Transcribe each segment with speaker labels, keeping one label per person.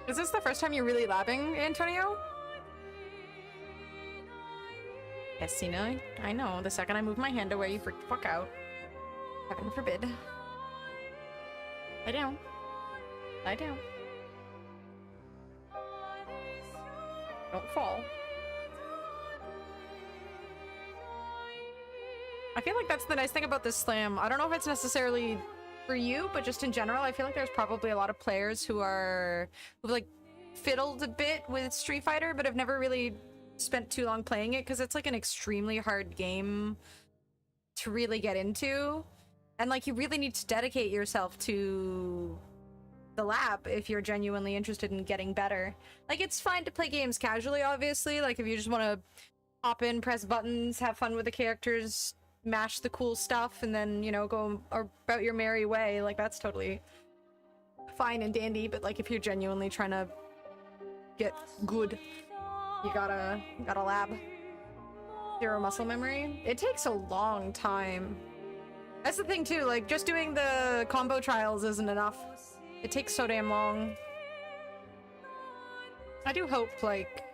Speaker 1: Is this the first time you're really labbing, Antonio? Yes, Cena. I know. The second I move my hand away, you freak the fuck out. Heaven forbid. Lie down. Lie down. Don't fall. I feel like that's the nice thing about this slam. I don't know if it's necessarily for you, but just in general, I feel like there's probably a lot of players who've like fiddled a bit with Street Fighter, but have never really spent too long playing it because it's like an extremely hard game to really get into. And like you really need to dedicate yourself to the lab if you're genuinely interested in getting better. Like it's fine to play games casually, obviously. Like if you just want to hop in, press buttons, have fun with the characters, mash the cool stuff, and then, you know, go about your merry way, like that's totally fine and dandy. But like if you're genuinely trying to get good, you gotta lab. Zero muscle memory. It takes a long time. That's the thing too, like just doing the combo trials isn't enough. It takes so damn long. I do hope, like,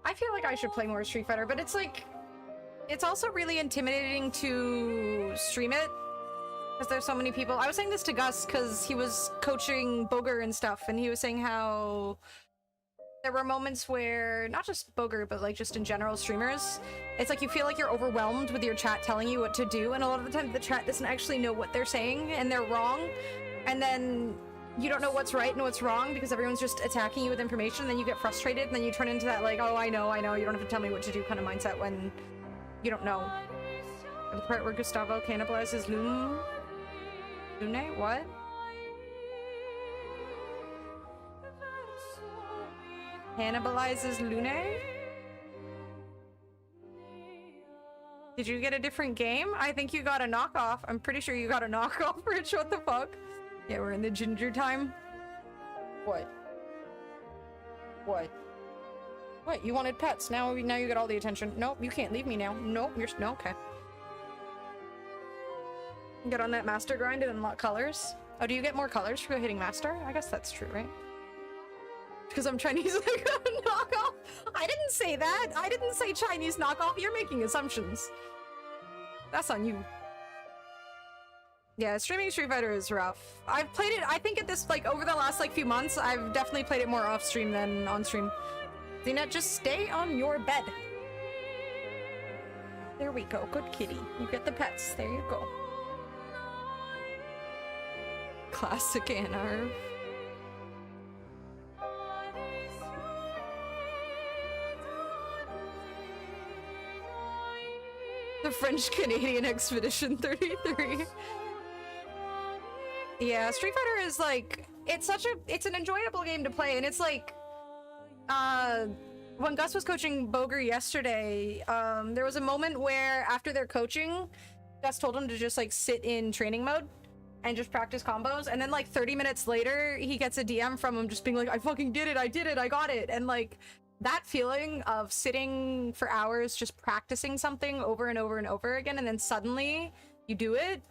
Speaker 1: I feel like I should play more Street Fighter, but it's like, it's also really intimidating to stream it because there's so many people. I was saying this to Gus because he was coaching Boger and stuff, and he was saying how there were moments where, not just Boger, but like just in general streamers, it's like you feel like you're overwhelmed with your chat telling you what to do, and a lot of the time the chat doesn't actually know what they're saying, and they're wrong, and then you don't know what's right and what's wrong because everyone's just attacking you with information, and then you get frustrated, and then you turn into that like, oh, I know, you don't have to tell me what to do kind of mindset when you don't know. The part where Gustavo cannibalizes Lune? What? Cannibalizes Lune? Did you get a different game? I think you got a knockoff. I'm pretty sure you got a knockoff, Rich. What the fuck? Yeah, we're in the ginger time. What? What? What? You wanted pets. Now you get all the attention. Nope, you can't leave me now. Nope, no, okay. Get on that master grind and unlock colors. Oh, do you get more colors for hitting master? I guess that's true, right? Because I'm Chinese like a knockoff. I didn't say that. I didn't say Chinese knockoff. You're making assumptions. That's on you. Yeah, streaming Street Fighter is rough. I've played it, I think at this, like, over the last, like, few months, I've definitely played it more off-stream than on-stream. Zena, just stay on your bed. There we go. Good kitty. You get the pets. There you go. Classic Anarv. The French-Canadian Expedition 33. Yeah, Street Fighter is like, it's an enjoyable game to play, and it's like, when Gus was coaching Boger yesterday, there was a moment where after their coaching, Gus told him to just like sit in training mode and just practice combos, and then like 30 minutes later, he gets a DM from him just being like, I fucking did it, I got it, and like, that feeling of sitting for hours just practicing something over and over and over again, and then suddenly you do it,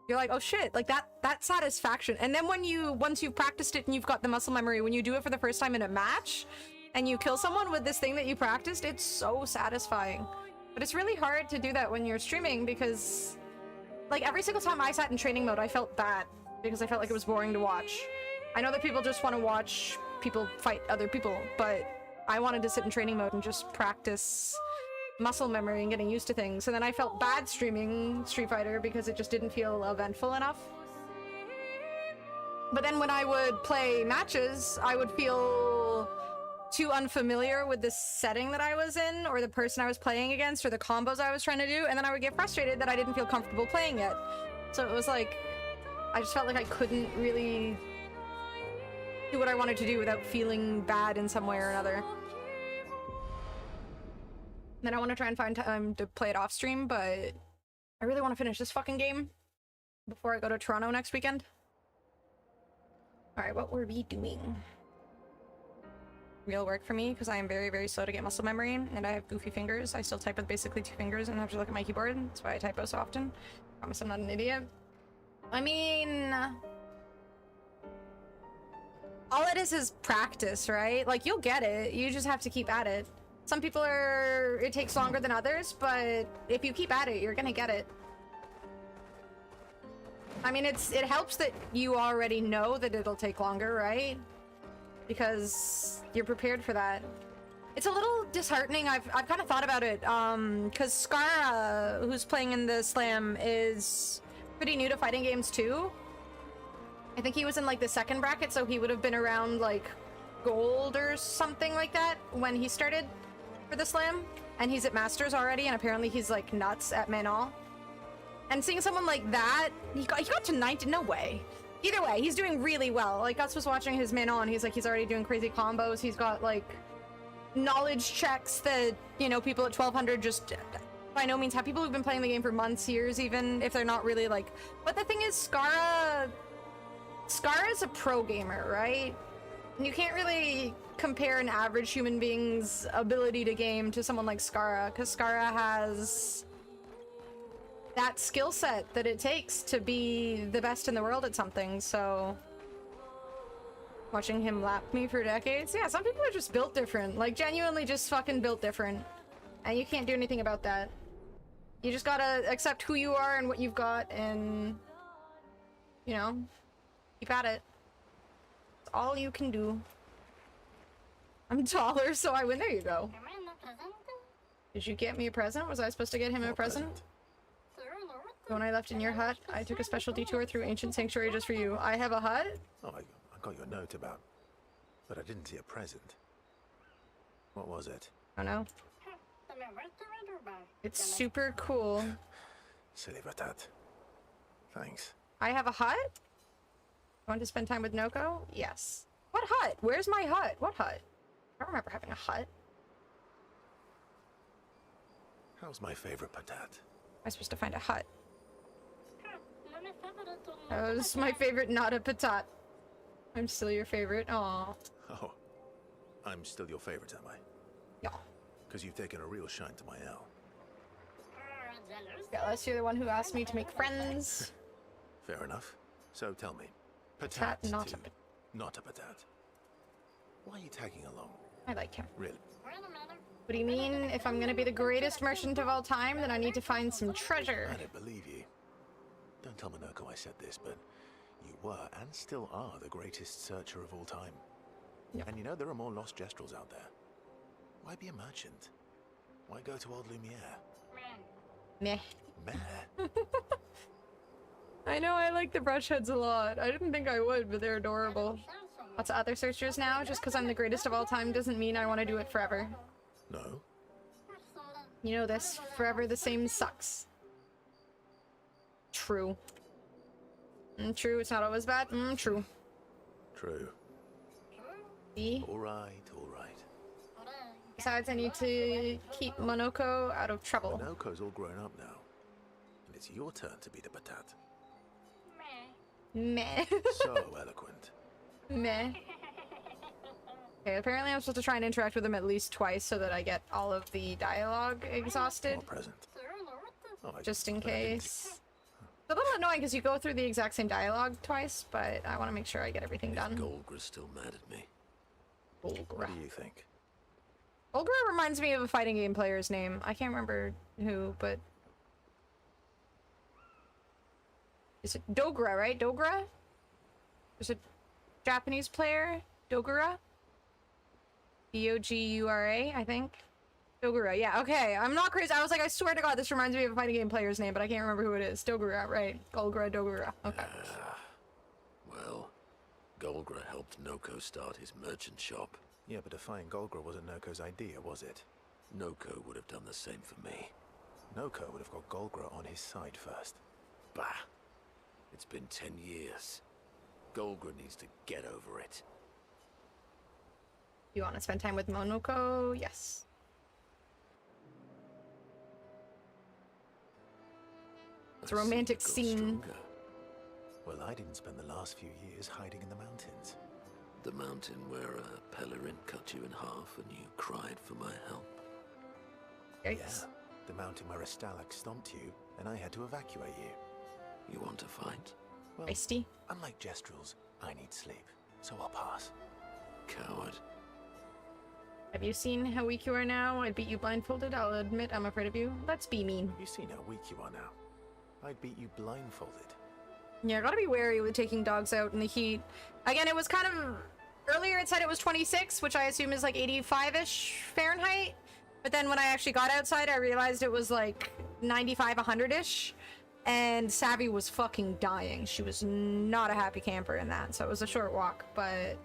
Speaker 1: you're like, oh shit, like that satisfaction. And then once you've practiced it and you've got the muscle memory, when you do it for the first time in a match and you kill someone with this thing that you practiced, it's so satisfying. But it's really hard to do that when you're streaming because like every single time I sat in training mode, I felt bad because I felt like it was boring to watch. I know that people just want to watch people fight other people, but I wanted to sit in training mode and just practice muscle memory and getting used to things. And then I felt bad streaming Street Fighter because it just didn't feel eventful enough. But then when I would play matches, I would feel too unfamiliar with the setting that I was in, or the person I was playing against, or the combos I was trying to do, and then I would get frustrated that I didn't feel comfortable playing yet. So it was like, I just felt like I couldn't really do what I wanted to do without feeling bad in some way or another. Then I want to try and find time to play it off stream, but I really want to finish this fucking game before I go to Toronto next weekend. Alright, what were we doing? Real work for me, because I am very, very slow to get muscle memory, and I have goofy fingers. I still type with basically 2 fingers and have to look at my keyboard. That's why I typo so often. Promise I'm not an idiot. I mean, all it is practice, right? Like, you'll get it. You just have to keep at it. Some people it takes longer than others, but if you keep at it, you're gonna get it. I mean, it helps that you already know that it'll take longer, right? Because you're prepared for that. It's a little disheartening. I've kind of thought about it, because Skara, who's playing in the Slam, is pretty new to fighting games too. I think he was in like the second bracket, so he would have been around like gold or something like that when he started for the Slam, and he's at Masters already, and apparently he's like nuts at Manal. And seeing someone like that, he got to 19, no way. Either way, he's doing really well. Like, Gus was watching his Manal, and he's like, he's already doing crazy combos. He's got like knowledge checks that, you know, people at 1200 just by no means have. People who've been playing the game for months, years, even if they're not really like. But the thing is, Skara is a pro gamer, right? And you can't really compare an average human being's ability to game to someone like Skara, because Skara has that skill set that it takes to be the best in the world at something. So watching him lap me for decades, yeah, some people are just built different, like genuinely just fucking built different, and you can't do anything about that. You just gotta accept who you are and what you've got, and you know, keep at it. It's all you can do. I'm taller, so I win. There you go. Did you get me a present? Was I supposed to get him a present? When I left in your hut, I took a special detour through ancient sanctuary just for you. I have a hut?
Speaker 2: Oh, I got your note about, but I didn't see a present. What was it?
Speaker 1: I don't know. It's super cool.
Speaker 2: Silly Batat. Thanks.
Speaker 1: I have a hut? Want to spend time with Noko? Yes. What hut? Where's my hut? What hut? I don't remember having a hut.
Speaker 2: How's my favorite Batat?
Speaker 1: Am I supposed to find a hut? That was my favorite, not a patat. I'm still your favorite. Aw.
Speaker 2: Oh, I'm still your favorite, am I?
Speaker 1: Yeah.
Speaker 2: Because you've taken a real shine to my L.
Speaker 1: Yeah, unless you're the one who asked me to make friends.
Speaker 2: Fair enough. So tell me,
Speaker 1: Patat, not
Speaker 2: to
Speaker 1: a
Speaker 2: not a Batat. Why are you tagging along?
Speaker 1: I like him.
Speaker 2: Really?
Speaker 1: What do you mean? If I'm gonna be the greatest merchant of all time, then I need to find some treasure.
Speaker 2: I don't believe you. Don't tell Monoko I said this, but you were and still are the greatest searcher of all time.
Speaker 1: Yep.
Speaker 2: And you know there are more lost Gestrels out there. Why be a merchant? Why go to old Lumiere?
Speaker 1: Meh.
Speaker 2: Meh?
Speaker 1: I know, I like the brush heads a lot. I didn't think I would, but they're adorable. Lots of other searchers now. Just because I'm the greatest of all time doesn't mean I want to do it forever.
Speaker 2: No?
Speaker 1: You know this. Forever the same sucks. True. True, it's not always bad. True.
Speaker 2: True.
Speaker 1: See?
Speaker 2: Alright.
Speaker 1: Besides, I need to keep Monoko out of trouble.
Speaker 2: Monoko's all grown up now. And it's your turn to be the Batat.
Speaker 1: Meh.
Speaker 2: So eloquent.
Speaker 1: Meh. Okay, apparently I'm supposed to try and interact with him at least twice so that I get all of the dialogue exhausted.
Speaker 2: More present. Oh,
Speaker 1: Just in case. It's a little annoying because you go through the exact same dialogue twice, but I want to make sure I get everything done.
Speaker 3: Golgra's still mad at me.
Speaker 2: What
Speaker 1: Golgra.
Speaker 2: do you think?
Speaker 1: Golgra reminds me of a fighting game player's name. I can't remember who, but... Is it Dogra, right? Dogra? There's a Japanese player? Dogura? D-O-G-U-R-A, I think. Dogura, yeah, okay. I'm not crazy. I was like, I swear to God, this reminds me of a fighting game player's name, but I can't remember who it is. Dogura, right. Golgra, Dogura. Okay.
Speaker 3: Well, Golgra helped Noko start his merchant shop.
Speaker 2: Yeah, but defying Golgra wasn't Noko's idea, was it?
Speaker 3: Noko would have done the same for me.
Speaker 2: Noko would have got Golgra on his side first.
Speaker 3: Bah. It's been 10 years. Golgra needs to get over it.
Speaker 1: You want to spend time with Monoko? Yes. It's a romantic scene.
Speaker 3: Stronger.
Speaker 2: Well, I didn't spend the last few years hiding in the mountains.
Speaker 3: The mountain where a Pellerin cut you in half and you cried for my help.
Speaker 1: Yikes.
Speaker 2: Yeah, the mountain where a Stalak stomped you and I had to evacuate you.
Speaker 3: You want to fight?
Speaker 2: Well,
Speaker 1: Feisty.
Speaker 2: unlike Jestrels, I need sleep, so I'll pass.
Speaker 3: Coward.
Speaker 1: Have you seen how weak you are now? I'd beat you blindfolded. I'll admit I'm afraid of you. Let's be mean.
Speaker 2: Have you seen how weak you are now? I'd beat you blindfolded.
Speaker 1: Yeah, gotta be wary with taking dogs out in the heat. Again, it was kind of... Earlier it said it was 26, which I assume is like 85-ish Fahrenheit. But then when I actually got outside, I realized it was like 95, 100-ish. And Savvy was fucking dying. She was not a happy camper in that. So it was a short walk. But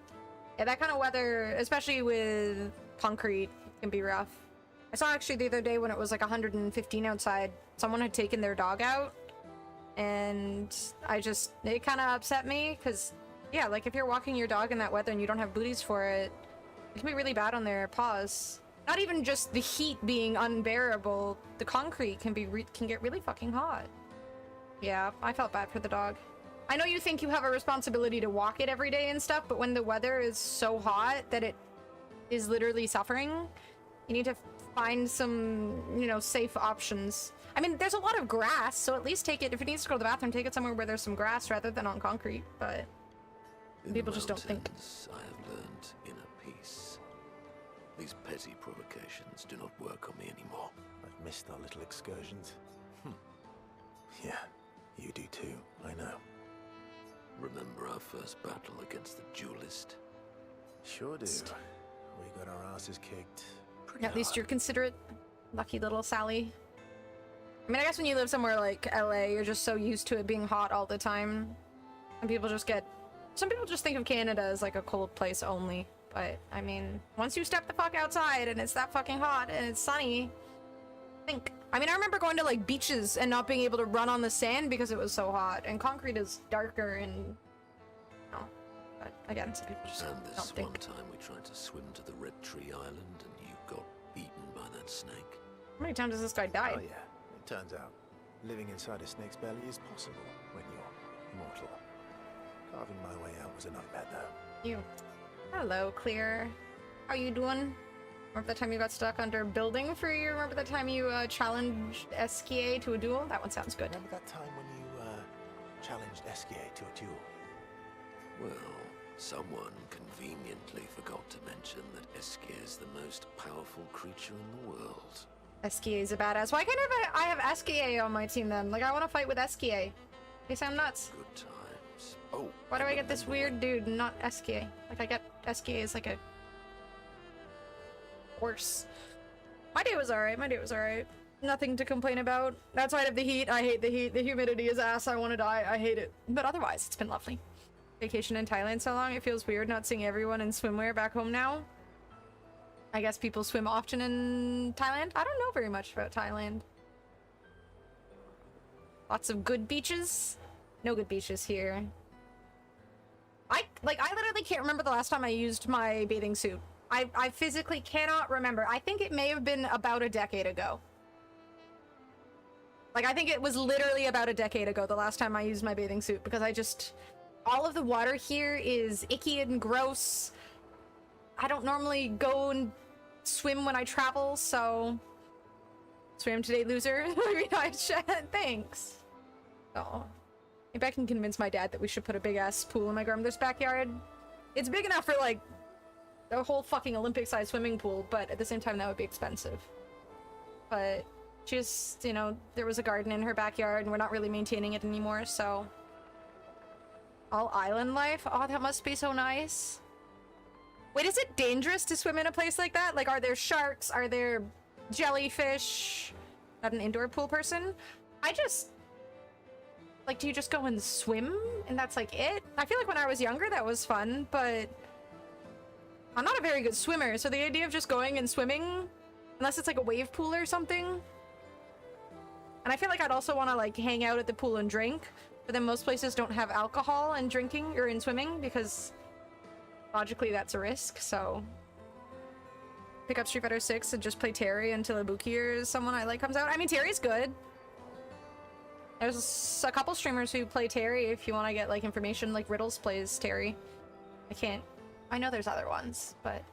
Speaker 1: yeah, that kind of weather, especially with concrete, can be rough. I saw actually the other day when it was like 115 outside, someone had taken their dog out. And it kind of upset me because, yeah, like if you're walking your dog in that weather and you don't have booties for it, it can be really bad on their paws. Not even just the heat being unbearable, the concrete can get really fucking hot. Yeah, I felt bad for the dog. I know you think you have a responsibility to walk it every day and stuff, but when the weather is so hot that it is literally suffering, you need to find some, safe options. I mean, there's a lot of grass, so at least take it, if it needs to go to the bathroom, take it somewhere where there's some grass rather than on concrete, but people just don't think.
Speaker 3: I have learned inner peace. These petty provocations do not work on me anymore.
Speaker 2: I've missed our little excursions. Yeah, you do too, I know.
Speaker 3: Remember our first battle against the duelist?
Speaker 2: Sure do. We got our asses kicked pretty
Speaker 1: At least
Speaker 2: hard.
Speaker 1: you're considerate. Lucky little Sally. I mean, I guess when you live somewhere like LA, you're just so used to it being hot all the time. And some people just think of Canada as like a cold place only. But, I mean, once you step the fuck outside and it's that fucking hot and it's sunny, I remember going to like beaches and not being able to run on the sand because it was so hot. And concrete is darker and, but again, some people just
Speaker 3: And
Speaker 1: don't
Speaker 3: this
Speaker 1: think.
Speaker 3: one time we tried to swim to the Red Tree Island and you got beaten by that snake.
Speaker 1: How many times has this guy died?
Speaker 2: Oh yeah, it turns out living inside a snake's belly is possible when you're mortal. Carving my way out was a nightmare though.
Speaker 1: Hello, Clear. How you doing? Remember the time you got stuck under a building for a year? Remember the time you challenged SKA to a duel? That one sounds good.
Speaker 2: Remember that time when you challenged SKA to a duel?
Speaker 3: Well, someone conveniently forgot to mention that Eske is the most powerful creature in the world.
Speaker 1: SKA is a badass. Why can't I have SKA on my team then? Like, I want to fight with SKA. In case I'm nuts.
Speaker 3: Good times. Oh,
Speaker 1: Why do I get this
Speaker 3: remember
Speaker 1: weird dude and not SKA? Like, I get SKA as like a horse. My day was alright. Nothing to complain about. Outside of the heat, I hate the heat. The humidity is ass. I want to die. I hate it. But otherwise, it's been lovely. Vacation in Thailand so long, it feels weird not seeing everyone in swimwear back home now. I guess people swim often in Thailand. I don't know very much about Thailand. Lots of good beaches. No good beaches here. I literally can't remember the last time I used my bathing suit. I physically cannot remember. I think it may have been about a decade ago. Like, I think it was literally about a decade ago the last time I used my bathing suit, because all of the water here is icky and gross. I don't normally go and swim when I travel, so... Swim today, loser. Thanks. Oh. Maybe I can convince my dad that we should put a big-ass pool in my grandmother's backyard. It's big enough for, like, a whole fucking Olympic-sized swimming pool, but at the same time, that would be expensive. But just, there was a garden in her backyard, and we're not really maintaining it anymore, so... All island life? Oh, that must be so nice. Wait, is it dangerous to swim in a place like that? Like, are there sharks? Are there jellyfish? Not an indoor pool person? Like, do you just go and swim? And that's, like, it? I feel like when I was younger, that was fun, but... I'm not a very good swimmer, so the idea of just going and swimming... Unless it's, like, a wave pool or something... And I feel like I'd also want to, like, hang out at the pool and drink. But then most places don't have alcohol in drinking or in swimming, because... Logically, that's a risk, so... Pick up Street Fighter 6 and just play Terry until Ibuki or someone I like comes out. I mean, Terry's good. There's a couple streamers who play Terry if you want to get, like, information. Like, Riddles plays Terry. I know there's other ones, but...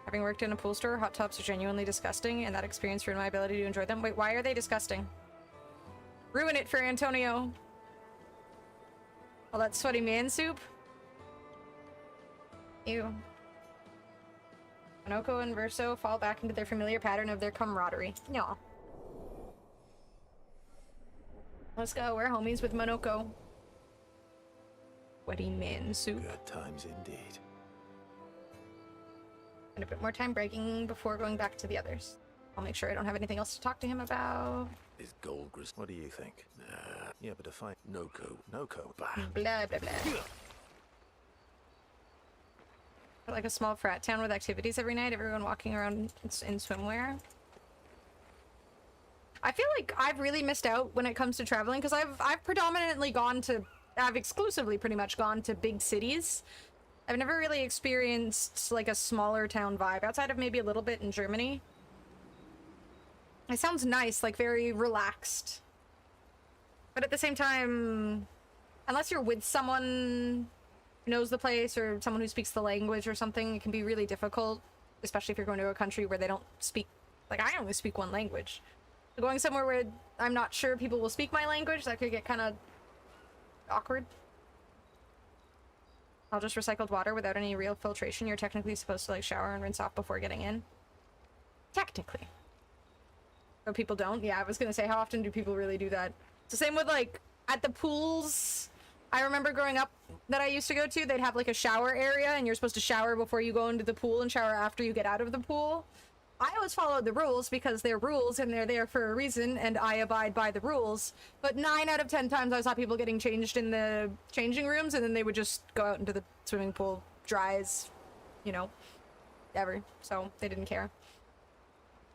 Speaker 1: Having worked in a pool store, hot tubs are genuinely disgusting, and that experience ruined my ability to enjoy them. Wait, why are they disgusting? Ruin it for Antonio. All that sweaty man soup. Ew. Monoko and Verso fall back into their familiar pattern of their camaraderie. No. Let's go. We're homies with Monoko. Sweaty man soup.
Speaker 2: Good times indeed.
Speaker 1: And a bit more time breaking before going back to the others. I'll make sure I don't have anything else to talk to him about.
Speaker 3: Is Goldgrist?
Speaker 2: What do you think?
Speaker 3: Nah.
Speaker 2: Yeah, but to find
Speaker 3: Noko.
Speaker 2: Noko.
Speaker 3: Bah.
Speaker 1: Blah, blah, blah. Like a small frat town with activities every night, everyone walking around in swimwear. I feel like I've really missed out when it comes to traveling because I've predominantly I've exclusively pretty much gone to big cities. I've never really experienced like a smaller town vibe outside of maybe a little bit in Germany. It sounds nice, like very relaxed. But at the same time, unless you're with someone who knows the place or someone who speaks the language or something, it can be really difficult, especially if you're going to a country where they don't speak, like I only speak one language. So going somewhere where I'm not sure people will speak my language, that could get kind of awkward. All just recycled water without any real filtration. You're technically supposed to like shower and rinse off before getting in. Technically. But people don't? Yeah, I was gonna say, how often do people really do that? It's the same with like at the pools. I remember growing up that I used to go to, they'd have like a shower area and you're supposed to shower before you go into the pool and shower after you get out of the pool. I always followed the rules because they're rules and they're there for a reason and I abide by the rules. But 9 out of 10 times I saw people getting changed in the changing rooms and then they would just go out into the swimming pool dry as, you know, ever. So they didn't care.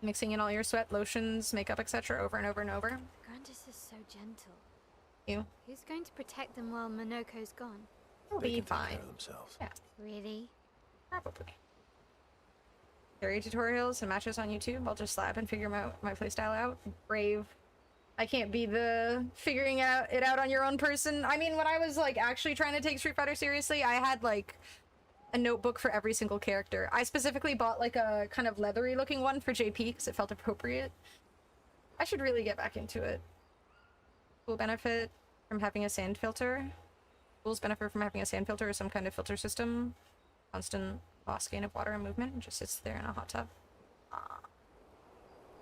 Speaker 1: Mixing in all your sweat, lotions, makeup, etc. over and over and over.
Speaker 4: Grandis is so gentle.
Speaker 1: You?
Speaker 4: Who's going to protect them while Monoko's gone?
Speaker 1: They'll
Speaker 2: They
Speaker 1: be
Speaker 2: can take
Speaker 1: fine.
Speaker 2: care of themselves.
Speaker 1: Yeah,
Speaker 4: Really?
Speaker 1: probably. Carry tutorials and matches on YouTube. I'll just slap and figure my playstyle out. Brave. I can't be the figuring it out on your own person. I mean, when I was like actually trying to take Street Fighter seriously, I had like a notebook for every single character. I specifically bought like a kind of leathery looking one for JP because it felt appropriate. I should really get back into it. Cool benefit from having a sand filter. Tools benefit from having a sand filter or some kind of filter system. Constant loss gain of water and movement. It just sits there in a hot tub.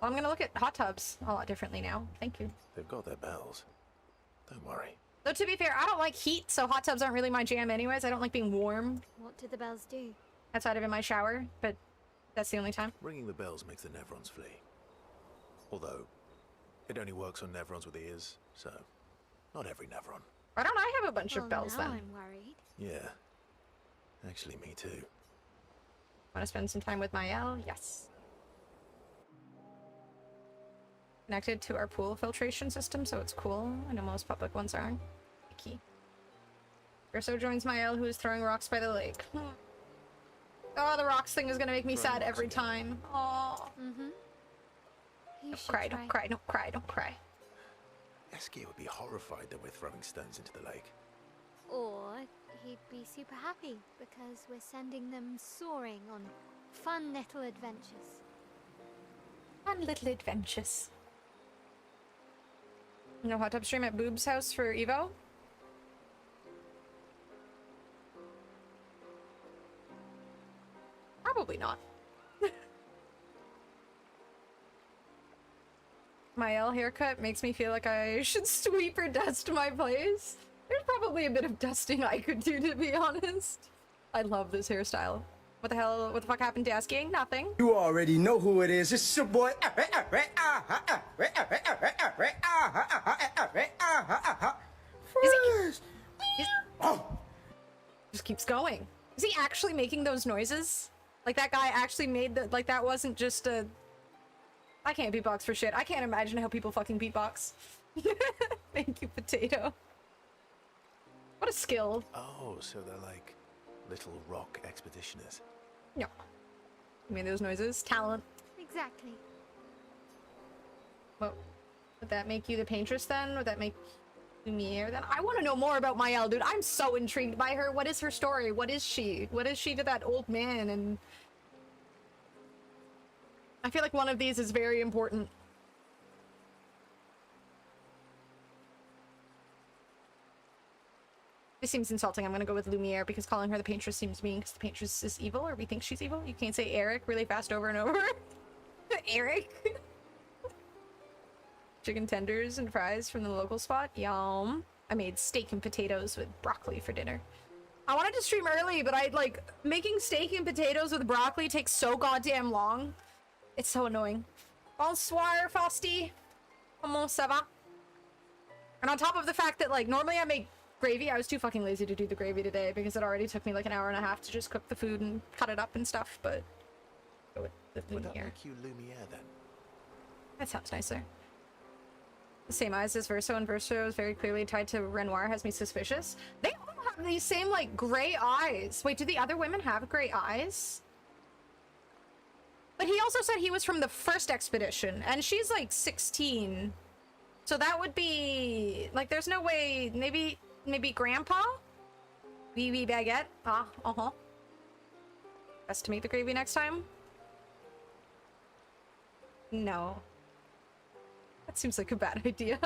Speaker 1: Well, I'm gonna look at hot tubs a lot differently now. Thank you.
Speaker 2: They've got their bells. Don't worry.
Speaker 1: Though to be fair, I don't like heat, so hot tubs aren't really my jam anyways. I don't like being warm
Speaker 4: What do the bells do?
Speaker 1: outside of in my shower, but that's the only time.
Speaker 2: Ringing the bells makes the Nevrons flee. Although, it only works on Nevrons with ears, so not every Nevron.
Speaker 1: Why don't I have a bunch
Speaker 4: Well,
Speaker 1: of bells
Speaker 4: now
Speaker 1: then?
Speaker 4: I'm worried.
Speaker 2: Yeah. Actually, me too.
Speaker 1: Want to spend some time with Mael? Yes. Connected to our pool filtration system, so it's cool. I know most public ones aren't. Key. Urso joins Mael, who is throwing rocks by the lake. Oh, the rocks thing is gonna make me
Speaker 2: Throwing
Speaker 1: sad
Speaker 2: rocks
Speaker 1: every
Speaker 2: again.
Speaker 1: time. Oh.
Speaker 4: Mm-hmm. You
Speaker 1: Don't
Speaker 4: should
Speaker 1: cry,
Speaker 4: try.
Speaker 1: don't cry, don't cry, don't cry.
Speaker 2: Eskia would be horrified that we're throwing stones into the lake.
Speaker 4: Or he'd be super happy because we're sending them soaring on fun little adventures.
Speaker 1: Fun little adventures. No hot tub stream at Boob's house for Evo? Probably not. My L haircut makes me feel like I should sweep or dust my place. There's probably a bit of dusting I could do, to be honest. I love this hairstyle. What the hell? What the fuck happened to asking? Nothing.
Speaker 5: You already know who it is. It's your boy.
Speaker 1: Just keeps going. Is he actually making those noises? Like that guy actually made the, like that wasn't just a... I can't beatbox for shit. I can't imagine how people fucking beatbox. Thank you, Potato. What a skill.
Speaker 2: Oh, so they're like little rock expeditioners.
Speaker 1: No. You made those noises? Talent.
Speaker 4: Exactly.
Speaker 1: What, would that make you the paintress then? Would that make you Lumiere then? I want to know more about Mael, dude. I'm so intrigued by her. What is her story? What is she? What is she to that old man? And I feel like one of these is very important. This seems insulting. I'm gonna go with Lumiere because calling her the Paintress seems mean because the Paintress is evil, or we think she's evil. You can't say Eric really fast over and over. Eric. Chicken tenders and fries from the local spot. Yum. I made steak and potatoes with broccoli for dinner. I wanted to stream early, but making steak and potatoes with broccoli takes so goddamn long. It's so annoying. Bonsoir, Frosty. Comment ça va? And on top of the fact that, like, normally I make gravy, I was too fucking lazy to do the gravy today because it already took me like an hour and a half to just cook the food and cut it up and stuff, but go with the
Speaker 2: Would that
Speaker 1: Lumiere.
Speaker 2: make you Lumiere then?
Speaker 1: That sounds nicer. The same eyes as Verso, and Verso is very clearly tied to Renoir, has me suspicious. They all have these same, like, gray eyes. Wait, do the other women have gray eyes? But he also said he was from the first expedition, and she's, like, 16. So that would be... Like, there's no way... Maybe Grandpa? Wee Baguette? Ah, uh-huh. Best to make the gravy next time? No. That seems like a bad idea.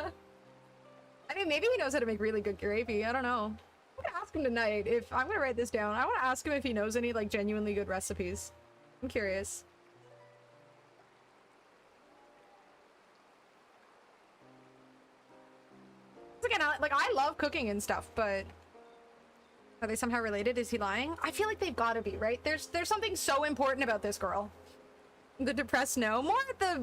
Speaker 1: I mean, maybe he knows how to make really good gravy. I don't know. I'm gonna ask him tonight if... I'm gonna write this down. I want to ask him if he knows any, like, genuinely good recipes. I'm curious. Again, I love cooking and stuff, but... Are they somehow related? Is he lying? I feel like they've got to be, right? There's something so important about this girl. The depressed no. More the...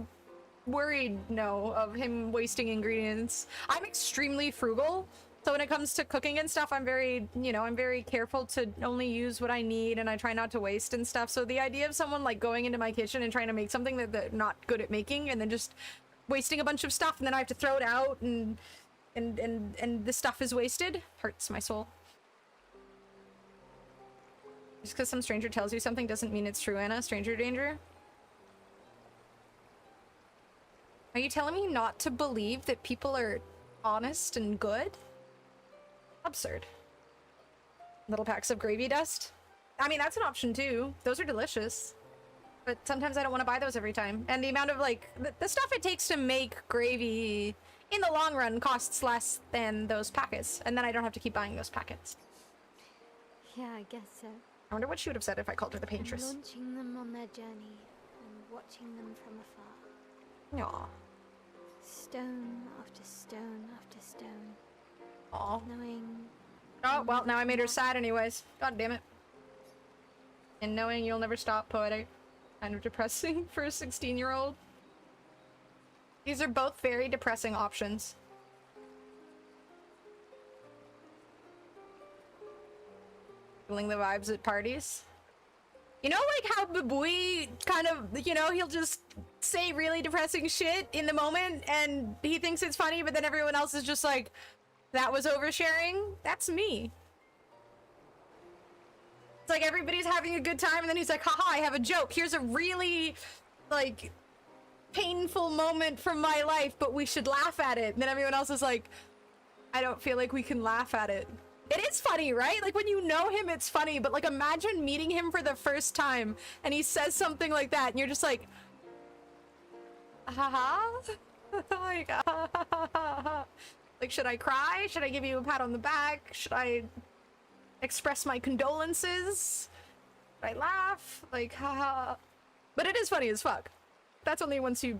Speaker 1: worried no of him wasting ingredients. I'm extremely frugal, so when it comes to cooking and stuff, I'm very, you know, I'm very careful to only use what I need, and I try not to waste and stuff. So the idea of someone like going into my kitchen and trying to make something that they're not good at making and then just wasting a bunch of stuff and then I have to throw it out and the stuff is wasted hurts my soul. Just because some stranger tells you something doesn't mean it's true, Anna. Stranger danger. Are you telling me not to believe that people are honest and good? Absurd. Little packs of gravy dust? I mean, that's an option too. Those are delicious. But sometimes I don't want to buy those every time. And the amount of, like, the stuff it takes to make gravy in the long run costs less than those packets. And then I don't have to keep buying those packets.
Speaker 4: Yeah, I guess so.
Speaker 1: I wonder what she would have said if I called her the Paintress.
Speaker 4: Launching them on their journey and watching them from afar.
Speaker 1: Aw.
Speaker 4: Stone after stone after stone.
Speaker 1: Aw.
Speaker 4: Knowing...
Speaker 1: Oh, well, now I made her sad anyways. God damn it. And knowing you'll never stop, poetic. Kind of depressing for a 16-year-old. These are both very depressing options. Feeling the vibes at parties. You know, like how Babui kind of, you know, he'll just say really depressing shit in the moment and he thinks it's funny, but then everyone else is just like, that was oversharing? That's me. It's like everybody's having a good time and then he's like, haha, I have a joke. Here's a really, like, painful moment from my life, but we should laugh at it. And then everyone else is like, I don't feel like we can laugh at it. It is funny, right? Like, when you know him, it's funny, but, like, imagine meeting him for the first time and he says something like that and you're just like, haha? Like, like, should I cry? Should I give you a pat on the back? Should I express my condolences? Should I laugh? Like, haha. But it is funny as fuck. That's only once you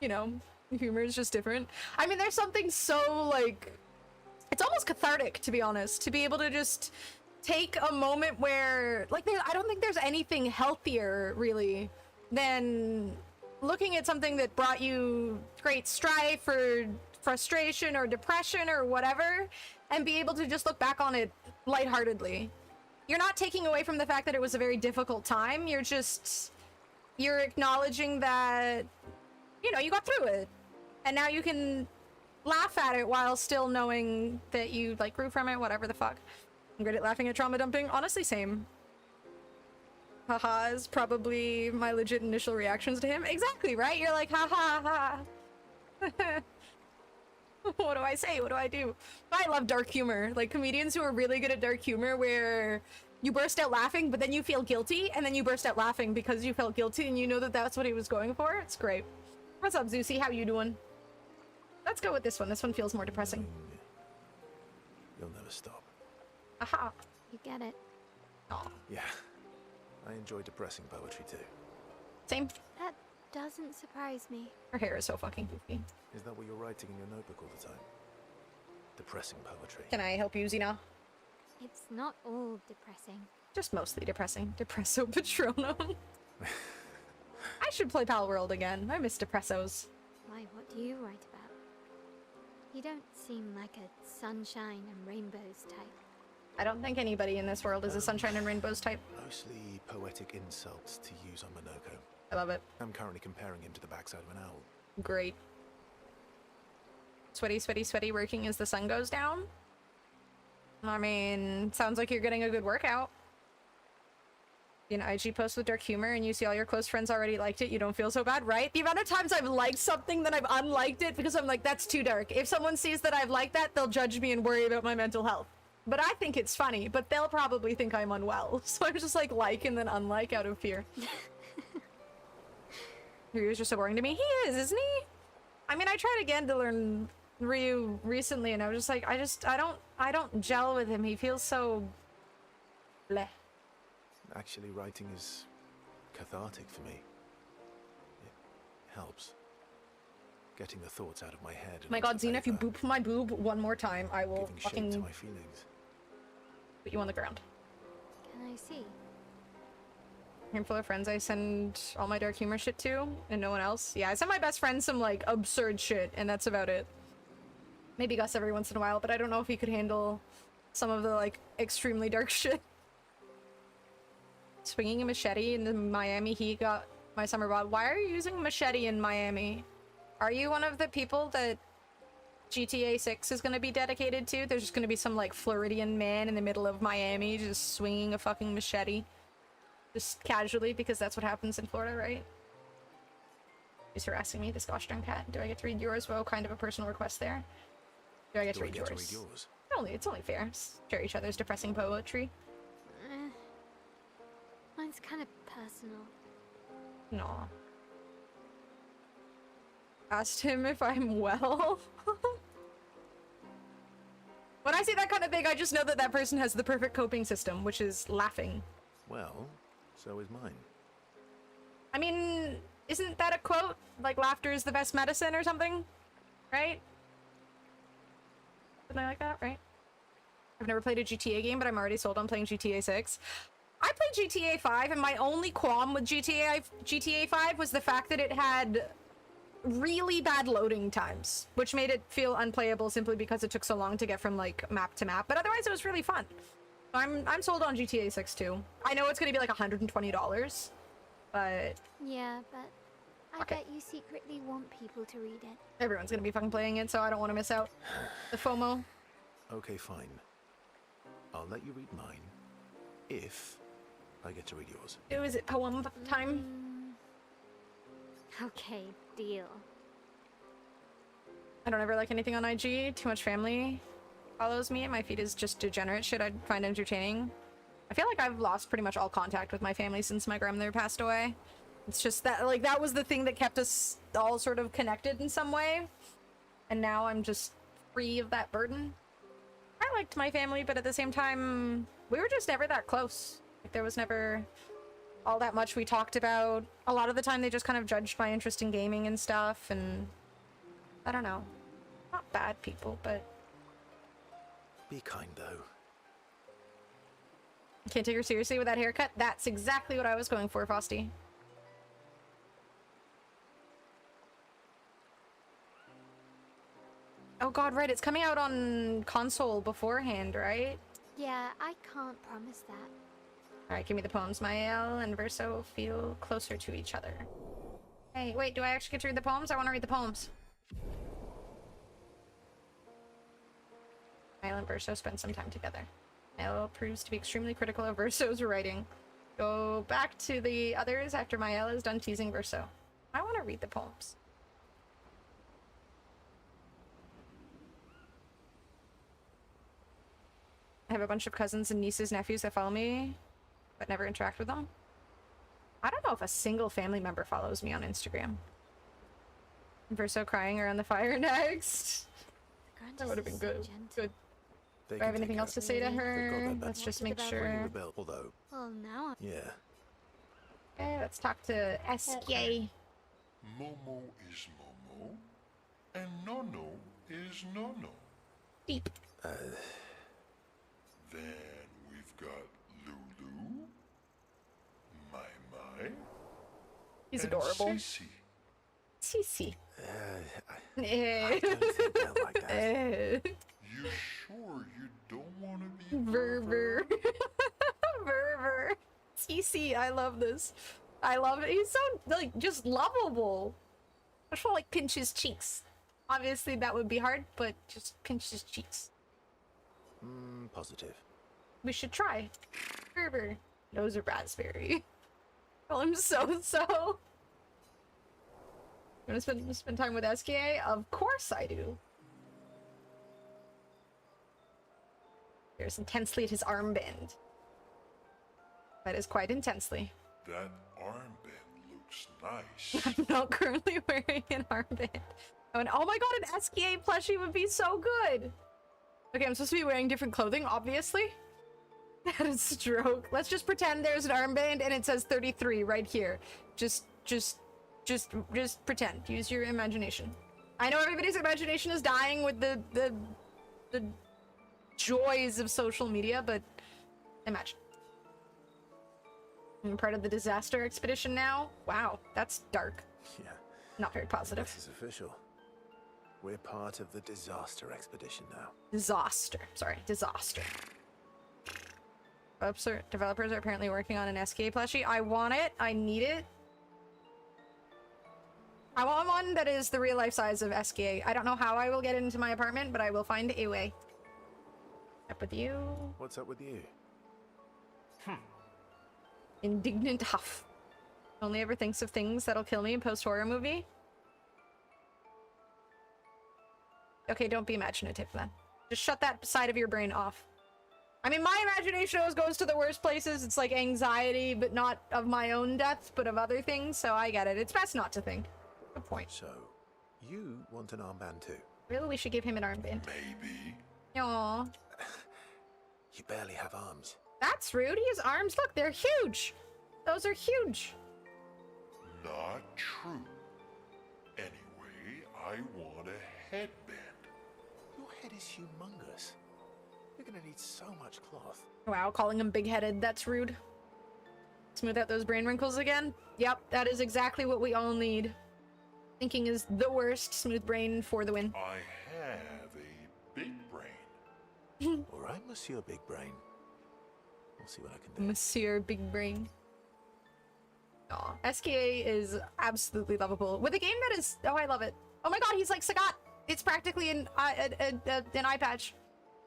Speaker 1: know, humor is just different. I mean, there's something so, like, it's almost cathartic, to be honest, to be able to just take a moment where, like, I don't think there's anything healthier, really, than looking at something that brought you great strife or frustration or depression or whatever, and be able to just look back on it lightheartedly. You're not taking away from the fact that it was a very difficult time, you're acknowledging that, you know, you got through it, and now you can laugh at it while still knowing that you, like, grew from it, whatever the fuck. I'm good at laughing at trauma dumping. Honestly, same. Haha is probably my legit initial reactions to him. Exactly, right? You're like, ha ha ha. What do I say? What do I do? I love dark humor. Like, comedians who are really good at dark humor where you burst out laughing, but then you feel guilty, and then you burst out laughing because you felt guilty and you know that that's what he was going for. It's great. What's up, Zeusy? How you doing? Let's go with this one. This one feels more depressing.
Speaker 2: You'll never stop.
Speaker 1: Aha.
Speaker 4: You get it.
Speaker 1: Aw.
Speaker 2: Yeah. I enjoy depressing poetry too.
Speaker 1: Same.
Speaker 4: That doesn't surprise me.
Speaker 1: Her hair is so fucking goofy.
Speaker 2: Is that what you're writing in your notebook all the time? Depressing poetry.
Speaker 1: Can I help you, Xena?
Speaker 4: It's not all depressing.
Speaker 1: Just mostly depressing. Depresso Patronum. I should play Pal World again. I miss Depressos.
Speaker 4: Why, what do you write about? You don't seem like a sunshine and rainbows type.
Speaker 1: I don't think anybody in this world is a sunshine and rainbows type.
Speaker 2: Mostly poetic insults to use on Monoko.
Speaker 1: I love it.
Speaker 2: I'm currently comparing him to the backside of an owl.
Speaker 1: Great. Sweaty, sweaty, sweaty, working as the sun goes down. I mean, sounds like you're getting a good workout. You know, IG post with dark humor and you see all your close friends already liked it, you don't feel so bad, right? The amount of times I've liked something that I've unliked it because I'm like, that's too dark. If someone sees that I've liked that, they'll judge me and worry about my mental health. But I think it's funny, but they'll probably think I'm unwell. So I'm just like and then unlike out of fear. Ryu's just so boring to me. He is, isn't he? I mean, I tried again to learn Ryu recently and I was just like, I don't gel with him. He feels so bleh.
Speaker 2: Actually, writing is cathartic for me. It helps. Getting the thoughts out of my head.
Speaker 1: My god, Xena, if you boop my boob one more time, I will
Speaker 2: giving
Speaker 1: fucking
Speaker 2: shape to my feelings.
Speaker 1: put you on the ground.
Speaker 4: Can I see?
Speaker 1: Handful of friends I send all my dark humor shit to, and no one else. Yeah, I send my best friend some, like, absurd shit, and that's about it. Maybe Gus every once in a while, but I don't know if he could handle some of the, like, extremely dark shit. Swinging a machete in the Miami Heat got my summer bod. Why are you using machete in Miami? Are you one of the people that GTA 6 is going to be dedicated to? There's just going to be some, like, Floridian man in the middle of Miami just swinging a fucking machete. Just casually, because that's what happens in Florida, right? He's harassing me, this gosh darn cat. Do I get to read yours? Well, kind of a personal request there. Do I get to read yours? It's only fair. Share each other's depressing poetry.
Speaker 4: Mine's kind of personal.
Speaker 1: No. Asked him if I'm well. When I see that kind of thing, I just know that that person has the perfect coping system, which is laughing.
Speaker 2: Well, so is mine.
Speaker 1: I mean, isn't that a quote? Like, laughter is the best medicine or something? Right? Something like that, right? I've never played a GTA game, but I'm already sold on playing GTA 6. I played GTA 5, and my only qualm with GTA 5 was the fact that it had really bad loading times, which made it feel unplayable simply because it took so long to get from, like, map to map. But otherwise, it was really fun. I'm sold on GTA 6 too. I know it's gonna be like $120, but
Speaker 4: Yeah, but I bet you secretly want people to read it.
Speaker 1: everyone's gonna be fucking playing it, so I don't want to miss out. The FOMO.
Speaker 2: Okay, fine. I'll let you read mine if I get to read yours.
Speaker 1: Is it poem time?
Speaker 4: Okay, deal.
Speaker 1: I don't ever like anything on IG. Too much family follows me, and my feed is just degenerate shit I'd find entertaining. I feel like I've lost pretty much all contact with my family since my grandmother passed away. It's just that, like, that was the thing that kept us all sort of connected in some way. And now I'm just free of that burden. I liked my family, but at the same time, we were just never that close. Like, there was never all that much we talked about. A lot of the time, they just kind of judged my interest in gaming and stuff, and I don't know. Not bad people, but...
Speaker 2: Be kind, though.
Speaker 1: Can't take her seriously with that haircut? That's exactly what I was going for, Frosty. Oh god, right, it's coming out on console beforehand, right?
Speaker 4: Yeah, I can't promise that.
Speaker 1: Alright, give me the poems. Mael and Verso feel closer to each other. Hey, wait, do I actually get to read the poems? I want to read the poems. Mael and Verso spend some time together. Mael proves to be extremely critical of Verso's writing. Go back to the others after Mael is done teasing Verso. I want to read the poems. I have a bunch of cousins and nieces, nephews that follow me, but never interact with them. I don't know if a single family member follows me on Instagram. Verso crying around the fire next. That would have been good. Good.
Speaker 2: They
Speaker 1: Do I have
Speaker 2: can
Speaker 1: anything
Speaker 2: take
Speaker 1: else to
Speaker 2: care
Speaker 1: say to
Speaker 2: of it. They've got
Speaker 1: her?
Speaker 2: their back.
Speaker 1: Let's just
Speaker 4: What
Speaker 1: make
Speaker 4: about
Speaker 2: Ringing
Speaker 1: sure.
Speaker 2: the bell, although,
Speaker 4: Well, now
Speaker 2: yeah.
Speaker 1: Okay, let's talk to SK.
Speaker 6: Momo is Momo, and Nono is Nono.
Speaker 1: Deep.
Speaker 6: Then we've got Lulu, Mai,
Speaker 1: He's
Speaker 6: and
Speaker 1: adorable.
Speaker 6: Cece.
Speaker 1: Cece.
Speaker 2: I don't think they'll like that.
Speaker 6: You sure you don't want to be
Speaker 1: Verver. Verver. Cece, I love this. I love it. He's so, like, just lovable. I just want to, like, pinch his cheeks. Obviously, that would be hard, but just pinch his cheeks.
Speaker 2: Positive.
Speaker 1: We should try. Verver. Nose of raspberry. Call him so-so. You want to spend time with SKA? Of course I do. There's intensely at his armband. That is quite intensely.
Speaker 6: That armband looks nice.
Speaker 1: I'm not currently wearing an armband. Oh, and oh my god, an SKA plushie would be so good! Okay, I'm supposed to be wearing different clothing, obviously. That is stroke. Let's just pretend there's an armband and it says 33 right here. Just pretend. Use your imagination. I know everybody's imagination is dying with the joys of social media, but imagine. I'm part of the disaster expedition now. Wow, that's dark.
Speaker 2: Yeah.
Speaker 1: Not very positive.
Speaker 2: This is official. We're part of the disaster expedition now.
Speaker 1: Disaster. Sorry, disaster. Developers are apparently working on an SKA plushie. I want it. I need it. I want one that is the real life size of SKA. I don't know how I will get it into my apartment, but I will find a way. Up with you.
Speaker 2: What's up with you?
Speaker 1: Indignant huff. Only ever thinks of things that'll kill me in post-horror movie. Okay, don't be imaginative then. Just shut that side of your brain off. I mean, my imagination always goes to the worst places. It's like anxiety, but not of my own death, but of other things, so I get it. It's best not to think. Good point.
Speaker 2: So, you want an armband too?
Speaker 1: Really, we should give him an armband.
Speaker 6: Maybe.
Speaker 1: Aww.
Speaker 2: You barely have arms.
Speaker 1: That's rude. He has arms. Look, they're huge. Those are huge.
Speaker 6: Not true. Anyway, I want a headband.
Speaker 2: Your head is humongous. You're gonna need so much cloth.
Speaker 1: Wow, calling him big-headed. That's rude. Smooth out those brain wrinkles again. Yep, that is exactly what we all need. Thinking is the worst. Smooth brain for the win.
Speaker 6: I have a big brain.
Speaker 2: All right, Monsieur Big Brain. We'll see what I can do.
Speaker 1: Monsieur Big Brain. Aw, SKA is absolutely lovable. With a game that is... Oh, I love it. Oh my god, he's like Sagat. It's practically an eye patch.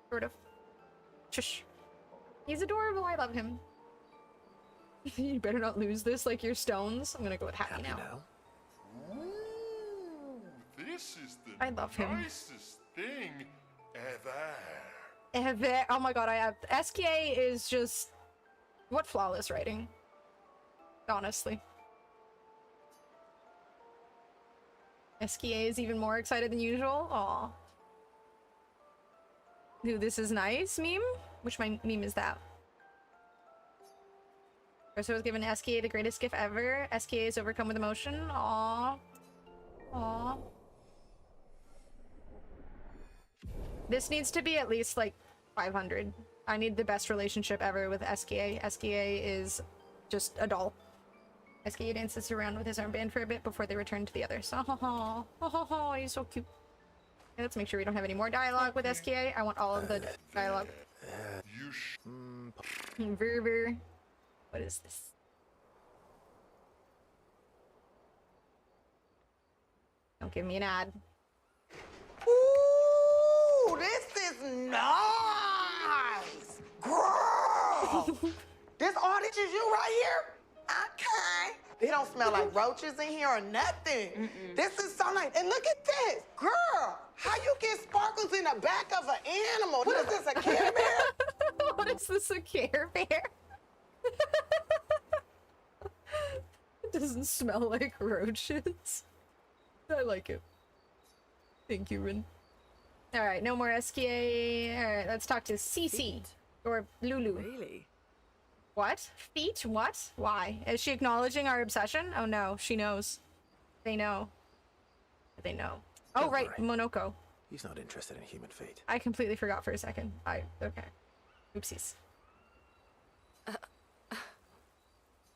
Speaker 1: Sort of. Shush. He's adorable. I love him. You better not lose this like your stones. I'm gonna go with happy now.
Speaker 6: Ooh, this is the
Speaker 1: I love him.
Speaker 6: nicest thing ever.
Speaker 1: Oh my god, I have... SKA is just... What flawless writing. Honestly. SKA is even more excited than usual. Aw. Dude, this is nice meme? Which meme is that? Ursa was given SKA the greatest gift ever. SKA is overcome with emotion. Aw. Aw. This needs to be at least like 500. I need the best relationship ever with SKA. SKA is just a doll. SKA dances around with his armband for a bit before they return to the others. Oh, he's so cute. Okay, let's make sure we don't have any more dialogue with SKA. I want all of the dialogue.
Speaker 6: You
Speaker 1: Verver. What is this? Don't give me an ad.
Speaker 7: Ooh, this is nice. Girl. This all this is you right here? Okay. They don't smell like roaches in here or nothing. This is so nice. And look at this. Girl, how you get sparkles in the back of an animal? What is this, a Care Bear?
Speaker 1: What is this, a Care Bear? It doesn't smell like roaches. I like it. Thank you, Rin. All right, no more SKA. All right, let's talk to Cece or Lulu.
Speaker 8: Really?
Speaker 1: What? Feet? What? Why? Is she acknowledging our obsession? Oh no, she knows. They know. They know. Oh
Speaker 2: Don't
Speaker 1: right,
Speaker 2: worry.
Speaker 1: Monoko.
Speaker 2: He's not interested in human feet.
Speaker 1: I completely forgot for a second. Okay. Oopsies.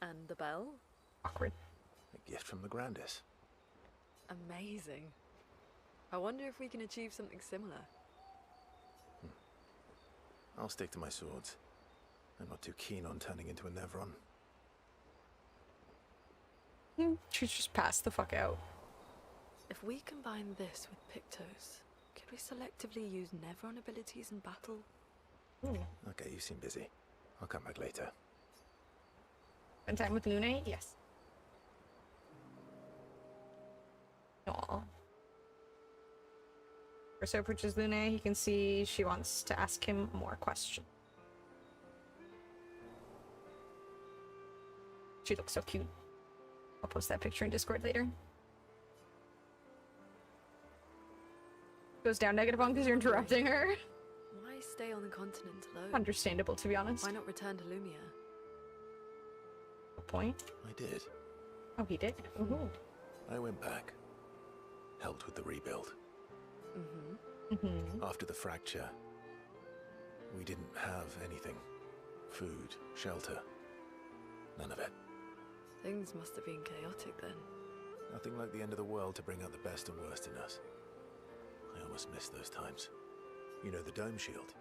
Speaker 8: And the bell?
Speaker 1: Awkward.
Speaker 2: A gift from the Grandis.
Speaker 8: Amazing. I wonder if we can achieve something similar.
Speaker 2: I'll stick to my swords. I'm not too keen on turning into a Nevron.
Speaker 1: She just passed the fuck out.
Speaker 8: If we combine this with Pictos, could we selectively use Nevron abilities in battle?
Speaker 2: Okay, you seem busy. I'll come back later.
Speaker 1: Spend time with Lune? Yes. Aww. Verso approaches Lune. He can see she wants to ask him more questions. She looks so cute. I'll post that picture in Discord later. Goes down -1 because you're interrupting her.
Speaker 8: Why stay on the continent alone?
Speaker 1: Understandable, to be honest.
Speaker 8: Why not return to Lumia?
Speaker 1: Good point.
Speaker 2: I did.
Speaker 1: Oh, he did? Ooh.
Speaker 2: I went back. Helped with the rebuild. After the fracture, we didn't have anything. Food, shelter. None of it.
Speaker 8: Things must have been chaotic then.
Speaker 2: Nothing like the end of the world to bring out the best and worst in us. I almost missed those times. You know the dome shield?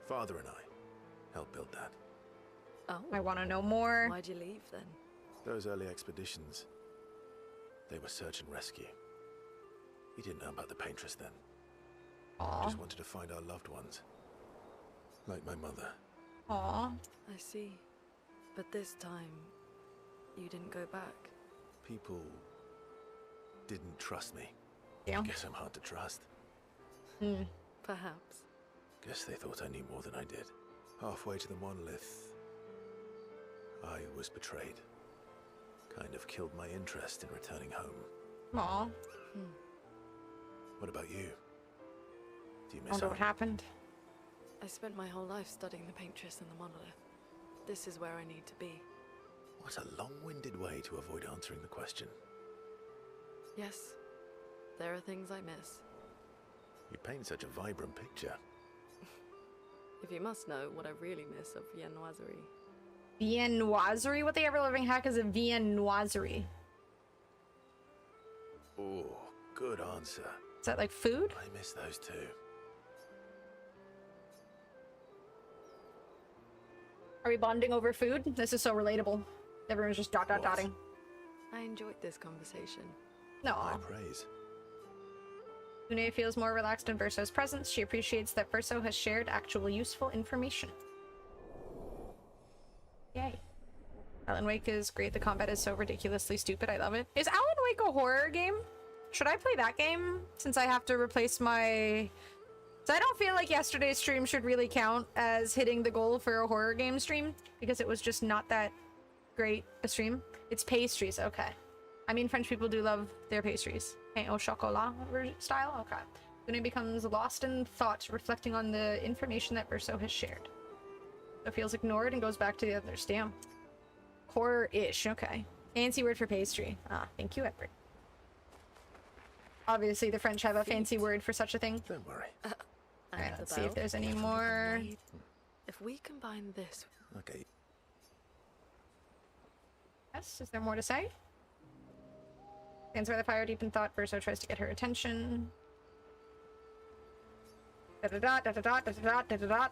Speaker 2: Father and I helped build that.
Speaker 8: Oh,
Speaker 1: I want to know more.
Speaker 8: why'd you leave then?
Speaker 2: Those early expeditions, they were search and rescue. We didn't know about the Paintress then.
Speaker 1: Aw.
Speaker 2: Just wanted to find our loved ones. Like my mother.
Speaker 1: Aw.
Speaker 8: I see. But this time, you didn't go back.
Speaker 2: People didn't trust me.
Speaker 1: Yeah.
Speaker 2: Guess I'm hard to trust.
Speaker 8: Perhaps.
Speaker 2: Guess they thought I knew more than I did. Halfway to the monolith, I was betrayed. Kind of killed my interest in returning home.
Speaker 1: Aw.
Speaker 2: What about you? Do you
Speaker 1: I
Speaker 2: miss
Speaker 1: wonder what
Speaker 2: home?
Speaker 1: happened.
Speaker 8: I spent my whole life studying the Paintress and the monolith. This is where I need to be.
Speaker 2: What a long-winded way to avoid answering the question.
Speaker 8: Yes, there are things I miss.
Speaker 2: You paint such a vibrant picture.
Speaker 8: If you must know what I really miss of Viennoiserie.
Speaker 1: Viennoiserie? What the ever-living heck is a viennoiserie?
Speaker 2: Oh, good answer.
Speaker 1: Is that like food?
Speaker 2: I miss those too.
Speaker 1: Are we bonding over food? This is so relatable. Everyone's just
Speaker 2: What?
Speaker 1: dotting.
Speaker 8: I enjoyed this conversation.
Speaker 1: No.
Speaker 2: High praise.
Speaker 1: Lune feels more relaxed in Verso's presence. She appreciates that Verso has shared actual useful information. Yay. Alan Wake is great. The combat is so ridiculously stupid. I love it. Is Alan Wake a horror game? Should I play that game since I have to replace my... So I don't feel like yesterday's stream should really count as hitting the goal for a horror game stream because it was just not that great a stream. It's pastries, okay. I mean, French people do love their pastries. Pain au chocolat style, okay. Lune becomes lost in thought, reflecting on the information that Verso has shared. So feels ignored and goes back to the others. Damn. Horror-ish, okay. Fancy word for pastry. Ah, thank you, Edward. Obviously, the French have a fancy word for such a thing.
Speaker 2: Don't worry.
Speaker 1: Alright,
Speaker 8: And
Speaker 1: let's
Speaker 8: the
Speaker 1: see if
Speaker 8: bell.
Speaker 1: there's any more.
Speaker 8: If we combine this
Speaker 2: Okay.
Speaker 1: Yes, is there more to say? Stands by the fire deep in thought. Verso tries to get her attention. Da-da-da, da-da-da, da-da-da, da-da-da.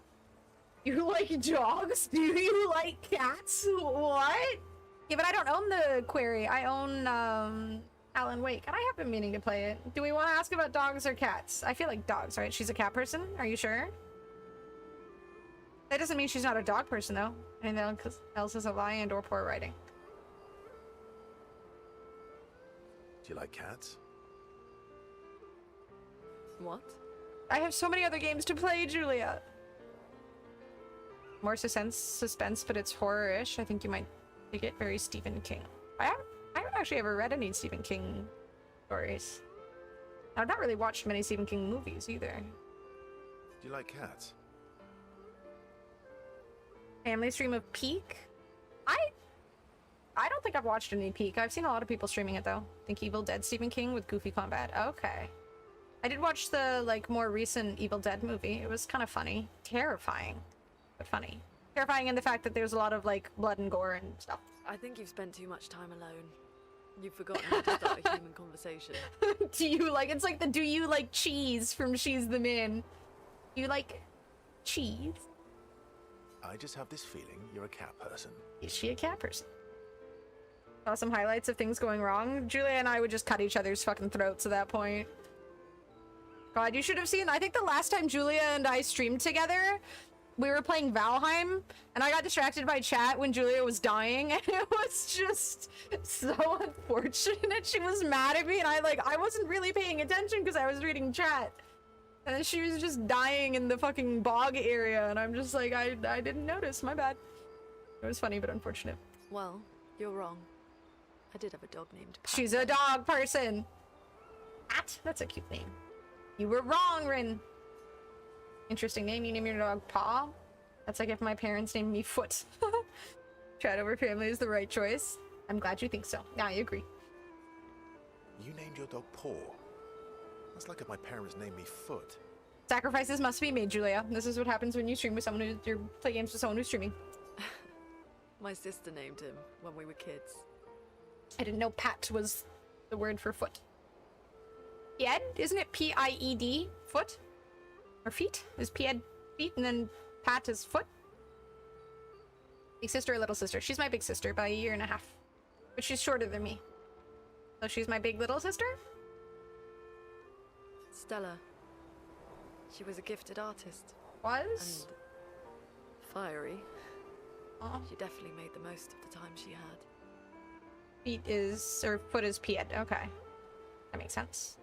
Speaker 1: You like dogs? Do you like cats? What? Yeah, but I don't own the query. I own, Alan Wake, and I have been meaning to play it. Do we want to ask about dogs or cats? I feel like dogs, right? She's a cat person? Are you sure? That doesn't mean she's not a dog person, though. Anything else is a lie and or poor writing.
Speaker 2: Do you like cats?
Speaker 8: What?
Speaker 1: I have so many other games to play, Julia. More suspense, but it's horror-ish. I think you might dig it. Very Stephen King. I haven't actually ever read any Stephen King stories. I've not really watched many Stephen King movies either.
Speaker 2: Do you like cats?
Speaker 1: Family stream of Peak? I don't think I've watched any Peak. I've seen a lot of people streaming it though. Think Evil Dead Stephen King with goofy combat. Okay. I did watch the like more recent Evil Dead movie. It was kind of funny. Terrifying, but funny. Terrifying in the fact that there's a lot of like blood and gore and stuff.
Speaker 8: I think you've spent too much time alone. You've forgotten how to start a human conversation.
Speaker 1: Do you like, it's like the do you like cheese from She's the Man. Do you like cheese?
Speaker 2: I just have this feeling you're a cat person.
Speaker 1: Is she a cat person? Saw some highlights of things going wrong. Julia and I would just cut each other's fucking throats at that point. God, you should have seen, I think the last time Julia and I streamed together, we were playing Valheim, and I got distracted by chat when Julia was dying, and it was just so unfortunate. She was mad at me, and I wasn't really paying attention because I was reading chat. And then she was just dying in the fucking bog area, and I'm just like, I didn't notice, my bad. It was funny, but unfortunate.
Speaker 8: Well, you're wrong. I did have a dog named Pat.
Speaker 1: She's a dog person. Pat? That's a cute name. You were wrong, Rin. Interesting name. You name your dog Paw? That's like if my parents named me Foot. Chat over family is the right choice. I'm glad you think so. Yeah, I agree.
Speaker 2: You named your dog Paw. That's like if my parents named me Foot.
Speaker 1: Sacrifices must be made, Julia. This is what happens when you stream with someone who you play games with someone who's streaming.
Speaker 8: My sister named him when we were kids.
Speaker 1: I didn't know Pat was the word for foot. Pied? Isn't it P-I-E-D? Foot? Or feet? Is Pied feet and then Pat is foot? Big sister or little sister? She's my big sister by 1.5 years. But she's shorter than me. So she's my big little sister?
Speaker 8: Stella. She was a gifted artist.
Speaker 1: Was?
Speaker 8: And fiery.
Speaker 1: Aw.
Speaker 8: She definitely made the most of the time she had.
Speaker 1: Feet is, or foot is Pied. Okay. That makes sense.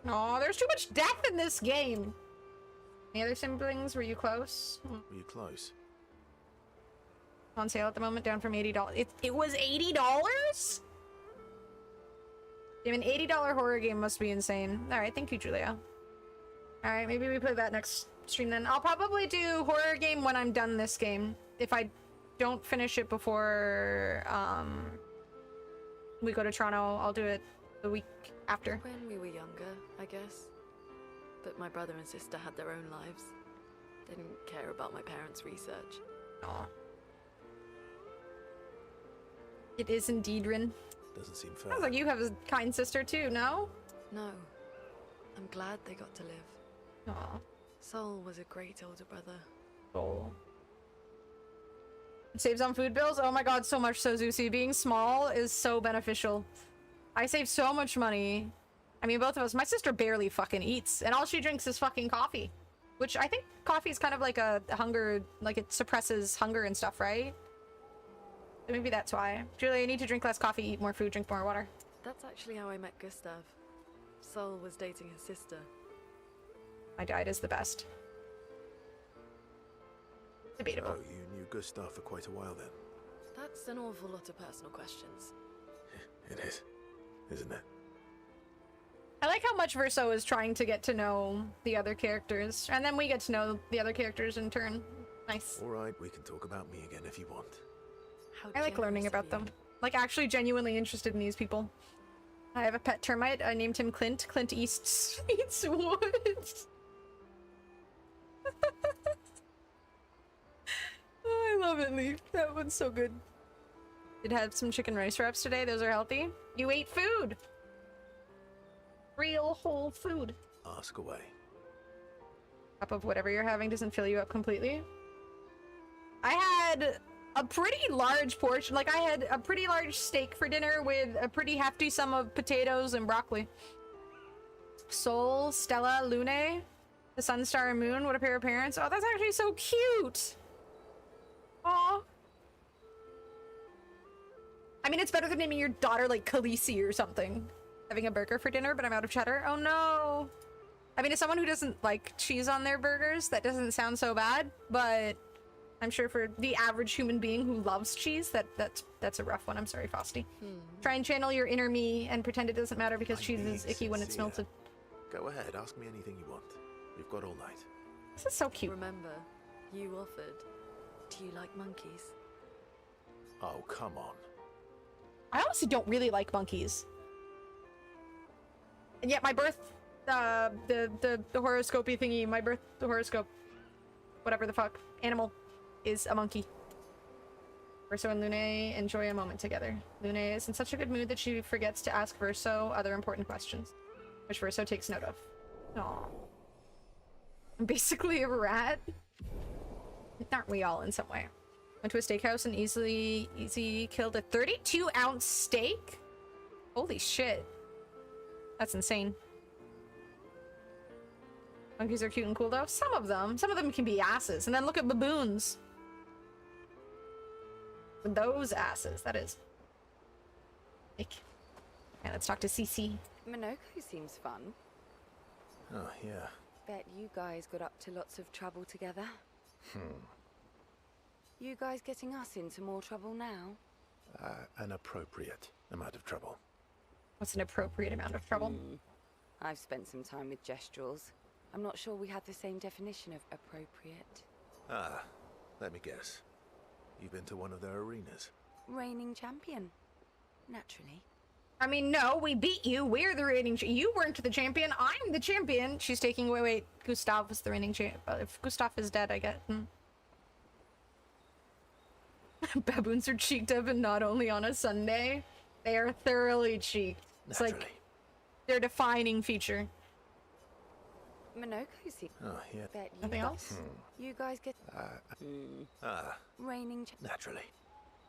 Speaker 1: Aw, there's too much death in this game. Any other siblings? Were you close?
Speaker 2: Were you close?
Speaker 1: On sale at the moment, down from $80. It was $80? Damn, an $80 horror game must be insane. Alright, thank you, Julia. Alright, maybe we play that next stream then. I'll probably do horror game when I'm done this game. If I don't finish it before we go to Toronto, I'll do it the week after.
Speaker 8: When we were younger, I guess. But my brother and sister had their own lives. They didn't care about my parents' research.
Speaker 1: Aw. It is indeed, Rin.
Speaker 2: Doesn't seem fair.
Speaker 1: Sounds like you have a kind sister too, no?
Speaker 8: No. I'm glad they got to live.
Speaker 1: Aw.
Speaker 8: Sol was a great older brother.
Speaker 1: Oh. It saves on food bills? Oh my god, so much so, Zeusy. Being small is so beneficial. I save so much money. I mean, both of us. My sister barely fucking eats, and all she drinks is fucking coffee. Which I think coffee is kind of like a hunger, like it suppresses hunger and stuff, right? So maybe that's why. Julia, you need to drink less coffee, eat more food, drink more water.
Speaker 8: That's actually how I met Gustav. Sol was dating his sister.
Speaker 1: My diet is the best. Debatable.
Speaker 2: Oh, you knew Gustav for quite a while then.
Speaker 8: That's an awful lot of personal questions.
Speaker 2: It is, isn't it?
Speaker 1: I like how much Verso is trying to get to know the other characters, and then we get to know the other characters in turn. Nice.
Speaker 2: All right, we can talk about me again if you want.
Speaker 8: How
Speaker 1: I like learning
Speaker 8: generous of
Speaker 1: about them.
Speaker 8: you.
Speaker 1: Like, actually genuinely interested in these people. I have a pet termite. I named him Clint. Clint East eats wood. Oh, I love it, Leaf. That one's so good. It had some chicken rice wraps today. Those are healthy. You ate food. Real whole food.
Speaker 2: Ask away.
Speaker 1: Cup of whatever you're having doesn't fill you up completely. I had a pretty large portion. Like, I had a pretty large steak for dinner with a pretty hefty sum of potatoes and broccoli. Sol, Stella, Lune, the sun, star, and moon. What a pair of parents. Oh, that's actually so cute. Aw. I mean, it's better than naming your daughter, like, Khaleesi or something. Having a burger for dinner, but I'm out of cheddar. Oh, no. I mean, as someone who doesn't like cheese on their burgers, that doesn't sound so bad, but I'm sure for the average human being who loves cheese, that's a rough one. I'm sorry, Frosty. Try and channel your inner me and pretend it doesn't matter because
Speaker 2: I'm
Speaker 1: cheese is
Speaker 2: being
Speaker 1: icky when it's
Speaker 2: sincere.
Speaker 1: melted.
Speaker 2: Go ahead, ask me anything you want. We've got all night.
Speaker 1: This is so cute.
Speaker 8: Remember, you offered. Do you like monkeys?
Speaker 2: Oh, come on.
Speaker 1: I honestly don't really like monkeys. And yet my birth, the horoscopy thingy, the horoscope, whatever the fuck, animal, is a monkey. Verso and Lune enjoy a moment together. Lune is in such a good mood that she forgets to ask Verso other important questions, which Verso takes note of. Aww. I'm basically a rat. Aren't we all in some way? Went to a steakhouse and easy killed a 32-ounce steak? Holy shit. That's insane. Monkeys are cute and cool though. Some of them can be asses. And then look at baboons. With those asses, that is. Like, yeah, let's talk to CC.
Speaker 9: Minoko seems fun.
Speaker 2: Oh, yeah.
Speaker 9: Bet you guys got up to lots of trouble together. You guys getting us into more trouble now?
Speaker 2: An appropriate amount of trouble.
Speaker 1: What's an appropriate amount of trouble?
Speaker 9: I've spent some time with Gestrals. I'm not sure we had the same definition of appropriate.
Speaker 2: Ah, let me guess. You've been to one of their arenas?
Speaker 9: Reigning champion. Naturally.
Speaker 1: I mean, no, we beat you. We're the reigning you weren't the champion. I'm the champion. She's taking away. Wait, Gustav was the reigning champion. If Gustav is dead, I get. Baboons are cheeked up, and not only on a Sunday. They are thoroughly cheeked. It's
Speaker 2: Naturally.
Speaker 1: like their defining feature.
Speaker 9: Minoko seems.
Speaker 2: Oh, yeah.
Speaker 9: Bet you
Speaker 1: Nothing
Speaker 9: guys-
Speaker 1: else?
Speaker 9: You guys get reigning
Speaker 2: Naturally.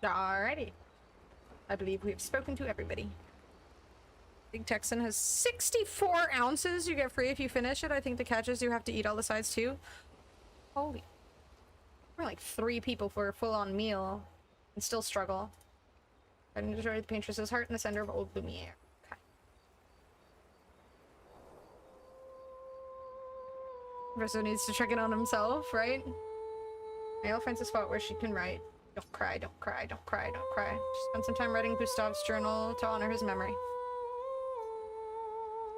Speaker 1: Alrighty. I believe we've spoken to everybody. Big Texan has 64 ounces you get free if you finish it. I think the catch is you have to eat all the sides too. Holy. We're like 3 people for a full-on meal and still struggle. I enjoy the paintress's heart in the center of old Lumiere. Okay. Verso needs to check in on himself, right? Mail finds a spot where she can write. Don't cry, don't cry, don't cry, don't cry. She spent some time writing Gustav's journal to honor his memory.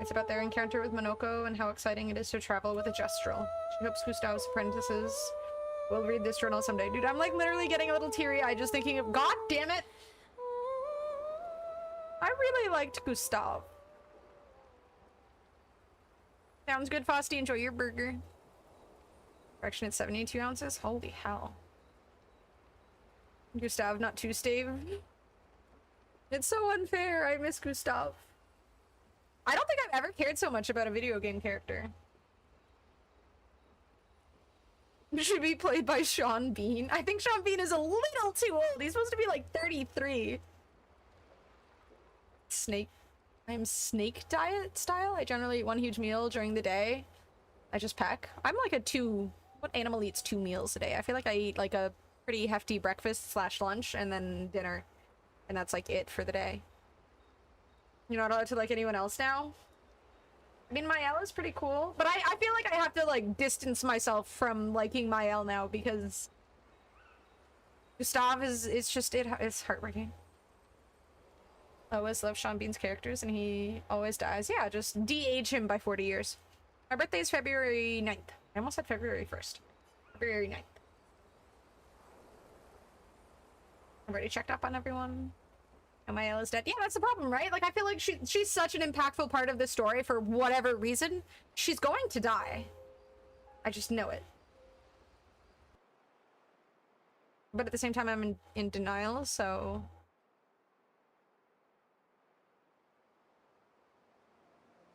Speaker 1: It's about their encounter with Minoko and how exciting it is to travel with a Gestrel. She hopes Gustav's apprentices will read this journal someday. Dude, I'm like literally getting a little teary-eyed just thinking of— God damn it! I really liked Gustav. Sounds good, Frosty. Enjoy your burger. Correction at 72 ounces? Holy hell. Gustav, not too stave. It's so unfair. I miss Gustav. I don't think I've ever cared so much about a video game character. Should be played by Sean Bean. I think Sean Bean is a little too old. He's supposed to be like 33. Snake. I'm snake diet style. I generally eat one huge meal during the day. I just peck. I'm like a 2... What animal eats 2 meals a day? I feel like I eat like a pretty hefty breakfast / lunch and then dinner. And that's like it for the day. You're not allowed to like anyone else now? I mean, Mael is pretty cool, but I feel like I have to like distance myself from liking Mael now because Gustav it's just it's heartbreaking. I always love Sean Bean's characters and he always dies. Yeah, just de-age him by 40 years. My birthday is February 9th. I almost said February 1st. February 9th. I've already checked up on everyone. And Mael is dead. Yeah, that's the problem, right? Like, I feel like she's such an impactful part of the story for whatever reason. She's going to die. I just know it. But at the same time, I'm in denial, so...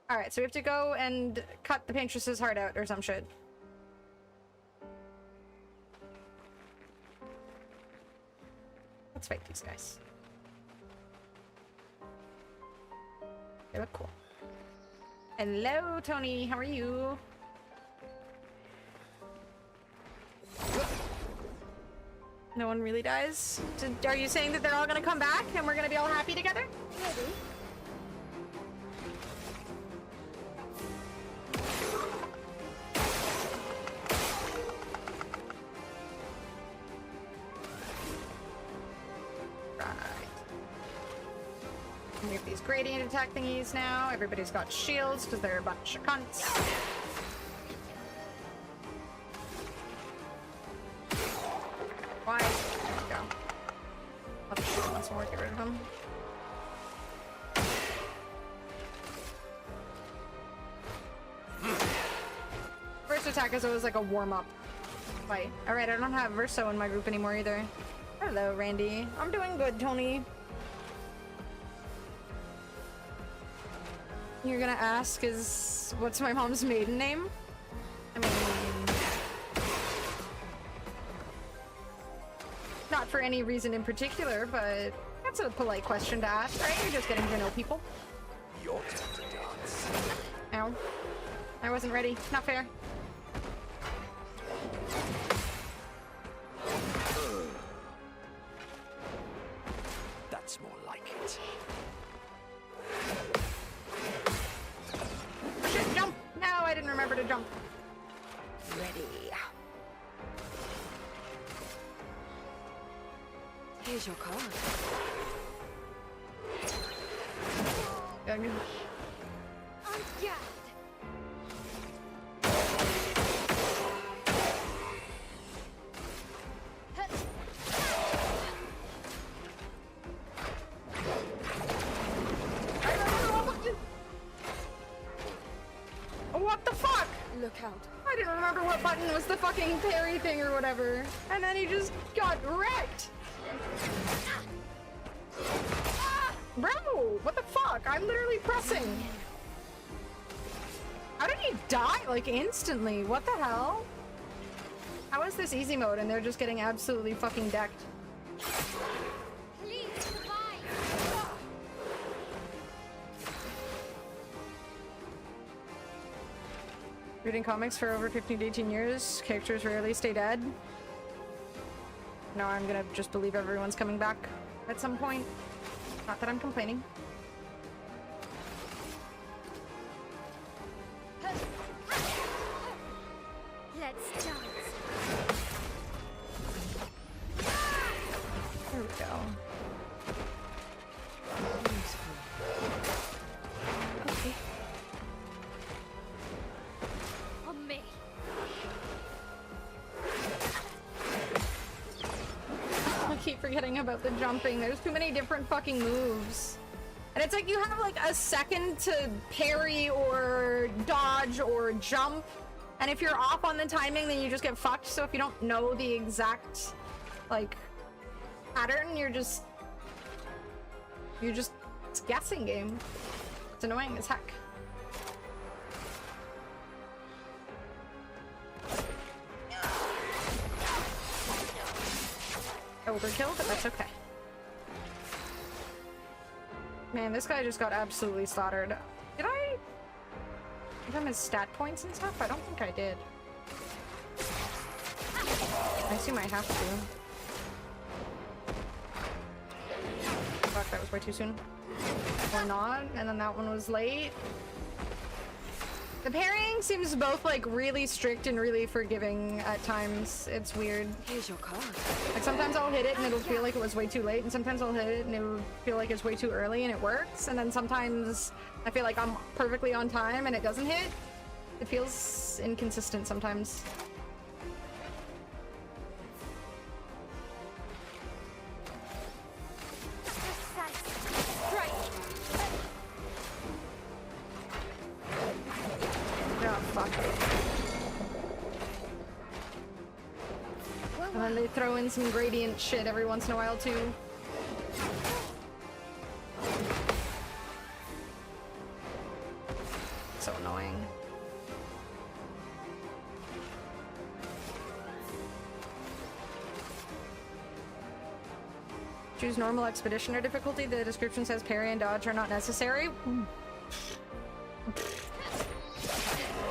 Speaker 1: Alright, so we have to go and cut the paintress's heart out or some shit. Let's fight these guys. They look cool. Hello, Tony. How are you? No one really dies? Are you saying that they're all gonna come back and we're gonna be all happy together?
Speaker 4: Maybe.
Speaker 1: those gradient attack thingies now. Everybody's got shields because they're a bunch of cunts. Why? There we go. I'll just shoot once more, get rid of him. First attack is always like a warm-up fight. Alright, I don't have Verso in my group anymore either. Hello, Randy. I'm doing good, Tony. You're gonna ask what's my mom's maiden name? I mean... not for any reason in particular, but that's a polite question to ask, right? You're just getting to know people.
Speaker 3: Your turn to dance.
Speaker 1: Ow. I wasn't ready. Not fair.
Speaker 3: That's more like it.
Speaker 1: Shit, jump! No, I didn't remember to jump.
Speaker 9: Ready. Here's your card.
Speaker 1: Ugh.
Speaker 4: I'm gagged.
Speaker 1: What the fuck?
Speaker 9: Look out.
Speaker 1: I didn't remember what button was the fucking parry thing or whatever. And then he just got wrecked. Bro, what the fuck? I'm literally pressing. How did he die like instantly? What the hell? How is this easy mode and they're just getting absolutely fucking decked?
Speaker 4: Please survive.
Speaker 1: Reading comics for over 15 to 18 years, characters rarely stay dead. No, I'm gonna just believe everyone's coming back at some point. Not that I'm complaining.
Speaker 4: Let's dance.
Speaker 1: There we go. Okay.
Speaker 4: On me.
Speaker 1: I keep forgetting about the jumping. There's too many different fucking moves. And it's like you have like a second to parry or dodge or jump. And if you're off on the timing, then you just get fucked. So if you don't know the exact like pattern, you're just it's a guessing game. It's annoying as heck. Overkill, but that's okay. Man, this guy just got absolutely slaughtered. Did I give him his stat points and stuff? I don't think I did. I assume I have to. Fuck, that was way too soon. Or not, and then that one was late. The parrying seems both like really strict and really forgiving at times. It's weird.
Speaker 9: Here's your card.
Speaker 1: Like sometimes I'll hit it and it'll feel like it was way too late, and sometimes I'll hit it and it'll feel like it's way too early and it works, and then sometimes I feel like I'm perfectly on time and it doesn't hit. It feels inconsistent sometimes. Oh, fuck. And then they throw in some gradient shit every once in a while too. So annoying. Choose normal expedition or difficulty. The description says parry and dodge are not necessary.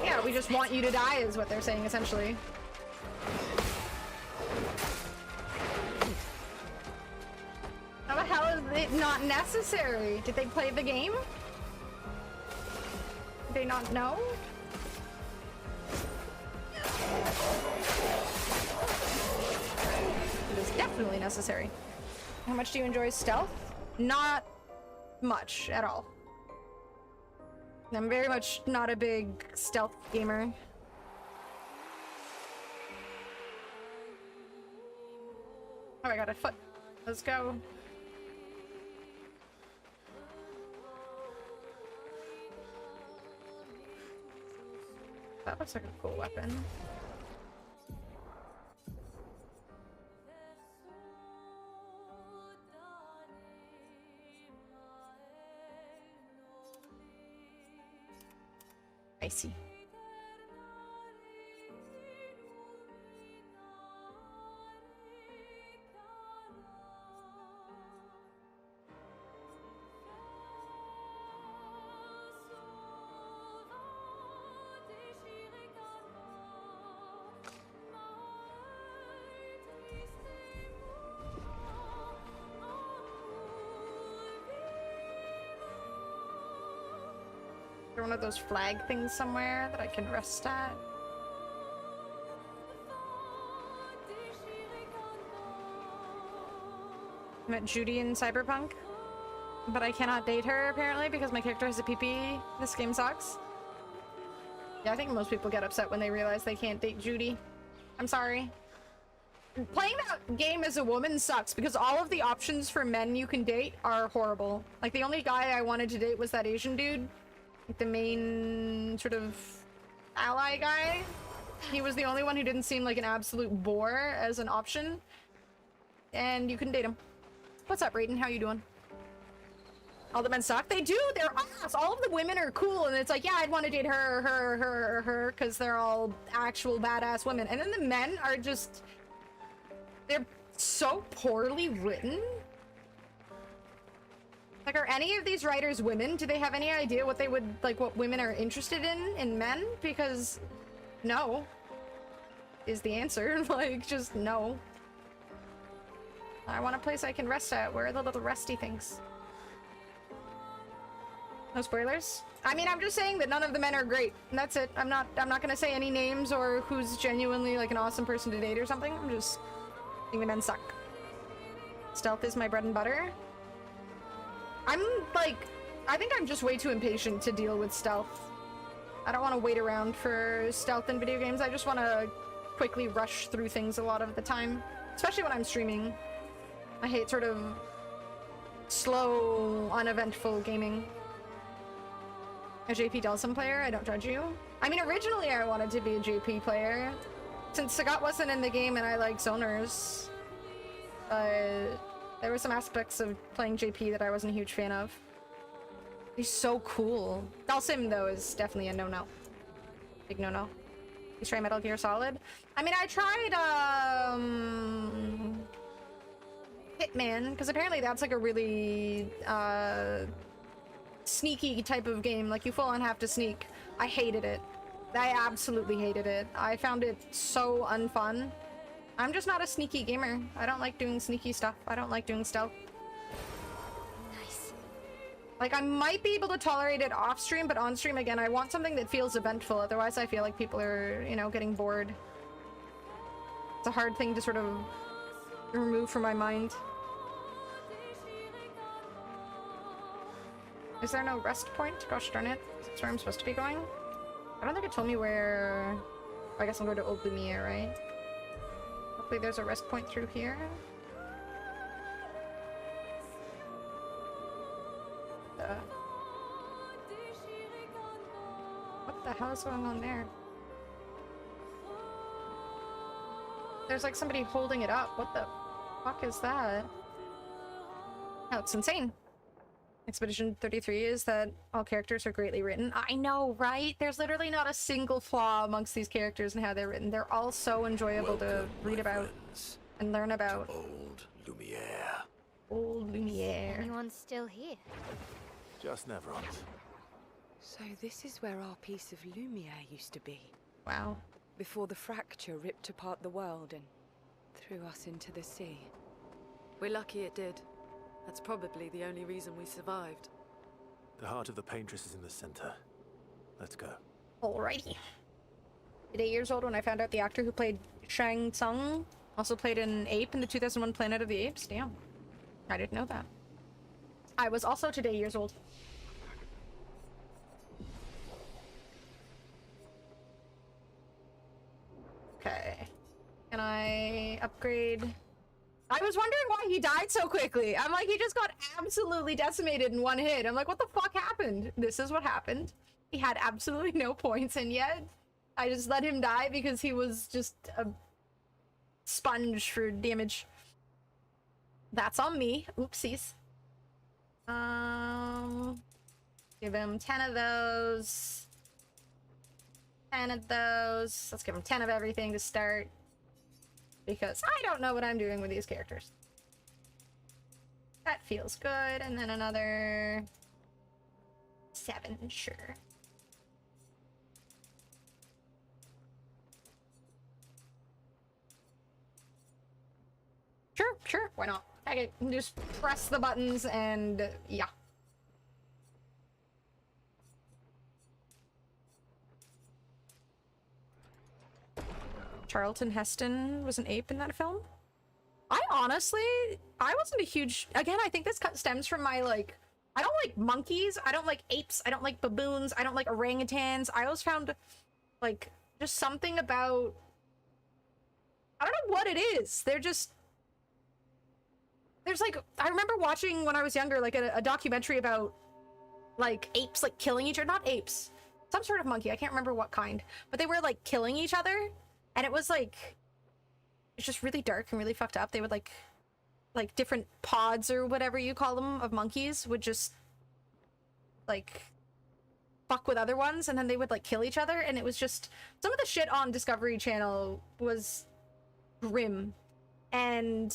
Speaker 1: Yeah, we just want you to die is what they're saying essentially. How the hell is it not necessary? Did they play the game? Did they not know? It is definitely necessary. How much do you enjoy stealth? Not much at all. I'm very much not a big stealth gamer. Oh, I got a foot. Let's go. That looks like a cool weapon. I see. One of those flag things somewhere that I can rest at. I met Judy in Cyberpunk, but I cannot date her apparently because my character has a PP. This game sucks. Yeah, I think most people get upset when they realize they can't date Judy. I'm sorry. Playing that game as a woman sucks because all of the options for men you can date are horrible. Like, the only guy I wanted to date was that Asian dude. The main sort of ally guy. He was the only one who didn't seem like an absolute bore as an option. And you couldn't date him. What's up, Raiden? How you doing? All the men suck? They do! They're ass! All of the women are cool, and it's like, yeah, I'd want to date her, because they're all actual badass women. And then the men are just... they're so poorly written. Like, are any of these writers women? Do they have any idea what they would, like, what women are interested in men? Because no is the answer. Like, just no. I want a place I can rest at. Where are the little resty things? No spoilers? I mean, I'm just saying that none of the men are great. And that's it. I'm not gonna say any names or who's genuinely, like, an awesome person to date or something. I'm just saying the men suck. Stealth is my bread and butter. I'm, like, I think I'm just way too impatient to deal with stealth. I don't want to wait around for stealth in video games. I just want to quickly rush through things a lot of the time. Especially when I'm streaming. I hate sort of slow, uneventful gaming. A JP Delsum player? I don't judge you. I mean, originally I wanted to be a JP player. Since Sagat wasn't in the game and I like zoners. There were some aspects of playing JP that I wasn't a huge fan of. He's so cool. Dalsim, though, is definitely a no-no. Big no-no. You try Metal Gear Solid? I mean, I tried, Hitman, because apparently that's like a really, sneaky type of game. Like, you full-on have to sneak. I hated it. I absolutely hated it. I found it so unfun. I'm just not a sneaky gamer. I don't like doing sneaky stuff. I don't like doing stealth.
Speaker 4: Nice.
Speaker 1: Like, I might be able to tolerate it off stream, but on stream, again, I want something that feels eventful. Otherwise, I feel like people are, you know, getting bored. It's a hard thing to sort of remove from my mind. Is there no rest point? Gosh darn it. That's where I'm supposed to be going. I don't think it told me where... I guess I'll go to Old Lumiere, right? Hopefully there's a rest point through here. What the hell is going on there? There's like somebody holding it up. What the fuck is that? Oh, it's insane. Expedition 33 is that all characters are greatly written. I know, right? There's literally not a single flaw amongst these characters and how they're written. They're all so enjoyable to read about and learn about.
Speaker 3: Old Lumiere.
Speaker 1: Old Lumiere.
Speaker 4: Anyone still here?
Speaker 2: Just Neveront.
Speaker 9: So this is where our piece of Lumiere used to be.
Speaker 1: Wow.
Speaker 9: Before the fracture ripped apart the world and threw us into the sea.
Speaker 8: We're lucky it did. That's probably the only reason we survived.
Speaker 2: The heart of the paintress is in the center. Let's go.
Speaker 1: Alrighty. 8 years old when I found out the actor who played Shang Tsung also played an ape in the 2001 Planet of the Apes. Damn. I didn't know that. I was also today years old. Okay. Can I upgrade? I was wondering why he died so quickly. I'm like, he just got absolutely decimated in one hit. I'm like, what the fuck happened? This is what happened. He had absolutely no points, and yet I just let him die because he was just a sponge for damage. That's on me. Oopsies. Give him 10 of those. 10 of those. Let's give him 10 of everything to start. Because I don't know what I'm doing with these characters. That feels good. And then another 7, sure. Sure, why not? I can just press the buttons and yeah. Charlton Heston was an ape in that film? I wasn't a huge... Again, I think this stems from my, like... I don't like monkeys, I don't like apes, I don't like baboons, I don't like orangutans. I always found, like, just something about... I don't know what it is. They're just... There's, like... I remember watching, when I was younger, like, a documentary about, like, apes, like, killing each other. Not apes. Some sort of monkey. I can't remember what kind. But they were, like, killing each other. And it was like, it's just really dark and really fucked up. They would like different pods or whatever you call them of monkeys would just like fuck with other ones, and then they would like kill each other. And it was just, some of the shit on Discovery Channel was grim. And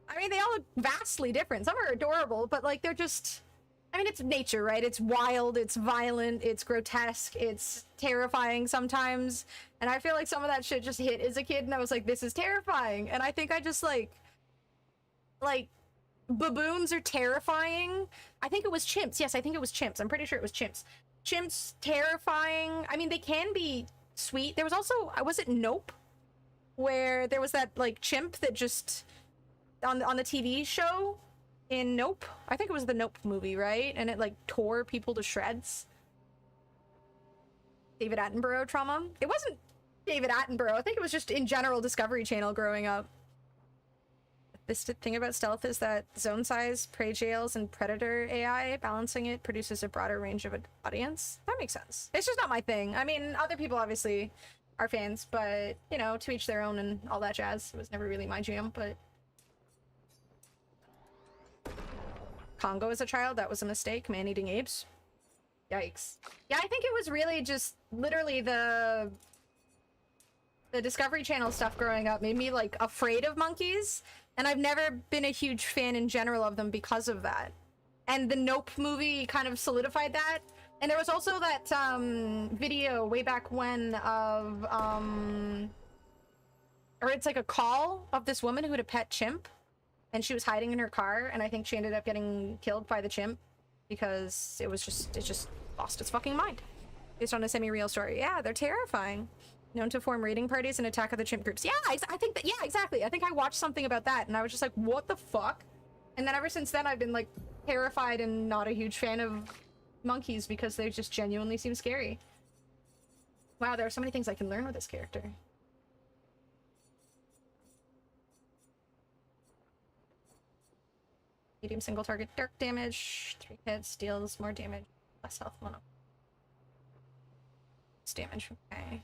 Speaker 1: I mean, they all look vastly different. Some are adorable, but like they're just, I mean, it's nature, right? It's wild, it's violent, it's grotesque, it's terrifying sometimes. And I feel like some of that shit just hit as a kid, and I was like, this is terrifying. And I think I just like baboons are terrifying. I think it was chimps. Yes, I think it was chimps. I'm pretty sure it was chimps. Chimps, terrifying. I mean, they can be sweet. There was also, was it Nope? Where there was that like chimp that just, on the TV show, in Nope. I think it was the Nope movie, right? And it like tore people to shreds. David Attenborough trauma. It wasn't David Attenborough. I think it was just in general Discovery Channel growing up. This thing about stealth is that zone size, prey jails, and predator AI, balancing it produces a broader range of an audience. That makes sense. It's just not my thing. I mean, other people obviously are fans, but, you know, to each their own and all that jazz. It was never really my jam, but... Congo as a child, that was a mistake. Man-eating apes. Yikes. Yeah, I think it was really just literally the Discovery Channel stuff growing up made me like afraid of monkeys, and I've never been a huge fan in general of them because of that. And the Nope movie kind of solidified that. And there was also that video way back when of or it's like a call of this woman who had a pet chimp. And she was hiding in her car, and I think she ended up getting killed by the chimp because it just lost its fucking mind. Based on a semi-real story. Yeah, they're terrifying. Known to form raiding parties and attack other chimp groups. Yeah, I think that, yeah, exactly. I think I watched something about that, and I was just like, what the fuck? And then ever since then, I've been like terrified and not a huge fan of monkeys because they just genuinely seem scary. Wow, there are so many things I can learn with this character. Medium single target dark damage, 3 hits, deals more damage, less health, mono. It's damage, okay.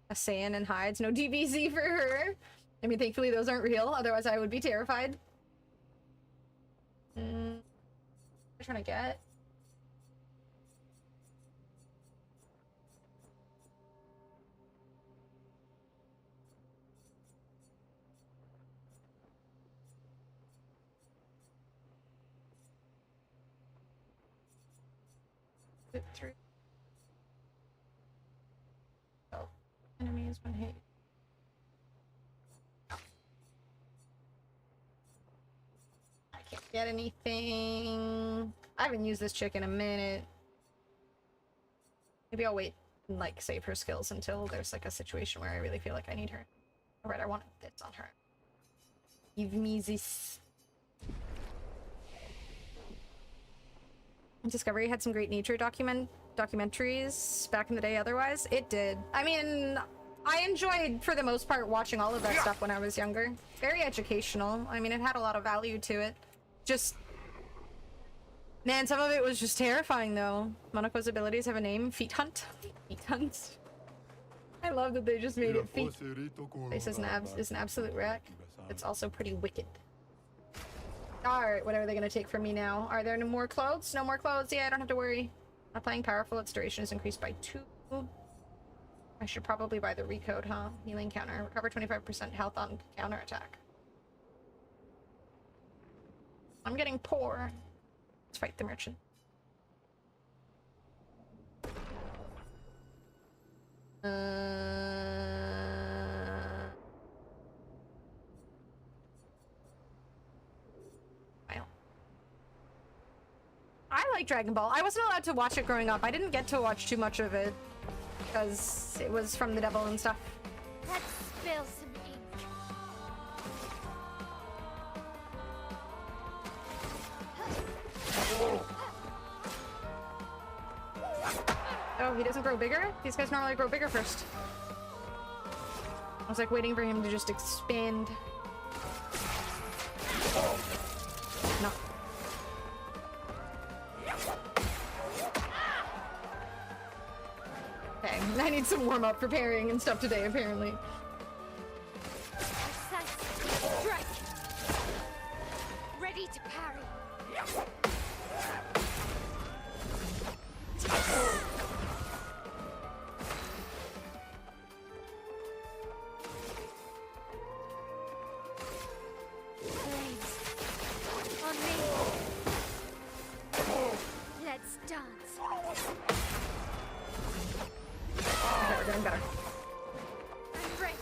Speaker 1: A Saiyan and hides, no DBZ for her. I mean, thankfully those aren't real, otherwise I would be terrified. What am I trying to get? Through. Oh, enemies when hit. I can't get anything. I haven't used this chick in a minute. Maybe I'll wait and like save her skills until there's like a situation where I really feel like I need her. Alright, I want this on her. Give me this. Discovery had some great nature documentaries back in the day otherwise. It did. I mean, I enjoyed, for the most part, watching all of that stuff when I was younger. Very educational. I mean, it had a lot of value to it. Just... Man, some of it was just terrifying, though. Monaco's abilities have a name. Feet Hunt. Feet Hunt. I love that they just made it feet. Face is an absolute wreck. It's also pretty wicked. Alright, what are they gonna take from me now? Are there no more clothes? No more clothes? Yeah, I don't have to worry. Applying powerful, its duration is increased by 2. I should probably buy the recode, huh? Healing counter. Recover 25% health on counterattack. I'm getting poor. Let's fight the merchant. I like Dragon Ball. I wasn't allowed to watch it growing up. I didn't get to watch too much of it because it was from the devil and stuff.
Speaker 4: Let's spill some ink.
Speaker 1: Oh, he doesn't grow bigger? These guys normally grow bigger first. I was like waiting for him to just expand. No. Okay, I need some warm up for parrying and stuff today, apparently.
Speaker 4: Strike. Ready to parry. Flames. On me. Let's dance.
Speaker 1: Okay, we're doing better.
Speaker 4: I'm ready.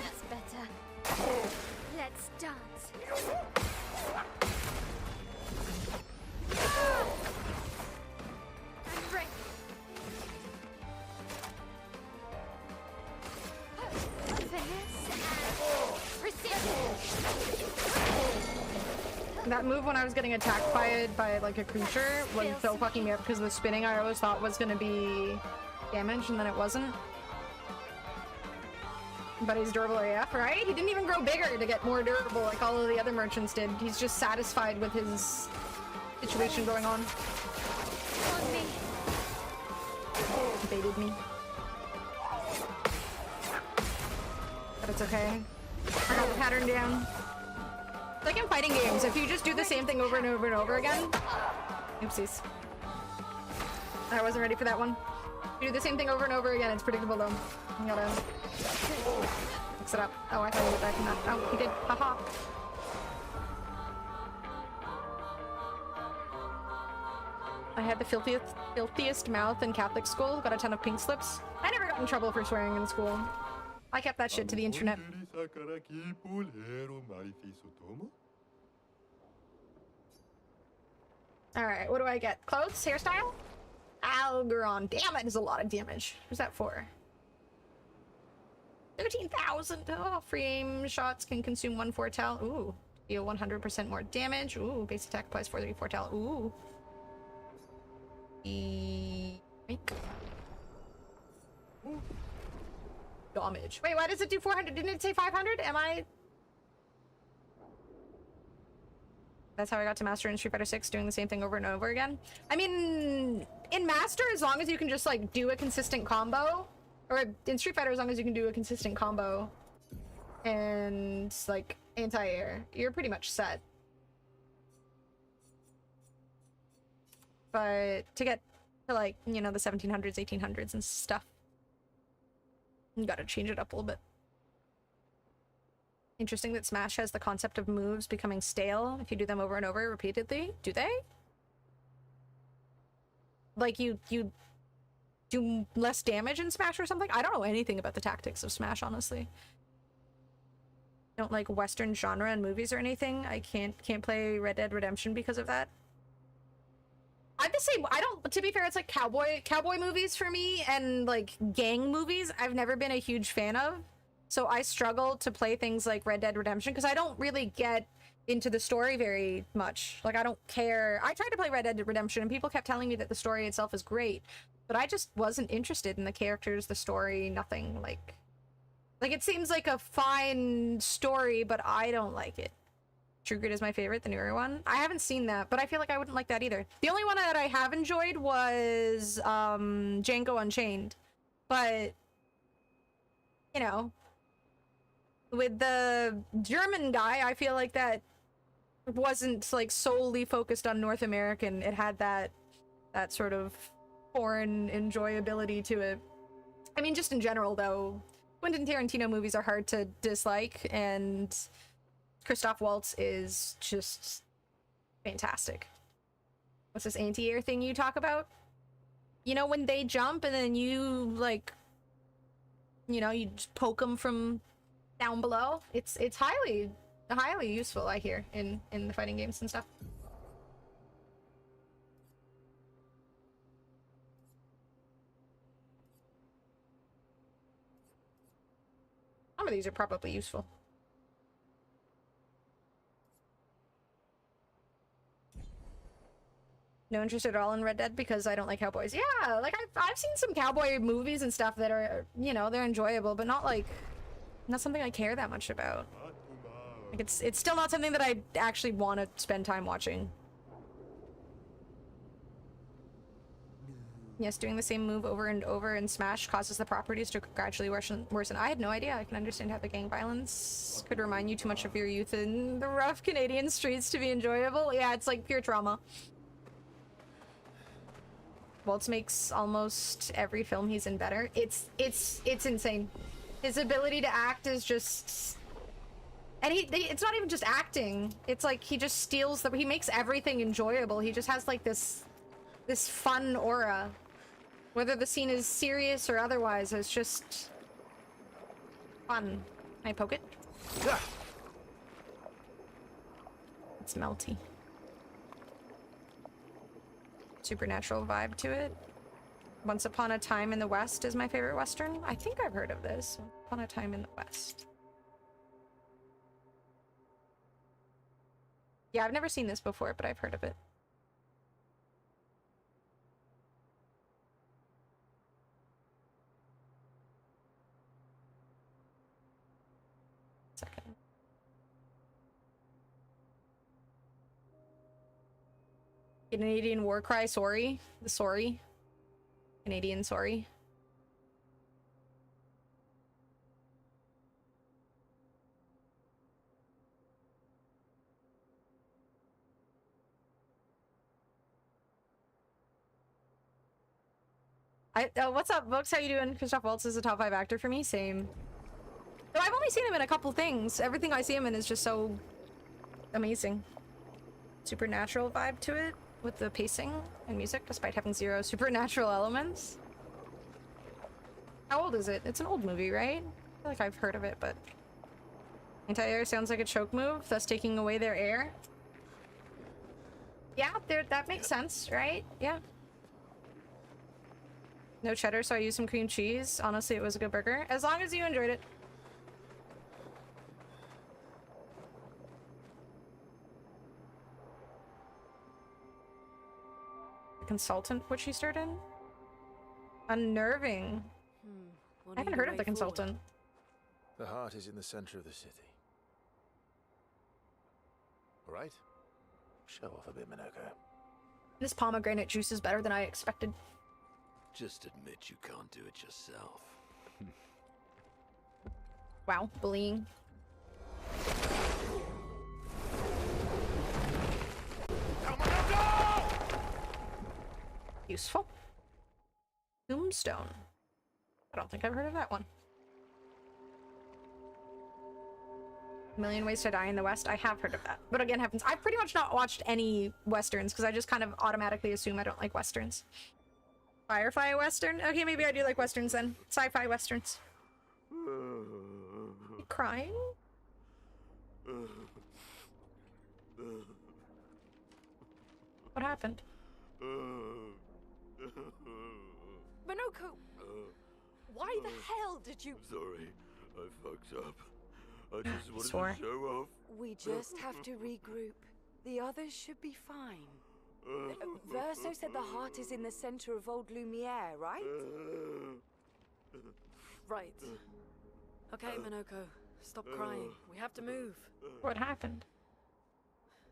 Speaker 4: That's better. Let's dance. I'm ready. Finesse and precision.
Speaker 1: That move when I was getting attacked by it by like a creature was so fucking me up because the spinning I always thought was gonna be damage and then it wasn't. But he's durable AF, right? He didn't even grow bigger to get more durable like all of the other merchants did. He's just satisfied with his situation going on.
Speaker 4: On me.
Speaker 1: He baited me. But it's okay. I got the pattern down. Like in fighting games, if you just do the same thing over and over and over again. Oopsies. I wasn't ready for that one. If you do the same thing over and over again, it's predictable though. You gotta mix it up. Oh, I thought he would die from that. Oh, he did. Haha. I had the filthiest mouth in Catholic school. Got a ton of pink slips. I never got in trouble for swearing in school. I kept that shit to the internet. Alright, what do I get? Clothes? Hairstyle? Algeron. Damn, that is a lot of damage. Who's that for? 13,000. Oh, free aim shots can consume 1 foretell. Ooh. Deal 100% more damage. Ooh, base attack applies 4/3 foretell. Ooh. Damage. Wait, why does it do 400? Didn't it say 500? Am I... That's how I got to Master in Street Fighter 6, doing the same thing over and over again. I mean, in Master, as long as you can just, like, do a consistent combo, or in Street Fighter, as long as you can do a consistent combo and, like, anti-air, you're pretty much set. But to get to, like, you know, the 1700s, 1800s and stuff, you gotta change it up a little bit. Interesting that Smash has the concept of moves becoming stale if you do them over and over repeatedly. Do they? Like you do less damage in Smash or something? I don't know anything about the tactics of Smash, honestly. Don't like Western genre and movies or anything. I can't play Red Dead Redemption because of that. I'm the same. I don't, to be fair, it's like cowboy movies for me and like gang movies I've never been a huge fan of. So I struggle to play things like Red Dead Redemption because I don't really get into the story very much. Like, I don't care. I tried to play Red Dead Redemption and people kept telling me that the story itself is great, but I just wasn't interested in the characters, the story, nothing. Like it seems like a fine story, but I don't like it. True Grit is my favorite, the newer one. I haven't seen that, but I feel like I wouldn't like that either. The only one that I have enjoyed was Django Unchained. But, you know, with the German guy, I feel like that wasn't like solely focused on North American. It had that sort of foreign enjoyability to it. I mean, just in general, though, Quentin Tarantino movies are hard to dislike, and Christoph Waltz is just fantastic. What's this anti-air thing you talk about? You know, when they jump and then you, like, you know, you just poke them from down below. It's highly useful, I hear, in the fighting games and stuff. Some of these are probably useful. No interest at all in Red Dead because I don't like cowboys. Yeah, like I've seen some cowboy movies and stuff that are, you know, they're enjoyable, but not something I care that much about. Like it's still not something that I actually want to spend time watching. Yes, doing the same move over and over in Smash causes the properties to gradually worsen. I had no idea. I can understand how the gang violence could remind you too much of your youth in the rough Canadian streets to be enjoyable. Yeah, it's like pure trauma. Waltz makes almost every film he's in better. It's insane. His ability to act is just... And it's not even just acting. It's like he just steals he makes everything enjoyable. He just has like this fun aura. Whether the scene is serious or otherwise, it's just fun. Can I poke it? It's melty. Supernatural vibe to it. Once Upon a Time in the West is my favorite Western. I think I've heard of this. Once Upon a Time in the West. Yeah, I've never seen this before, but I've heard of it. Second. Canadian war cry, sorry. The sorry. Canadian sorry. What's up, Books? How you doing? Christoph Waltz is a top 5 actor for me. Same. Though I've only seen him in a couple things. Everything I see him in is just so amazing. Supernatural vibe to it with the pacing and music, despite having 0 supernatural elements. How old is it? It's an old movie, right? I feel like I've heard of it, but... Anti-air sounds like a choke move, thus taking away their air. Yeah, that makes sense, right? Yeah. No cheddar, so I used some cream cheese. Honestly, it was a good burger. As long as you enjoyed it. The Consultant, which she starred in? Unnerving. I haven't heard of The Consultant.
Speaker 2: The heart is in the center of the city. All right? Show off a bit, Minoko.
Speaker 1: This pomegranate juice is better than I expected.
Speaker 3: Just admit you can't do it yourself.
Speaker 1: Wow, bullying. Useful. Tombstone. I don't think I've heard of that one. A Million Ways to Die in the West. I have heard of that. But again, I've pretty much not watched any Westerns because I just kind of automatically assume I don't like Westerns. Firefly Western? Okay, maybe I do like Westerns then. Sci-fi Westerns. You crying? What happened?
Speaker 8: Minoko! Why the hell did you...
Speaker 3: Sorry. I fucked up. I just wanted
Speaker 1: Swore.
Speaker 3: to show off.
Speaker 9: We just have to regroup. The others should be fine. Verso said the heart is in the center of Old Lumiere, right?
Speaker 8: Right. Okay, Minoko. Stop crying. We have to move.
Speaker 1: What happened?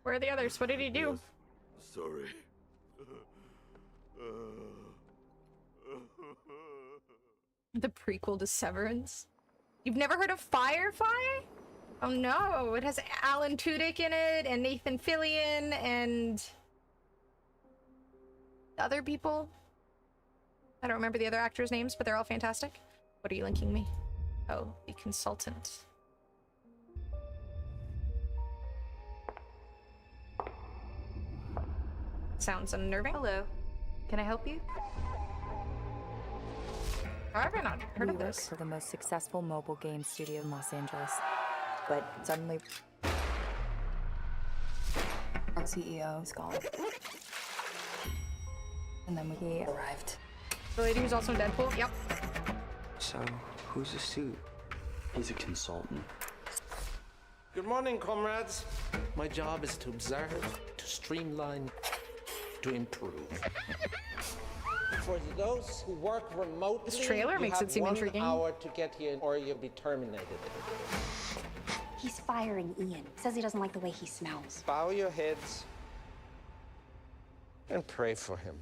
Speaker 1: Where are the others? What did he do?
Speaker 3: Sorry.
Speaker 1: The prequel to Severance. You've never heard of Firefly? Oh no, it has Alan Tudyk in it, and Nathan Fillion, and other people. I don't remember the other actors' names, but they're all fantastic. What are you linking me? Oh, the consultant. Sounds unnerving.
Speaker 10: Hello. Can I help you?
Speaker 1: How have I not heard
Speaker 10: We
Speaker 1: of
Speaker 10: work
Speaker 1: this?
Speaker 10: for the most successful mobile game studio in Los Angeles. But suddenly, our CEO is gone. And then we arrived.
Speaker 1: The lady who's also in Deadpool? Yep.
Speaker 11: So, who's the suit? He's a consultant.
Speaker 12: Good morning, comrades. My job is to observe, to streamline, to improve. For those who work remotely,
Speaker 1: This trailer
Speaker 12: you
Speaker 1: makes
Speaker 12: have
Speaker 1: it seem
Speaker 12: 1
Speaker 1: intriguing.
Speaker 12: hour to get here or you'll be terminated.
Speaker 13: He's firing Ian. Says he doesn't like the way he smells.
Speaker 12: Bow your heads and pray for him.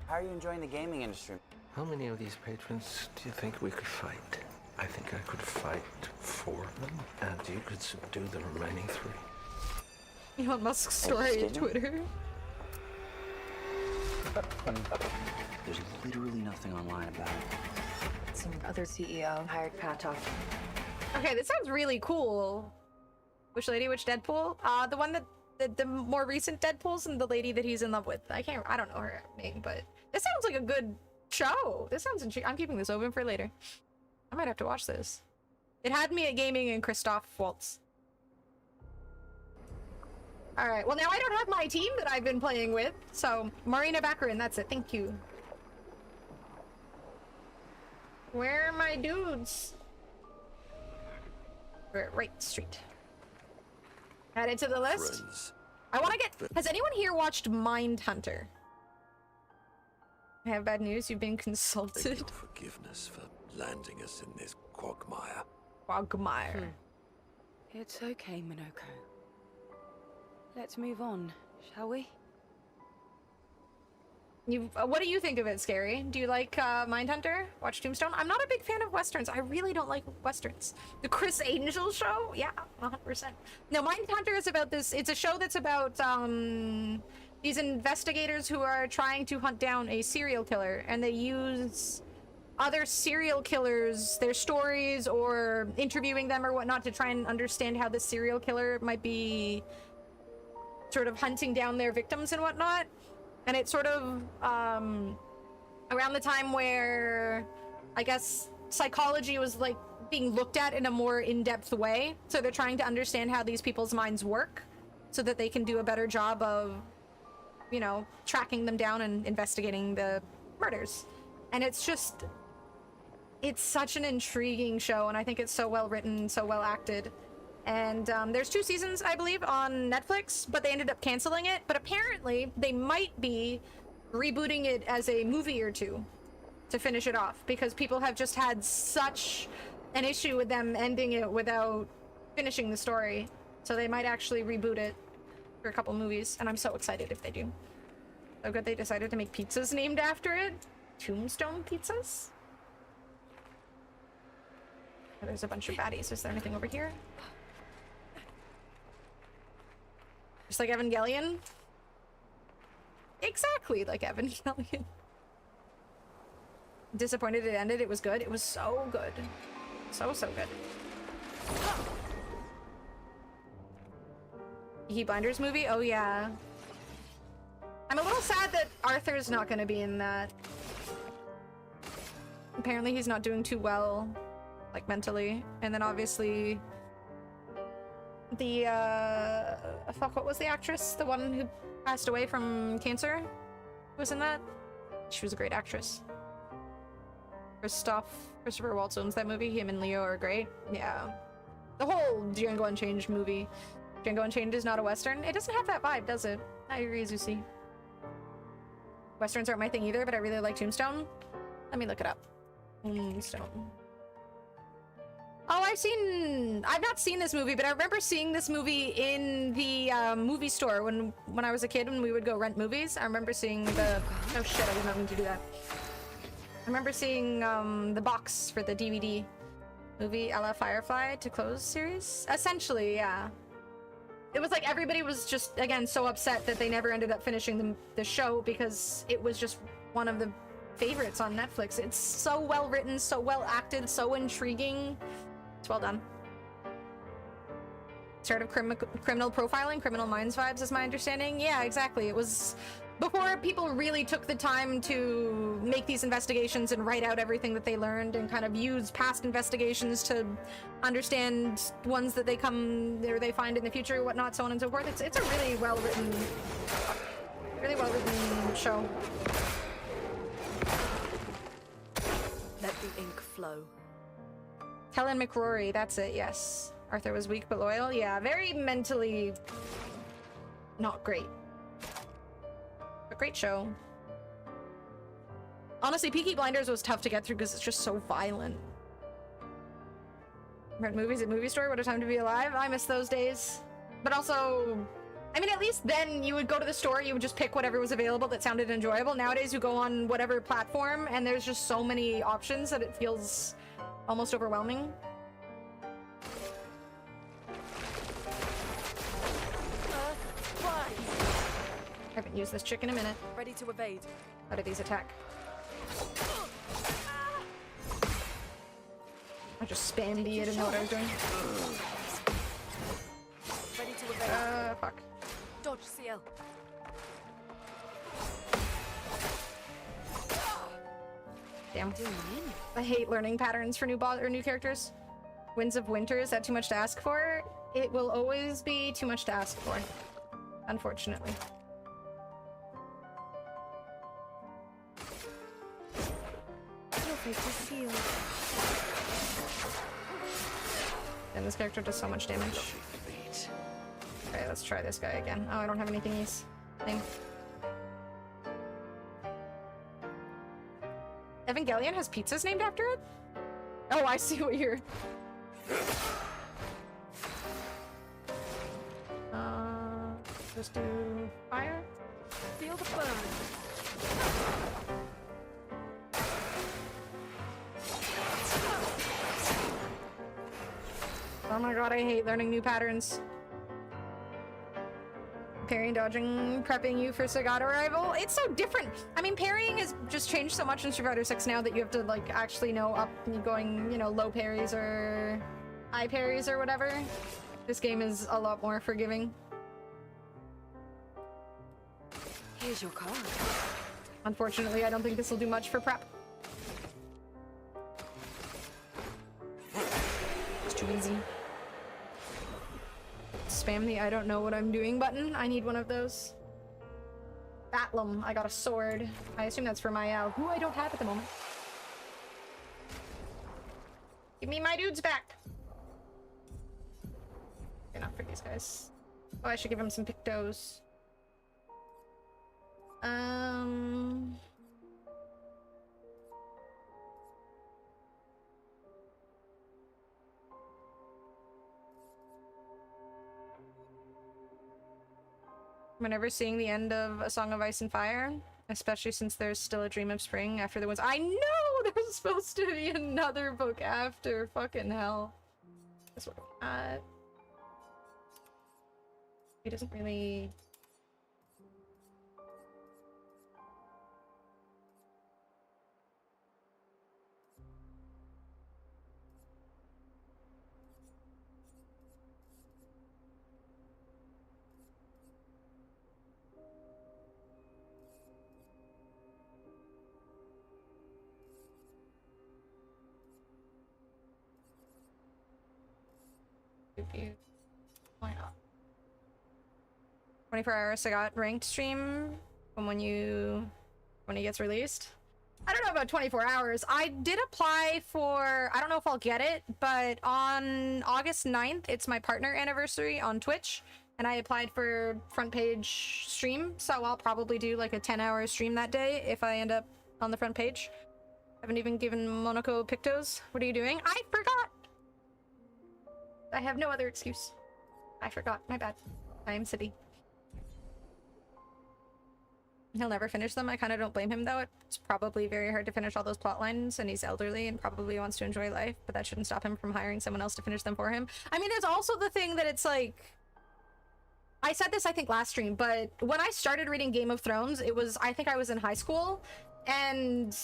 Speaker 11: How are you enjoying the gaming industry?
Speaker 14: How many of these patrons do you think we could fight? I think I could fight 4 of them, and you could subdue the remaining 3.
Speaker 1: Elon Musk's story on Twitter.
Speaker 11: There's literally nothing online about it.
Speaker 10: Some other CEO hired Patok.
Speaker 1: Okay, this sounds really cool. Which lady? Which Deadpool? The one that the more recent Deadpools and the lady that he's in love with. I don't know her name, but this sounds like a good show. This sounds intriguing. I'm keeping this open for later. I might have to watch this. It had me at gaming and Christoph Waltz. All right. Well, now I don't have my team that I've been playing with, so Marina Baccarin. That's it. Thank you. Where are my dudes? We're at Right Street. Add it to the list.
Speaker 3: Friends.
Speaker 1: I want to get. Has anyone here watched Mindhunter? I have bad news. You've been
Speaker 3: Beg
Speaker 1: consulted.
Speaker 3: your forgiveness for landing us in this quagmire.
Speaker 1: Quagmire.
Speaker 9: It's okay, Minoko. Let's move on, shall we?
Speaker 1: What do you think of it, Scary? Do you like Mindhunter? Watch Tombstone? I'm not a big fan of westerns. I really don't like westerns. The Chris Angel show? Yeah, 100%. No, Mindhunter is about this. It's a show that's about these investigators who are trying to hunt down a serial killer, and they use other serial killers, their stories, or interviewing them or whatnot to try and understand how the serial killer might be sort of hunting down their victims and whatnot. And it's sort of around the time where I guess psychology was like being looked at in a more in-depth way. So they're trying to understand how these people's minds work so that they can do a better job of, you know, tracking them down and investigating the murders. And it's just, it's such an intriguing show, and I think it's so well written, so well acted. And there's 2 seasons, I believe, on Netflix, but they ended up canceling it. But apparently, they might be rebooting it as a movie or 2 to finish it off, because people have just had such an issue with them ending it without finishing the story. So they might actually reboot it for a couple movies, and I'm so excited if they do. So good they decided to make pizzas named after it. Tombstone pizzas? Oh, there's a bunch of baddies. Is there anything over here? Just like Evangelion? Exactly like Evangelion. Disappointed it ended. It was good. It was so good. So good. Peaky Blinders movie? Oh yeah. I'm a little sad that Arthur's not gonna be in that. Apparently he's not doing too well, like mentally. And then obviously the fuck, what was the actress? The one who passed away from cancer? Who was in that? She was a great actress. Christopher Waltz owns that movie. Him and Leo are great. Yeah. The whole Django Unchained movie. Django Unchained is not a Western. It doesn't have that vibe, does it? I agree, Zusi. Westerns aren't my thing either, but I really like Tombstone. Let me look it up. Tombstone. Oh, I've not seen this movie, but I remember seeing this movie in the movie store when I was a kid when we would go rent movies. I remember seeing the... Oh shit, I did not mean to do that. I remember seeing the box for the DVD movie a la Firefly to Close series. Essentially, yeah. It was like everybody was just, again, so upset that they never ended up finishing the show because it was just one of the favorites on Netflix. It's so well written, so well acted, so intriguing. It's well done. Sort of criminal profiling, Criminal Minds vibes is my understanding. Yeah, exactly. It was before people really took the time to make these investigations and write out everything that they learned and kind of use past investigations to understand ones that they find in the future, whatnot, so on and so forth. It's a really well written show.
Speaker 8: Let the ink flow.
Speaker 1: Helen McRory, that's it, yes. Arthur was weak but loyal. Yeah, very mentally not great. A great show. Honestly, Peaky Blinders was tough to get through because it's just so violent. Rent movies at movie store, what a time to be alive. I miss those days. But also, I mean, at least then you would go to the store, you would just pick whatever was available that sounded enjoyable. Nowadays you go on whatever platform and there's just so many options that it feels almost overwhelming. I haven't used this chick in a minute.
Speaker 8: Ready to evade.
Speaker 1: How do these attack? I just spammed the, I didn't know what I was doing.
Speaker 8: Ready to evade.
Speaker 1: Fuck.
Speaker 8: Dodge CL.
Speaker 1: Damn. I hate learning patterns for new characters. Winds of Winter, is that too much to ask for? It will always be too much to ask for. Unfortunately.
Speaker 4: Your fate is sealed.
Speaker 1: And this character does so much damage. Okay, let's try this guy again. Oh, I don't have any thingies. Evangelion has pizzas named after it? Oh, I see what you're... Just do fire.
Speaker 8: Feel the burn.
Speaker 1: Oh my god, I hate learning new patterns. Parrying, dodging, prepping you for Sagat arrival. It's so different. I mean, parrying has just changed so much in Street Fighter 6 now that you have to, like, actually know up going, you know, low parries or high parries or whatever. This game is a lot more forgiving.
Speaker 8: Here's your card.
Speaker 1: Unfortunately, I don't think this will do much for prep. It's too easy. Spam the I don't know what I'm doing button. I need one of those. Batlum, I got a sword. I assume that's for my who I don't have at the moment. Give me my dudes back. Okay, not for these guys. Oh, I should give him some pictos. Whenever seeing the end of A Song of Ice and Fire, especially since there's still a Dream of Spring after the ones. I know there's supposed to be another book after. Fucking hell. That's what he doesn't really. Why not? 24 hours I got ranked stream from when he gets released. I don't know about 24 hours. I did apply for, I don't know if I'll get it, but on August 9th, it's my partner anniversary on Twitch, and I applied for front page stream, so I'll probably do like a 10-hour stream that day if I end up on the front page. Haven't even given Monaco pictos. What are you doing? I forgot! I have no other excuse. I forgot. My bad. I am silly. He'll never finish them. I kind of don't blame him, though. It's probably very hard to finish all those plot lines, and he's elderly and probably wants to enjoy life, but that shouldn't stop him from hiring someone else to finish them for him. I mean, there's also the thing that it's like... I said this, I think, last stream, but when I started reading Game of Thrones, it was... I think I was in high school, and...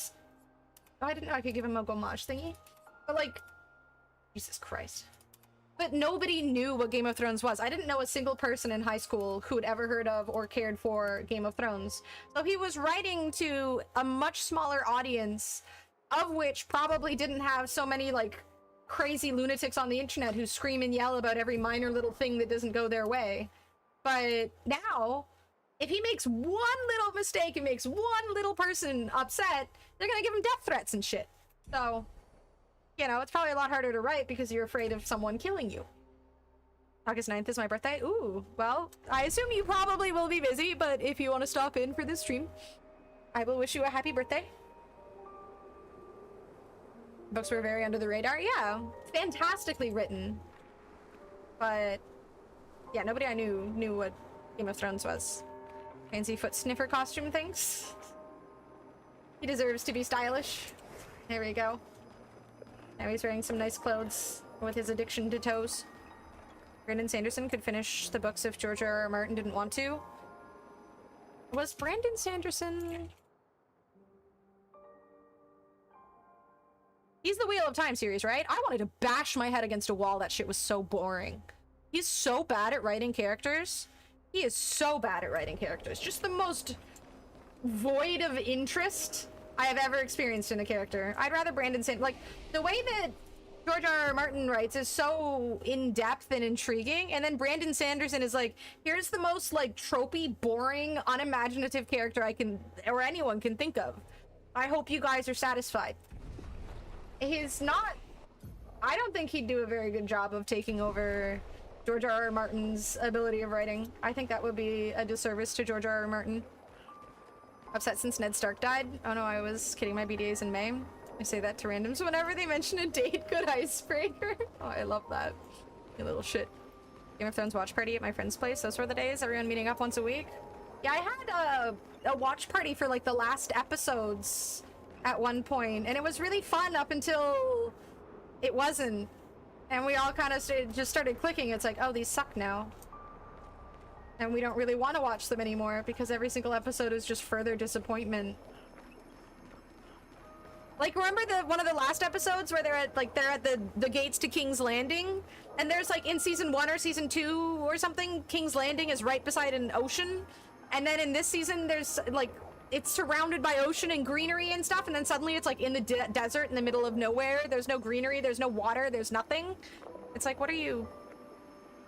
Speaker 1: Oh, I didn't know I could give him a gommage thingy. But, like... Jesus Christ. But nobody knew what Game of Thrones was. I didn't know a single person in high school who had ever heard of or cared for Game of Thrones. So he was writing to a much smaller audience, of which probably didn't have so many, like, crazy lunatics on the internet who scream and yell about every minor little thing that doesn't go their way. But now, if he makes one little mistake and makes one little person upset, they're gonna give him death threats and shit. So... you know, it's probably a lot harder to write because you're afraid of someone killing you. August 9th is my birthday. Ooh, well, I assume you probably will be busy, but if you want to stop in for this stream, I will wish you a happy birthday. Books were very under the radar. Yeah, fantastically written. But, yeah, nobody I knew what Game of Thrones was. Fancy foot sniffer costume things. He deserves to be stylish. There we go. Now he's wearing some nice clothes with his addiction to toes. Brandon Sanderson could finish the books if George R. R. Martin didn't want to. Was Brandon Sanderson... He's the Wheel of Time series, right? I wanted to bash my head against a wall. That shit was so boring. He's so bad at writing characters. He is so bad at writing characters. Just the most void of interest I have ever experienced in a character. I'd rather Brandon Sanderson... Like, the way that George R. R. Martin writes is so in-depth and intriguing, and then Brandon Sanderson is like, here's the most, like, tropey, boring, unimaginative character I can... or anyone can think of. I hope you guys are satisfied. He's not... I don't think he'd do a very good job of taking over George R. R. Martin's ability of writing. I think that would be a disservice to George R. R. Martin. Upset since Ned Stark died. Oh no, I was kidding. My BDA's in May. I say that to randoms whenever they mention a date. Good icebreaker. Oh, I love that. You little shit. Game of Thrones watch party at my friend's place. Those were the days. Everyone meeting up once a week. Yeah, I had a watch party for like the last episodes at one point, and it was really fun up until it wasn't. And we all kind of just started clicking. It's like, oh, these suck now. And we don't really want to watch them anymore because every single episode is just further disappointment. Like, remember one of the last episodes where they're at the gates to King's Landing? And there's like in season 1 or season 2 or something, King's Landing is right beside an ocean. And then in this season, there's like, it's surrounded by ocean and greenery and stuff. And then suddenly it's like in the desert in the middle of nowhere. There's no greenery, there's no water, there's nothing. It's like, what are you?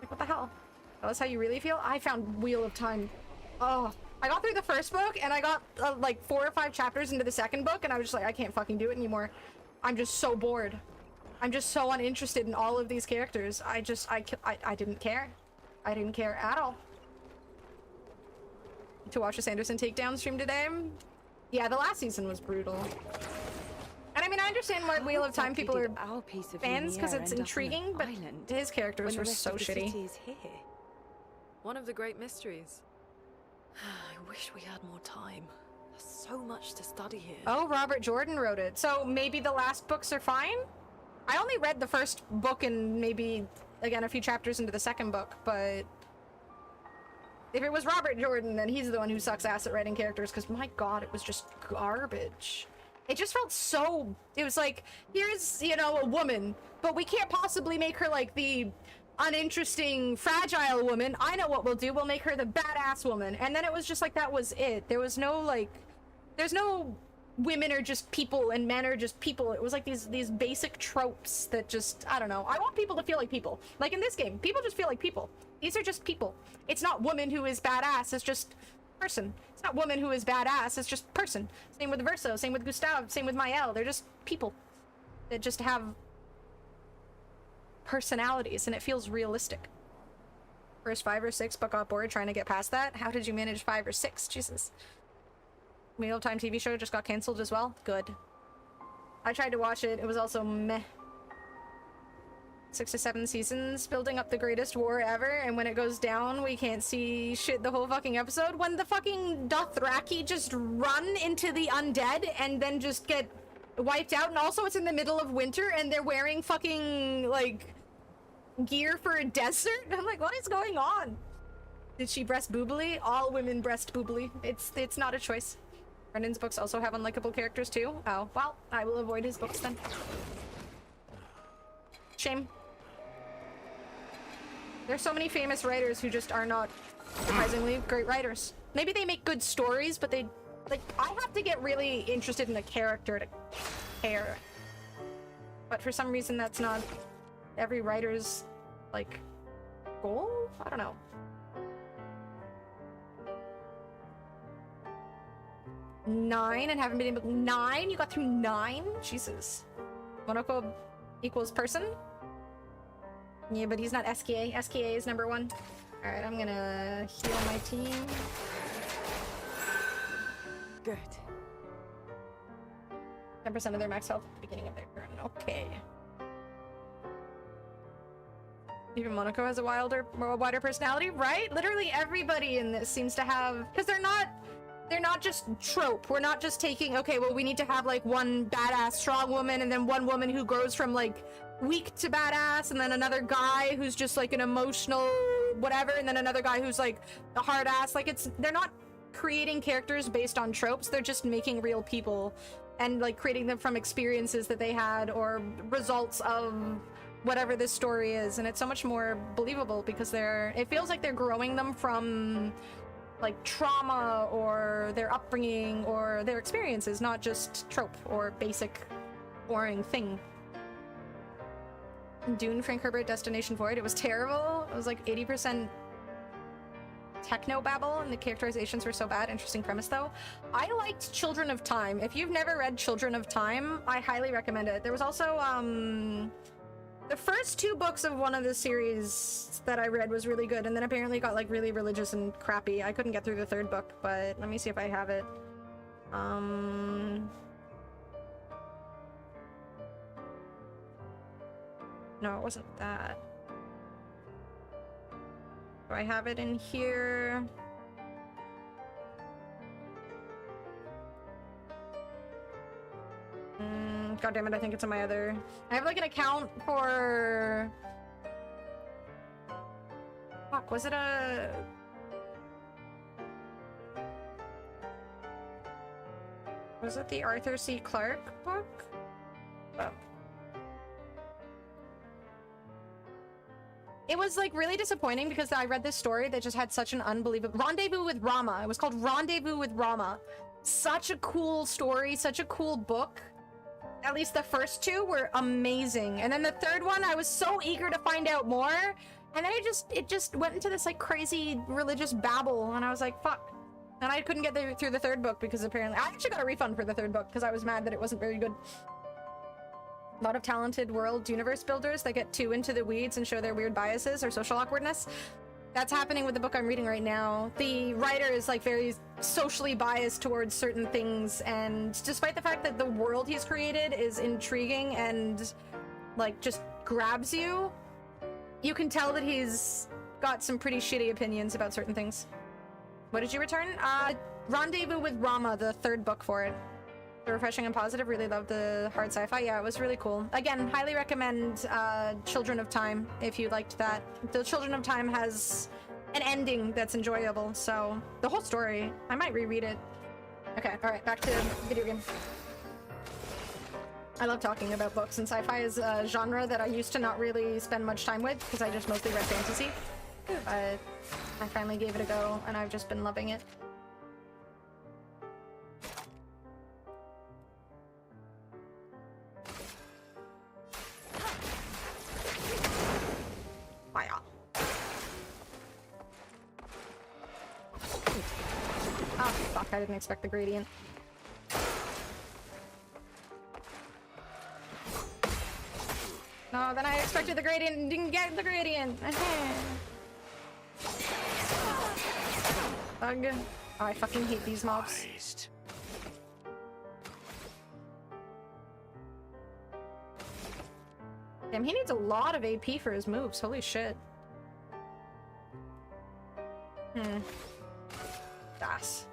Speaker 1: Like, what the hell? That's how you really feel? I found Wheel of Time. Oh, I got through the first book and I got like 4 or 5 chapters into the second book and I was just like, I can't fucking do it anymore. I'm just so bored. I'm just so uninterested in all of these characters. I didn't care. I didn't care at all. To watch a Sanderson takedown stream today? Yeah, the last season was brutal. And I mean, I understand why Wheel of Time people are fans because it's intriguing, but his characters were so shitty.
Speaker 8: One of the great mysteries. I wish we had more time. There's so much to study here.
Speaker 1: Oh, Robert Jordan wrote it. So maybe the last books are fine? I only read the first book and maybe, again, a few chapters into the second book, but... if it was Robert Jordan, then he's the one who sucks ass at writing characters, because my god, it was just garbage. It just felt so... it was like, here's, you know, a woman, but we can't possibly make her, like, the uninteresting, fragile woman. I know what we'll do. We'll make her the badass woman. And then it was just like, that was it. There was no, like... there's no women are just people and men are just people. It was like these basic tropes that just... I don't know. I want people to feel like people. Like in this game, people just feel like people. These are just people. It's not woman who is badass. It's just Person. It's not woman who is badass, it's just person. Same with Verso, same with Gustav, same with Mael. They're just people that just have personalities, and it feels realistic. First 5 or 6, but got bored trying to get past that. How did you manage 5 or 6? Jesus. Mealtime TV show just got cancelled as well. Good. I tried to watch it. It was also meh. 6 to 7 seasons, building up the greatest war ever, and when it goes down, we can't see shit the whole fucking episode. When the fucking Dothraki just run into the undead and then just get wiped out, and also it's in the middle of winter and they're wearing fucking, like, gear for a desert? I'm like, what is going on? Did she breast boobily? All women breast boobily. It's not a choice. Brendan's books also have unlikable characters too. Oh, well, I will avoid his books then. Shame. There's so many famous writers who just are not surprisingly great writers. Maybe they make good stories, but they, like, I have to get really interested in a character to care. But for some reason that's not every writer's, like, goal? I don't know. Nine and haven't been able. 9? You got through 9? Jesus. Monoko equals person? Yeah, but he's not SKA. SKA is number 1. Alright, I'm gonna heal my team.
Speaker 9: Good.
Speaker 1: 10% of their max health at the beginning of their turn. Okay. Even Monaco has a wider personality, right? Literally everybody in this seems to have, because they're not just trope. We're not just taking, okay, well, we need to have like one badass strong woman and then one woman who grows from like weak to badass, and then another guy who's just like an emotional whatever, and then another guy who's like a hard ass. Like, they're not creating characters based on tropes. They're just making real people and like creating them from experiences that they had or results of whatever this story is, and it's so much more believable because it feels like they're growing them from like trauma or their upbringing or their experiences, not just trope or basic boring thing. Dune, Frank Herbert, Destination Void. It was terrible. It was like 80% techno babble and the characterizations were so bad. Interesting premise though. I liked Children of Time. If you've never read Children of Time, I highly recommend it. There was also the first 2 books of one of the series that I read was really good, and then apparently got like really religious and crappy. I couldn't get through the 3rd book, but let me see if I have it. No, it wasn't that. Do I have it in here? God damn it, I think it's in my other... I have like an account for... Fuck, was it a... Was it the Arthur C. Clarke book? Oh. It was like really disappointing because I read this story that just had such an unbelievable... Rendezvous with Rama. It was called Rendezvous with Rama. Such a cool story, such a cool book. At least the first 2 were amazing. And then the 3rd one, I was so eager to find out more. And then it just went into this like crazy religious babble. And I was like, fuck. And I couldn't get through the 3rd book because apparently... I actually got a refund for the 3rd book because I was mad that it wasn't very good. A lot of talented world universe builders that get too into the weeds and show their weird biases or social awkwardness. That's happening with the book I'm reading right now. The writer is like very socially biased towards certain things, and despite the fact that the world he's created is intriguing and like just grabs you, you can tell that he's got some pretty shitty opinions about certain things. What did you return? Rendezvous with Rama, the 3rd book for it. Refreshing and positive. Really loved the hard sci-fi. Yeah, it was really cool. Again, highly recommend Children of Time if you liked that. The Children of Time has an ending that's enjoyable, so the whole story, I might reread it. Okay, alright, back to video game. I love talking about books, and sci-fi is a genre that I used to not really spend much time with because I just mostly read fantasy. But I finally gave it a go, and I've just been loving it. Fuck, I didn't expect the gradient. No, then I expected the gradient and didn't get the gradient. Ugh. Oh, I fucking hate these mobs. Damn, he needs a lot of AP for his moves. Holy shit. Das.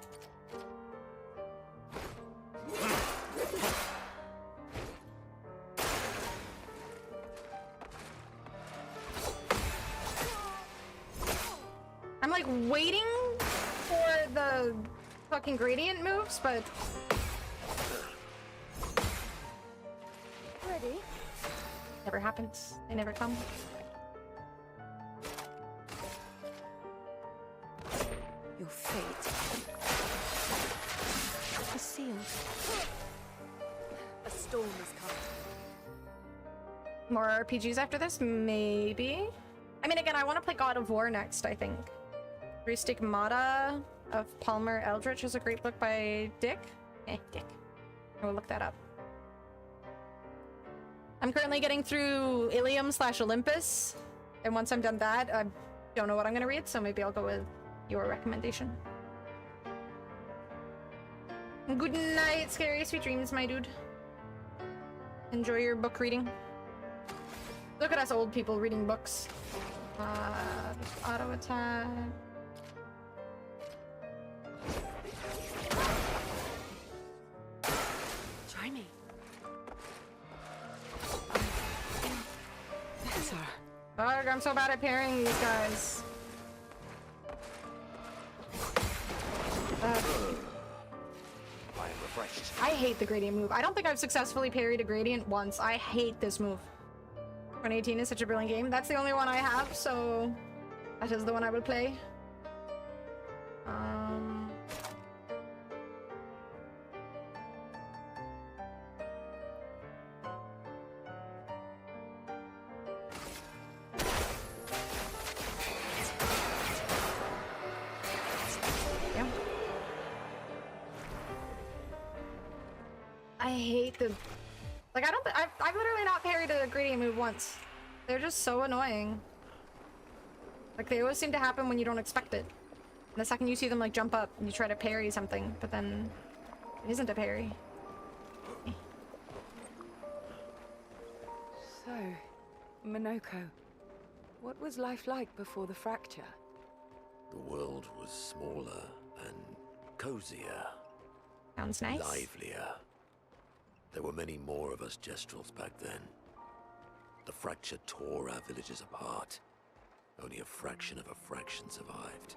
Speaker 1: I'm like waiting for the fucking gradient moves, but
Speaker 4: Ready?
Speaker 1: never happens. They never come.
Speaker 9: Your fate is sealed. A storm has come.
Speaker 1: More RPGs after this? Maybe. I mean, again, I want to play God of War next, I think. Three Stigmata of Palmer Eldritch is a great book by Dick. Dick. I will look that up. I'm currently getting through Ilium/Olympus, and once I'm done that, I don't know what I'm going to read, so maybe I'll go with your recommendation. Good night, scary sweet dreams, my dude. Enjoy your book reading. Look at us old people reading books. Auto attack.
Speaker 9: Try me.
Speaker 1: Ugh, I'm so bad at parrying these guys.
Speaker 3: I am refreshed.
Speaker 1: I hate the gradient move. I don't think I've successfully parried a gradient once. I hate this move. 2018 is such a brilliant game. That's the only one I have, so that is the one I will play. Yeah. I hate the... Like, I've literally not parried a gradient move once. They're just so annoying. Like, they always seem to happen when you don't expect it. And the second you see them, like, jump up, you try to parry something, but then it isn't a parry.
Speaker 9: So, Minoko, what was life like before the fracture?
Speaker 3: The world was smaller and cozier.
Speaker 1: Sounds nice.
Speaker 3: Livelier. There were many more of us Gestrels back then. The fracture tore our villages apart. Only a fraction of a fraction survived.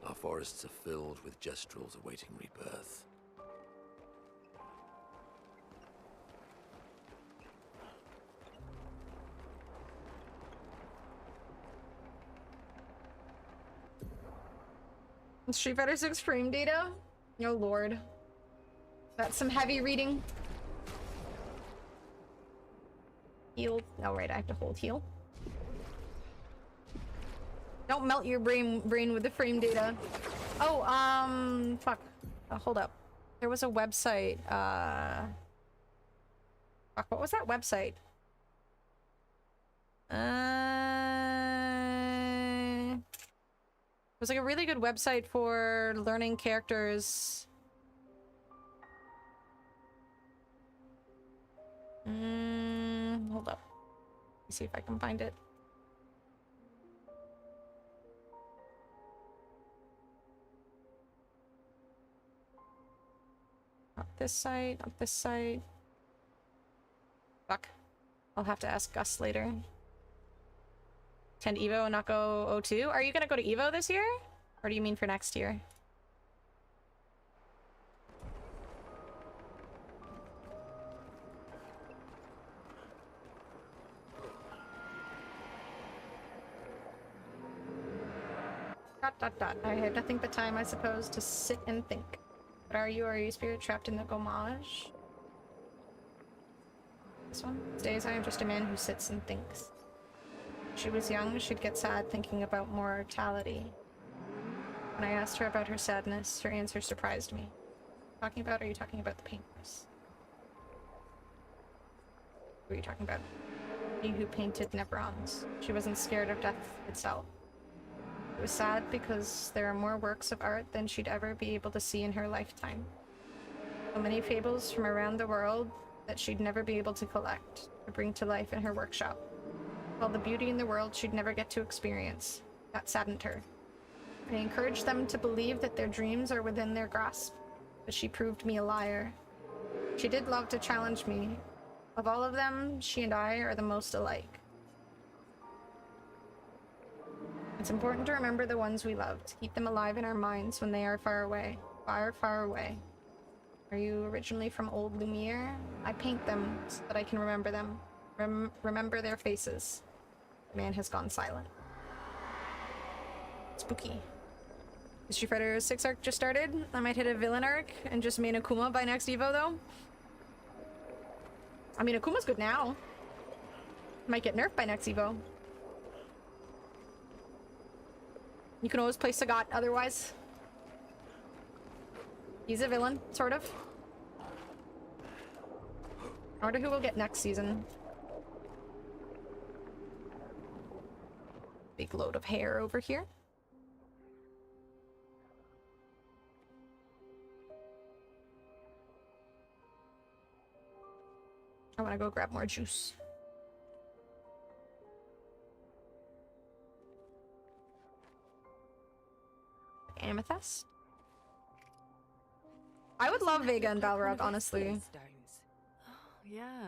Speaker 3: Our forests are filled with Gestrels awaiting rebirth.
Speaker 1: Street Fighter 6 frame data? Oh lord. That's some heavy reading. Heal. Oh right, I have to hold heal. Don't melt your brain with the frame data. Oh, fuck. Hold up. There was a website, fuck, what was that website? It was like a really good website for learning characters. Hold up. Let me see if I can find it. Not this site, not this site. Fuck. I'll have to ask Gus later. Attend Evo and not go O2? Are you gonna go to Evo this year? Or do you mean for next year? Dot dot dot. I had nothing but time, I suppose, to sit and think. But are you spirit trapped in the Gomage? This one? These days I am just a man who sits and thinks. When she was young, she'd get sad thinking about mortality. When I asked her about her sadness, her answer surprised me. Talking about? Are you talking about the painters? What are you talking about? He who painted Neverons. She wasn't scared of death itself. It was sad because there are more works of art than she'd ever be able to see in her lifetime. So many fables from around the world that she'd never be able to collect, or bring to life in her workshop. All the beauty in the world she'd never get to experience. That saddened her. I encouraged them to believe that their dreams are within their grasp, but she proved me a liar. She did love to challenge me. Of all of them, she and I are the most alike. It's important to remember the ones we loved, keep them alive in our minds when they are far away. Far, far away. Are you originally from Old Lumiere? I paint them so that I can remember them. Remember their faces. The man has gone silent. Spooky. The Street Fighter 6 arc just started. I might hit a villain arc and just main Akuma by next Evo though. I mean, Akuma's good now. Might get nerfed by next Evo. You can always play Sagat otherwise. He's a villain, sort of. I wonder who we'll get next season. Big load of hair over here. I want to go grab more juice. Amethyst? I would love Vega and Balrog, honestly.
Speaker 8: Oh, yeah.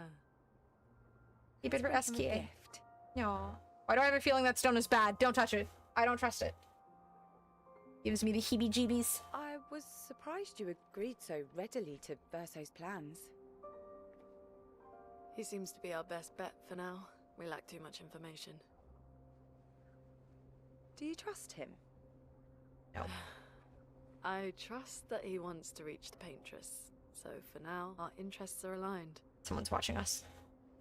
Speaker 1: Keep it for SKA. No. Why do I have a feeling that stone is bad? Don't touch it. I don't trust it. Gives me the heebie-jeebies.
Speaker 9: I was surprised you agreed so readily to Verso's plans.
Speaker 8: He seems to be our best bet for now. We lack too much information.
Speaker 9: Do you trust him?
Speaker 1: No.
Speaker 8: I trust that he wants to reach the paintress. So for now, our interests are aligned.
Speaker 1: Someone's watching us.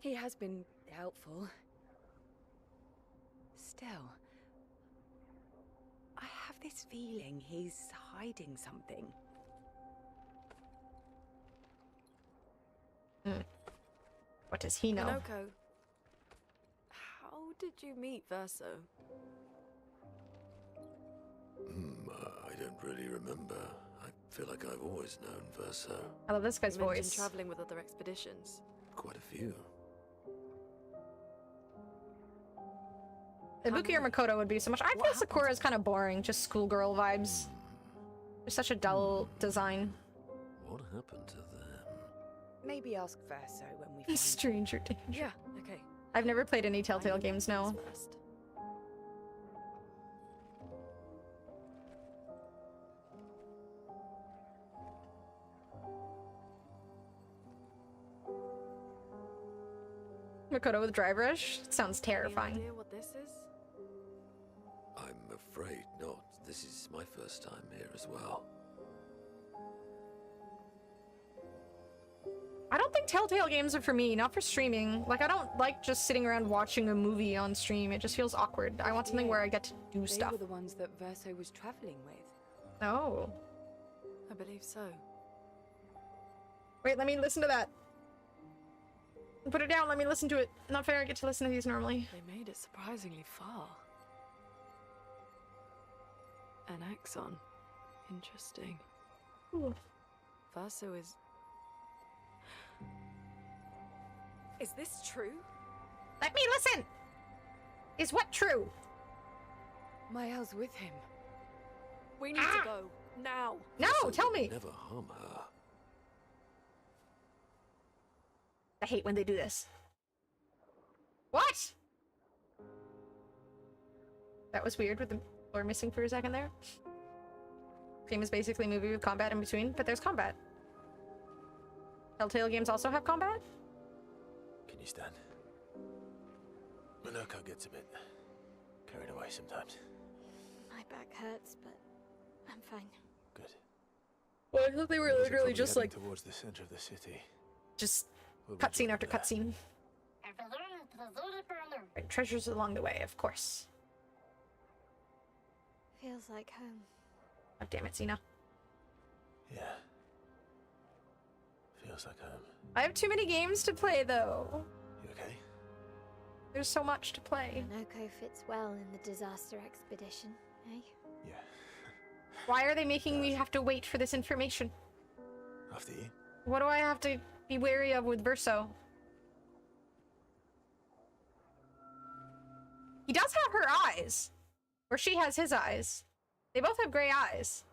Speaker 9: He has been helpful. Still, I have this feeling he's hiding something.
Speaker 1: What does he know?
Speaker 8: Minoko, how did you meet Verso?
Speaker 3: I don't really remember. I feel like I've always known Verso.
Speaker 1: I love this guy's
Speaker 8: You mentioned
Speaker 1: voice.
Speaker 8: traveling with other expeditions.
Speaker 3: Quite a few.
Speaker 1: Ibuki or Makoto would be so much. I feel Sakura's kind of boring, just schoolgirl vibes. There's such a dull design.
Speaker 3: What happened to them?
Speaker 9: Maybe ask Verso when we find
Speaker 1: Stranger danger.
Speaker 8: Yeah, okay.
Speaker 1: I've never played any Telltale games, no.
Speaker 8: First.
Speaker 1: Makoto with dry brush? Sounds
Speaker 8: Any
Speaker 1: terrifying.
Speaker 8: idea what this is?
Speaker 3: I'm afraid not. This is my first time here as well.
Speaker 1: I don't think Telltale games are for me, not for streaming. Like, I don't like just sitting around watching a movie on stream. It just feels awkward. I want something where I get to do stuff.
Speaker 9: They were the ones that Verso was traveling with.
Speaker 1: Oh.
Speaker 8: I believe so.
Speaker 1: Wait, let me listen to that. Put it down, let me listen to it. Not fair, I get to listen to these normally.
Speaker 8: They made it surprisingly far. An axon. Interesting.
Speaker 1: Ooh.
Speaker 8: Verso is... Is this true?
Speaker 1: Let me listen! Is what true?
Speaker 9: Mael's with him.
Speaker 8: We need to go. Now.
Speaker 1: No, tell me!
Speaker 3: Never harm her.
Speaker 1: I hate when they do this. What? That was weird with the floor missing for a second there. Game is basically a movie with combat in between, but there's combat. Telltale games also have combat?
Speaker 2: Can you stand? Minoko gets a bit carried away sometimes.
Speaker 4: My back hurts, but I'm fine.
Speaker 2: Good.
Speaker 1: Well, I thought they were
Speaker 2: We should
Speaker 1: literally
Speaker 2: probably
Speaker 1: just
Speaker 2: heading
Speaker 1: like,
Speaker 2: towards the center of the city.
Speaker 1: just
Speaker 2: We'll
Speaker 1: cutscene
Speaker 2: rejoin
Speaker 1: after
Speaker 2: there.
Speaker 1: cutscene. Right, treasures along the way, of course.
Speaker 4: Feels like home.
Speaker 1: God damn it, Cena.
Speaker 2: Yeah. Feels like home.
Speaker 1: I have too many games to play, though.
Speaker 2: You okay?
Speaker 1: There's so much to play.
Speaker 4: Noko fits well in the disaster expedition, eh?
Speaker 2: Yeah.
Speaker 1: Why are they making me have to wait for this information?
Speaker 2: After you?
Speaker 1: What do I have to be wary of with Verso? He does have her eyes. Or she has his eyes. They both have gray eyes.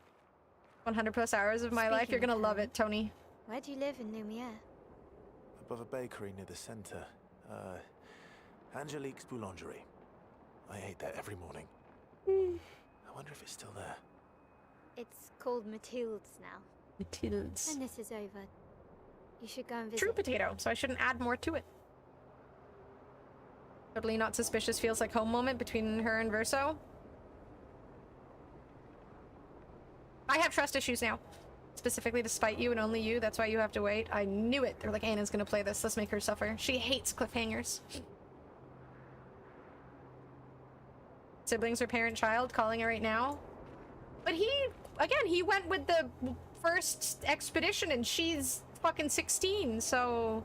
Speaker 1: 100 plus hours of my life. You're gonna love it, Tony.
Speaker 4: Where do you live in Lumiere?
Speaker 2: Above a bakery near the center. Angelique's Boulangerie. I ate there every morning. I wonder if it's still there.
Speaker 4: It's called Mathilde's now.
Speaker 1: Mathilde's.
Speaker 4: When this is over, you should go and visit.
Speaker 1: True potato, so I shouldn't add more to it. Totally not suspicious feels like home moment between her and Verso. I have trust issues now. Specifically to spite you and only you, that's why you have to wait. I knew it. They're like, Anna's gonna play this, let's make her suffer. She hates cliffhangers. Siblings or parent-child, calling it right now. But he, again, he went with the first expedition and she's fucking 16, so...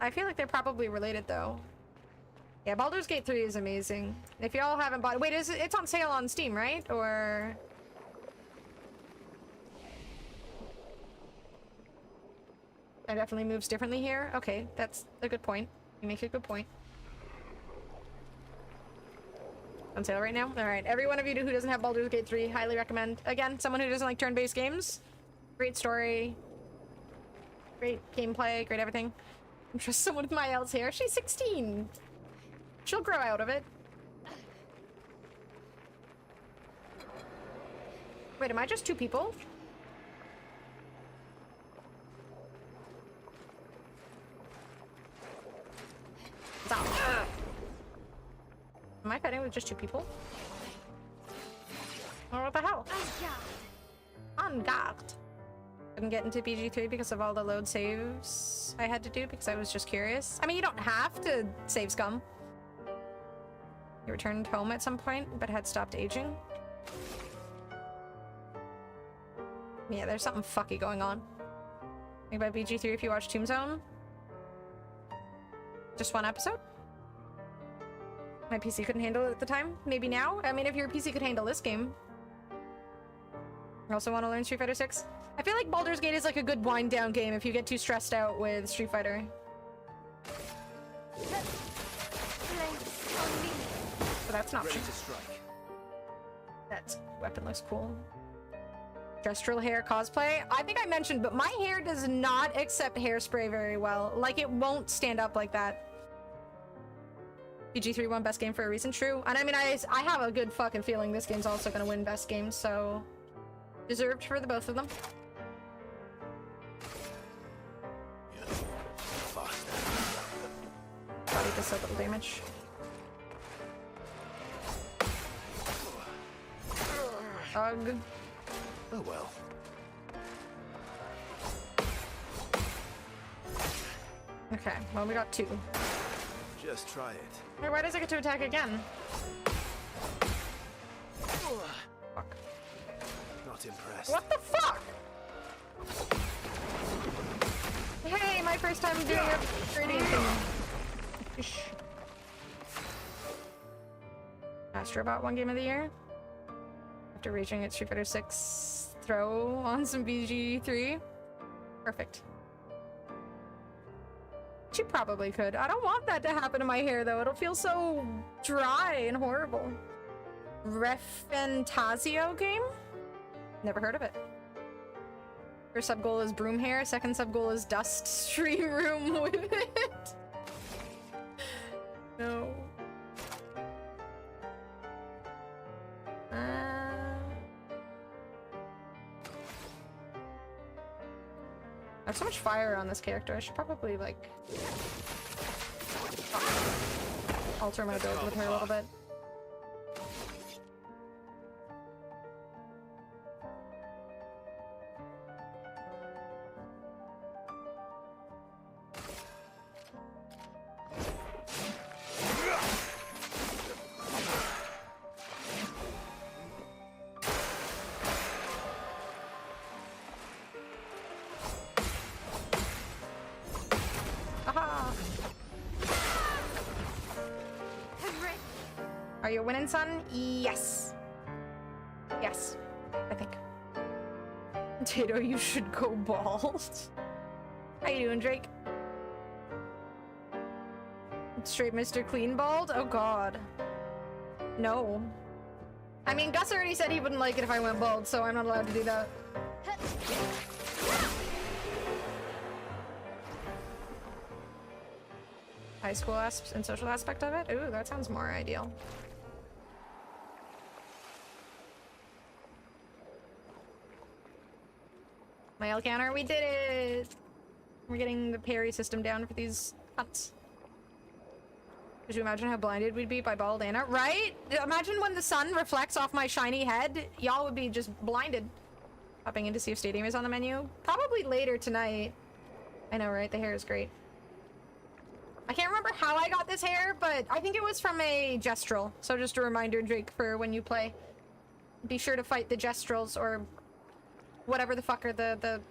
Speaker 1: I feel like they're probably related, though. Yeah, Baldur's Gate 3 is amazing. If y'all haven't bought... Wait, it's on sale on Steam, right? Or... It definitely moves differently here. Okay, that's a good point. You make a good point. On sale right now? Alright, every one of you who doesn't have Baldur's Gate 3, highly recommend. Again, someone who doesn't like turn-based games. Great story. Great gameplay, great everything. I trust someone with my L's hair. She's 16. She'll grow out of it. Wait, am I just two people? Stop. Am I fighting with just two people? Or what the hell? On guard. Couldn't get into BG3 because of all the load saves I had to do because I was just curious. I mean, you don't have to save scum. You returned home at some point, but had stopped aging. Yeah, there's something fucky going on. Think about BG3 if you watch Tombstone. Just one episode? My PC couldn't handle it at the time. Maybe now? I mean, if your PC could handle this game. I also want to learn Street Fighter 6. I feel like Baldur's Gate is like a good wind-down game if you get too stressed out with Street Fighter. But that's an option. That weapon looks cool. Gestural hair cosplay. I think I mentioned, but my hair does not accept hairspray very well. Like, it won't stand up like that. BG3 won best game for a reason. True. And I mean, I have a good fucking feeling this game's also gonna win best game, so... Deserved for the both of them. Body does so little damage. Ugh.
Speaker 2: Oh well.
Speaker 1: Okay, well we got two.
Speaker 2: Just try it.
Speaker 1: Wait, why does it get to attack again? Fuck.
Speaker 2: Not impressed.
Speaker 1: What the fuck? Hey, my first time doing a trading thing. Astrobot won game of the year. After reaching its Street Fighter 6 throw on some BG3. Perfect. She probably could. I don't want that to happen to my hair though. It'll feel so dry and horrible. Refantasio game? Never heard of it. First sub goal is broom hair, second sub goal is dust stream room with it. No. I have so much fire on this character. I should probably like alter my build with her a little bit. you're winning, son? Yes. Yes, I think. Tato, you should go bald. How you doing, Drake? Straight Mr. Clean bald? Oh god. No. I mean, Gus already said he wouldn't like it if I went bald, so I'm not allowed to do that. High school and social aspect of it? Ooh, that sounds more ideal. Mail counter, we did it! We're getting the parry system down for these hunts. Could you imagine how blinded we'd be by bald Anna? Right? Imagine when the sun reflects off my shiny head. Y'all would be just blinded. Popping in to see if Stadium is on the menu. Probably later tonight. I know, right? The hair is great. I can't remember how I got this hair, but I think it was from a Gestrel. So just a reminder, Drake, for when you play. Be sure to fight the Gestrels or whatever the fuck are the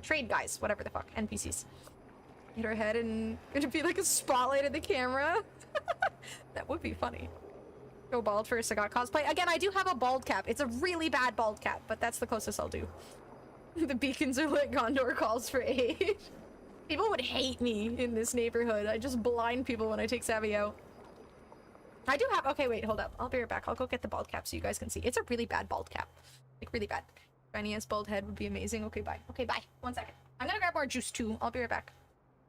Speaker 1: trade guys, whatever the fuck, NPCs. Hit her head and it'd be like a spotlight of the camera. That would be funny. Go bald for a Sagat cosplay. Again, I do have a bald cap. It's a really bad bald cap, but that's the closest I'll do. The beacons are lit. Gondor calls for aid. People would hate me in this neighborhood. I just blind people when I take Savvy out. I do have— okay, wait, hold up. I'll be right back. I'll go get the bald cap so you guys can see. It's a really bad bald cap. Like, really bad. Shiny ass bald head would be amazing. Okay, bye. Okay, bye. 1 second. I'm gonna grab more juice too. I'll be right back.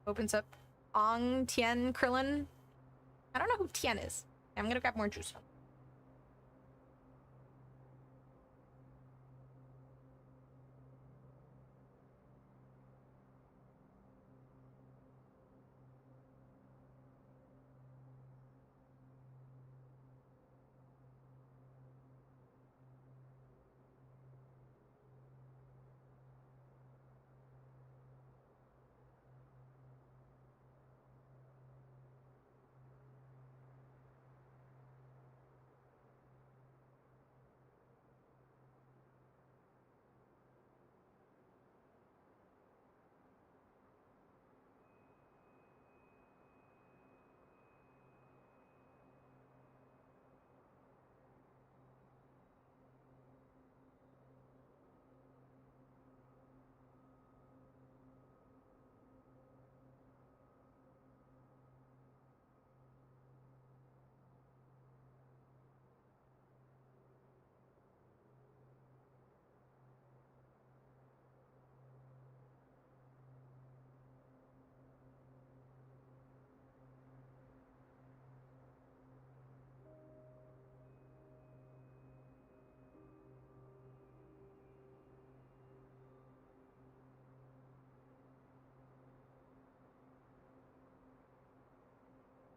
Speaker 1: Opens up. Ong, Tien, Krillin. I don't know who Tien is. I'm gonna grab more juice.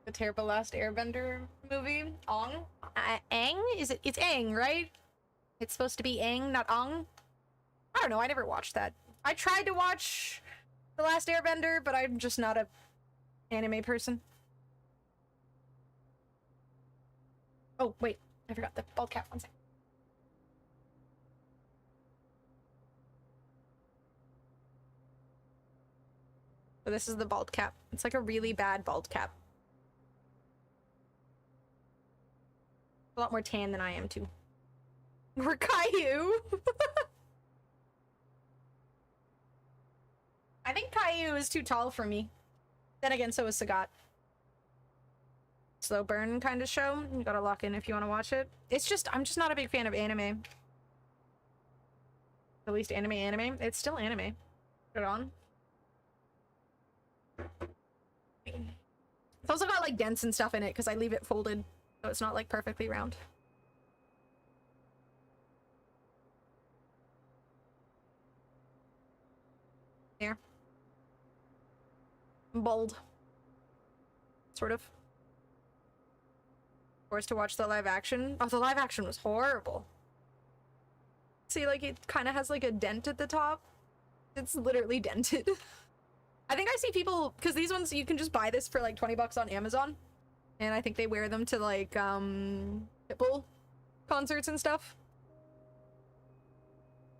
Speaker 1: The terrible Last Airbender movie. Ong? Aang? Is it? It's Aang, right? It's supposed to be Aang, not Ong? I don't know, I never watched that. I tried to watch The Last Airbender, but I'm just not a anime person. Oh, wait. I forgot the bald cap. 1 second. So this is the bald cap. It's like a really bad bald cap. A lot more tan than I am, too. We're Caillou! I think Caillou is too tall for me. Then again, so is Sagat. Slow burn kind of show. You gotta lock in if you want to watch it. It's just— I'm just not a big fan of anime. At least anime. It's still anime. Put it on. It's also got like dents and stuff in it because I leave it folded. So it's not like perfectly round. There. Bold. Sort of. Forced to watch the live action. Oh, the live action was horrible. See, like, it kind of has like a dent at the top. It's literally dented. I think I see people, because these ones, you can just buy this for like 20 bucks on Amazon. And I think they wear them to like, Pitbull concerts and stuff.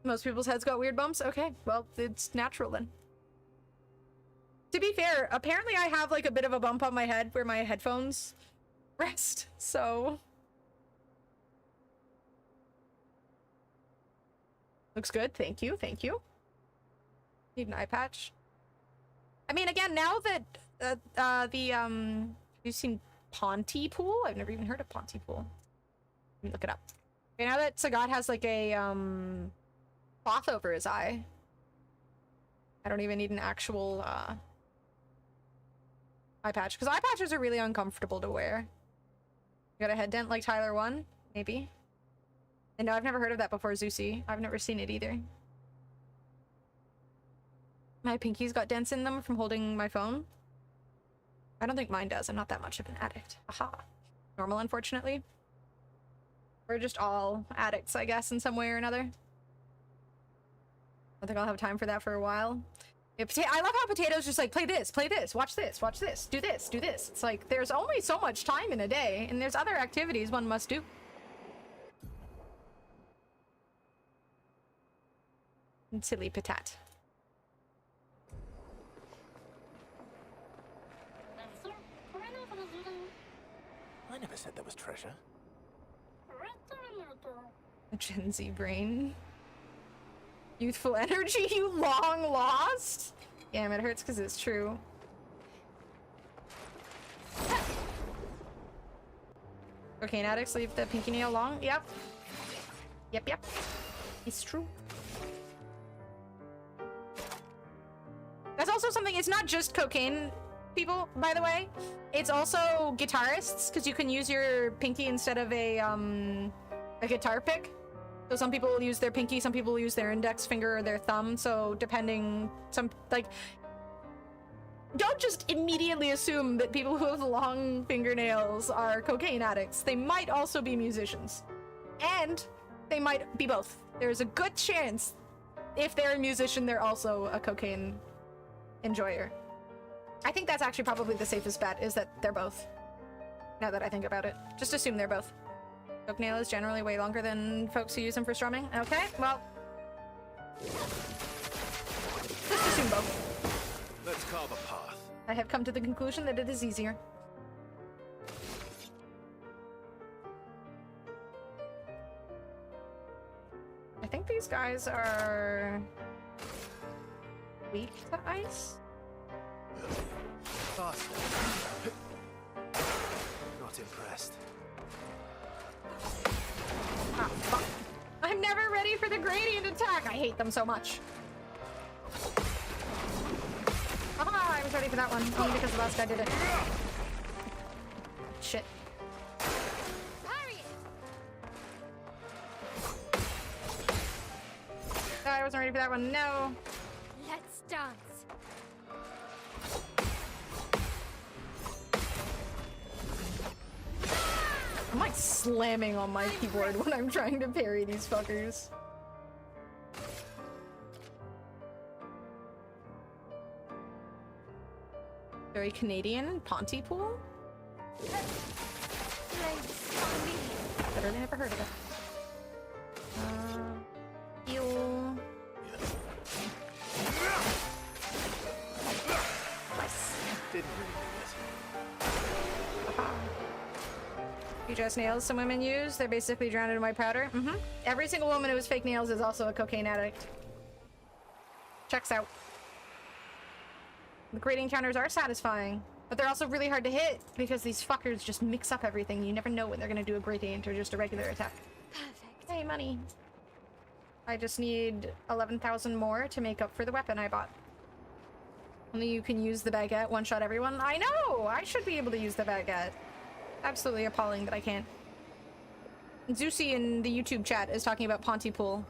Speaker 1: Most people's heads got weird bumps? Okay, well, it's natural then. To be fair, apparently I have like a bit of a bump on my head where my headphones rest, so... Looks good, thank you, thank you. Need an eye patch. I mean, again, now that, have you seen Pontypool? I've never even heard of Pontypool. Let me look it up. Okay, now that Sagat has like a, cloth over his eye, I don't even need an actual, eye patch, because eye patches are really uncomfortable to wear. You got a head dent like Tyler 1? Maybe. And no, I've never heard of that before, Zeusy. I've never seen it either. My pinkies got dents in them from holding my phone. I don't think mine does. I'm not that much of an addict. Aha. Normal, unfortunately. We're just all addicts, I guess, in some way or another. I think I'll have time for that for a while. Yeah, I love how Potato's just like, play this, watch this, do this, do this. It's like, there's only so much time in a day, and there's other activities one must do. And silly Patat.
Speaker 2: I never said there was treasure.
Speaker 1: Gen Z brain. Youthful energy you long lost? Damn, it hurts because it's true. Cocaine addicts leave the pinky nail long? Yep. Yep. It's true. That's also something, it's not just cocaine people, by the way. It's also guitarists, because you can use your pinky instead of a guitar pick. So some people will use their pinky, some people will use their index finger or their thumb, so depending, don't just immediately assume that people who have long fingernails are cocaine addicts. They might also be musicians. And they might be both. There's a good chance, if they're a musician, they're also a cocaine enjoyer. I think that's actually probably the safest bet, is that they're both. Now that I think about it. Just assume they're both. Coke nail is generally way longer than folks who use them for strumming. Okay, well. Just assume both.
Speaker 2: Let's carve a path.
Speaker 1: I have come to the conclusion that it is easier. I think these guys are weak to ice.
Speaker 2: Faster. Not impressed.
Speaker 1: Ah, fuck. I'm never ready for the gradient attack. I hate them so much. Ah, I was ready for that one. Only because the last guy did it. Shit. No, I wasn't ready for that one. No.
Speaker 4: Let's dance.
Speaker 1: I'm like slamming on my keyboard when I'm trying to parry these fuckers. Very Canadian. Pontypool? Literally never heard of it. Fuel. Nice.
Speaker 2: Didn't really do
Speaker 1: You dress nails some women use. They're basically drowned in white powder. Every single woman who has fake nails is also a cocaine addict. Checks out. The grading counters are satisfying, but they're also really hard to hit because these fuckers just mix up everything. You never know when they're gonna do a gradient or just a regular attack.
Speaker 4: Perfect.
Speaker 1: Hey, money. I just need 11,000 more to make up for the weapon I bought. Only you can use the baguette, one-shot everyone. I know! I should be able to use the baguette. Absolutely appalling that I can't. Zeusy in the YouTube chat is talking about Pontypool.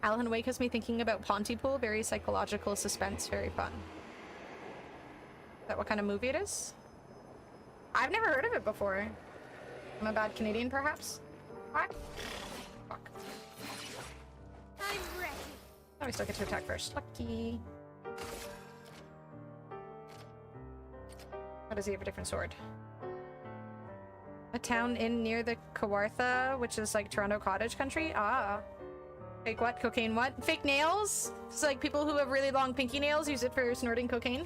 Speaker 1: Alan Wake has me thinking about Pontypool. Very psychological suspense, very fun. Is that what kind of movie it is? I've never heard of it before. I'm a bad Canadian, perhaps? What? Fuck.
Speaker 4: I'm ready.
Speaker 1: Oh, we still get to attack first. Lucky. How does he have a different sword? A town in near the Kawartha, which is like Toronto cottage country. Ah. Fake what? Cocaine what? Fake nails? It's like people who have really long pinky nails use it for snorting cocaine.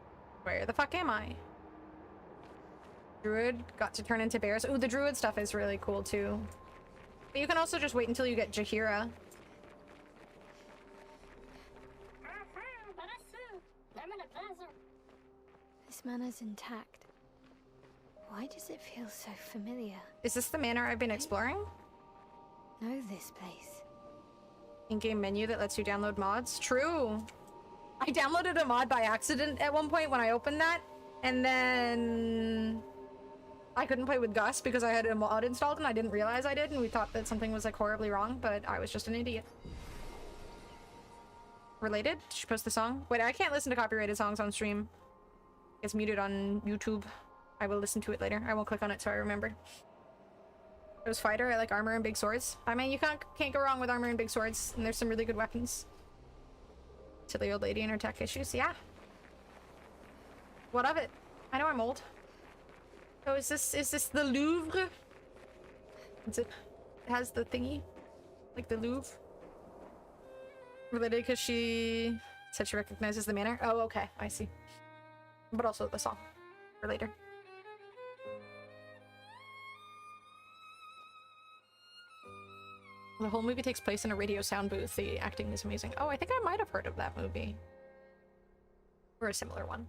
Speaker 1: Where the fuck am I? Druid got to turn into bears. Ooh, the druid stuff is really cool too. But you can also just wait until you get Jahira.
Speaker 4: This manor's intact. Why does it feel so familiar?
Speaker 1: Is this the manor I've been exploring?
Speaker 4: Know this place.
Speaker 1: In-game menu that lets you download mods? True. I downloaded a mod by accident at one point when I opened that, and then I couldn't play with Gus because I had a mod installed and I didn't realize I did, and we thought that something was like horribly wrong, but I was just an idiot. Related? Did she post the song? Wait, I can't listen to copyrighted songs on stream. It's muted on YouTube. I will listen to it later. I won't click on it so I remember. Rose Fighter, I like armor and big swords. I mean, you can't go wrong with armor and big swords, and there's some really good weapons. Silly old lady and her tech issues, yeah. What of it? I know I'm old. Oh, is this the Louvre? It has the thingy? Like the Louvre? Related because she said she recognizes the manor? Oh, okay, I see. But also the song. For later. The whole movie takes place in a radio sound booth. The acting is amazing. Oh, I think I might have heard of that movie. Or a similar one.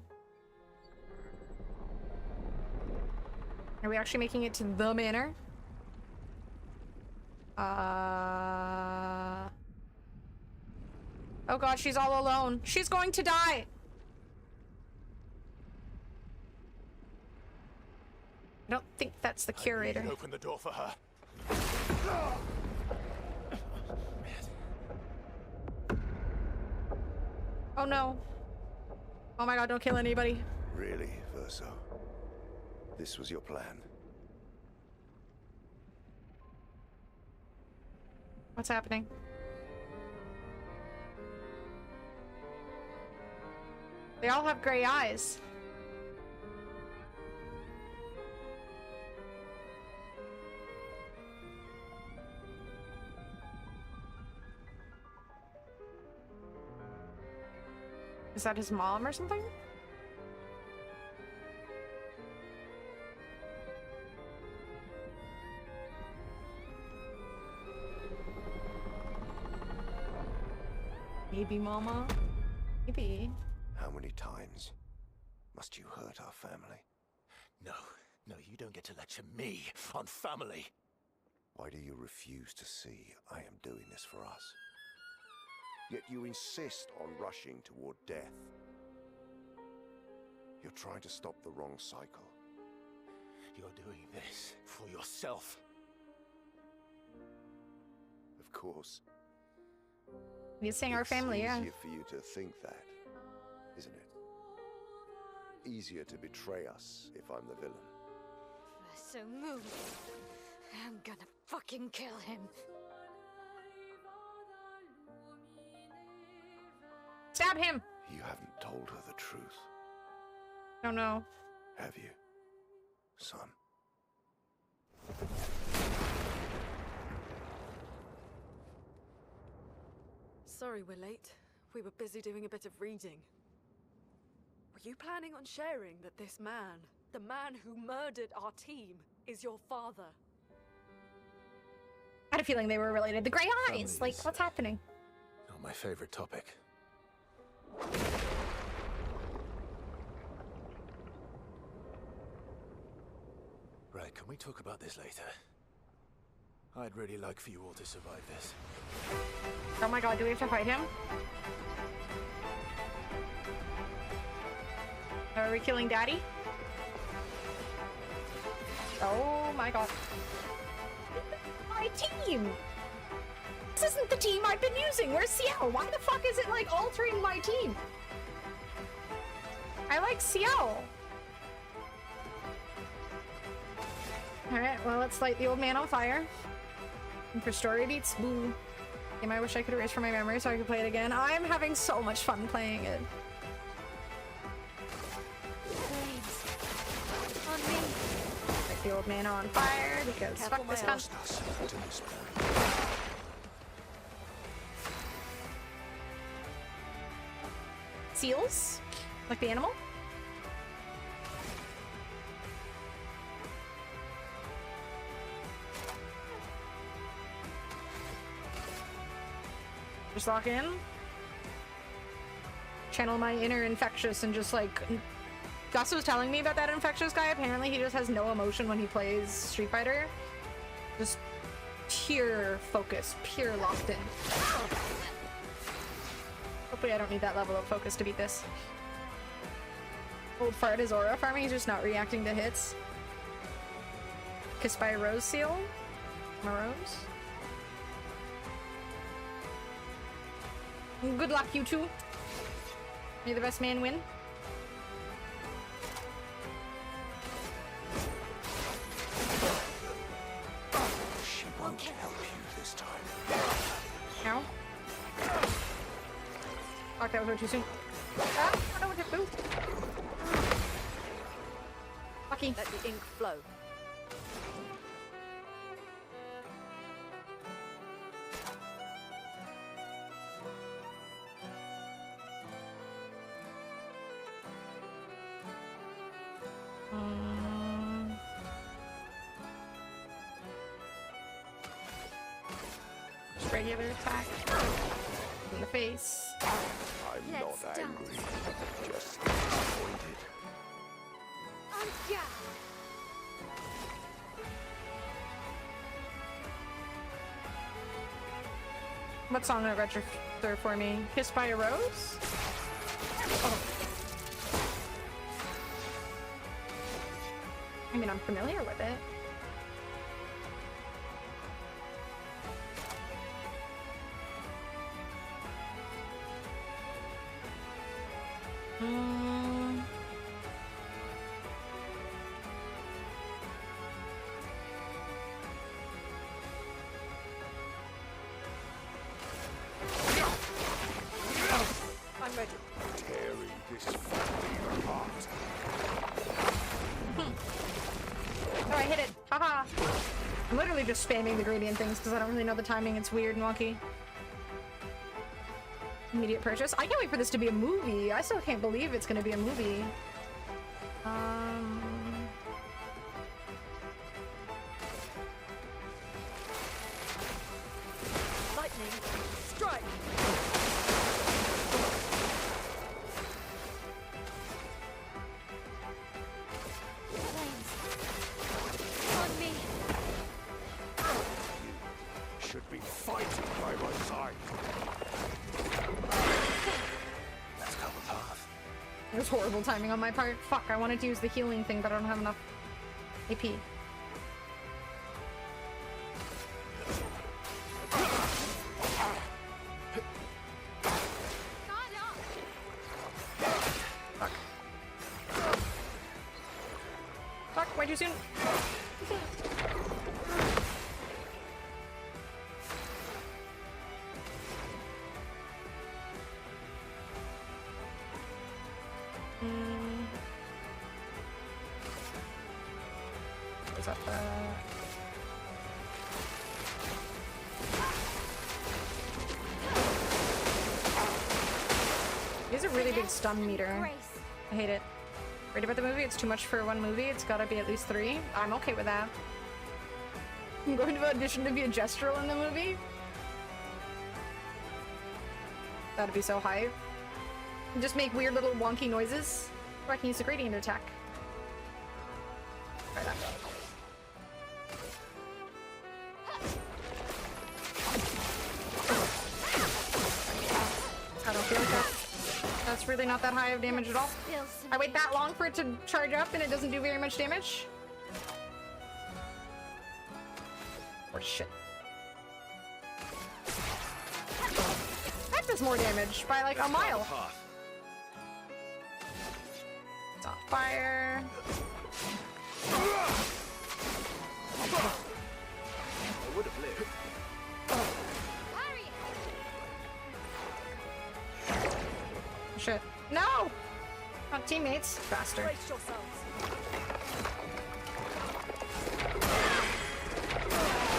Speaker 1: Are we actually making it to the manor? Oh god, she's all alone. She's going to die! I don't think that's the curator.
Speaker 2: Open the door for her.
Speaker 1: Oh no. Oh my god, don't kill anybody.
Speaker 15: Really, Verso? This was your plan?
Speaker 1: What's happening? They all have gray eyes. Is that his mom or something? Maybe mama? Maybe.
Speaker 15: How many times must you hurt our family?
Speaker 2: No, you don't get to lecture me on family.
Speaker 15: Why do you refuse to see I am doing this for us? Yet you insist on rushing toward death. You're trying to stop the wrong cycle.
Speaker 2: You're doing this for yourself.
Speaker 15: Of course.
Speaker 1: You're saying our family, yeah.
Speaker 15: It's easier for you to think that, isn't it? Easier to betray us if I'm the villain.
Speaker 4: So move. I'm gonna fucking kill him.
Speaker 1: Stab him!
Speaker 15: You haven't told her the truth.
Speaker 1: Oh no.
Speaker 15: Have you, son?
Speaker 8: Sorry we're late. We were busy doing a bit of reading. Were you planning on sharing that this man, the man who murdered our team, is your father?
Speaker 1: I had a feeling they were related. The gray eyes! Like, what's happening?
Speaker 2: Not my favorite topic. Right, can we talk about this later? I'd really like for you all to survive this.
Speaker 1: Oh my god, do we have to fight him? Are we killing Daddy? Oh my god. My team! This isn't the team I've been using! Where's Ciel? Why the fuck is it like altering my team? I like Ciel. Alright, well, let's light the old man on fire. And for story beats, boo. Game I wish I could erase from my memory so I could play it again. I'm having so much fun playing it.
Speaker 4: On me.
Speaker 1: Light the old man on fire because fuck this cunt. Seals? Like the animal? Just lock in. Channel my inner infectious and just like... Gus was telling me about that infectious guy. Apparently he just has no emotion when he plays Street Fighter. Just pure focus, pure locked in. Hopefully I don't need that level of focus to beat this. Old fart is aura farming, he's just not reacting to hits. Kissed by a rose seal? A rose? Good luck, you two. May the best man win.
Speaker 15: She won't help you this time.
Speaker 1: Ow. Fuck, that was way too soon. Ah, I don't want to move. Fucking.
Speaker 8: Let the ink flow.
Speaker 1: Just regular attack. In the face.
Speaker 15: I'm not angry, just disappointed.
Speaker 1: What song did I register for me? Kissed by a Rose? Oh. I mean, I'm familiar with it.
Speaker 8: I'm ready.
Speaker 15: Tearing this family apart.
Speaker 1: Oh, I hit it. Haha. I'm literally just spamming the gradient things because I don't really know the timing. It's weird and wonky. Immediate purchase. I can't wait for this to be a movie. I still can't believe it's gonna be a movie.
Speaker 8: Lightning, strike.
Speaker 4: On me.
Speaker 15: You should be fighting by my side.
Speaker 2: Let's go the path.
Speaker 1: It was horrible timing on my part. Fuck, I wanted to use the healing thing, but I don't have enough AP. Fuck, way too soon. Is that the... He has a really big stun meter. I hate it. Read about the movie? It's too much for one movie. It's gotta be at least 3. I'm okay with that. I'm going to audition to be a gestural in the movie. That'd be so hype. And just make weird little wonky noises. Or I can use the gradient attack. Try that. I don't feel like that's really not that high of damage at all. I wait that long for it to charge up and it doesn't do very much damage. Or shit. That does more damage by like a mile. It's on fire.
Speaker 2: I would have lived.
Speaker 1: Shit. No! Not teammates. Faster.
Speaker 8: Brace yourselves.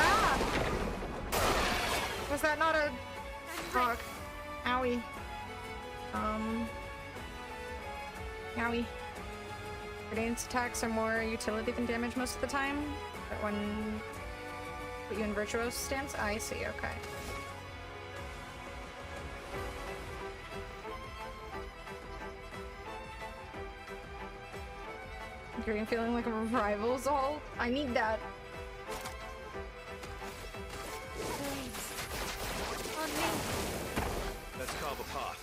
Speaker 1: Ah! Was that not a... Fuck. Owie. Owie. Grenades attacks are more utility than damage most of the time. But when... Put you in virtuoso stance? I see, okay. Green feeling like a rival's all. I need that.
Speaker 4: On me.
Speaker 2: Let's carve a path.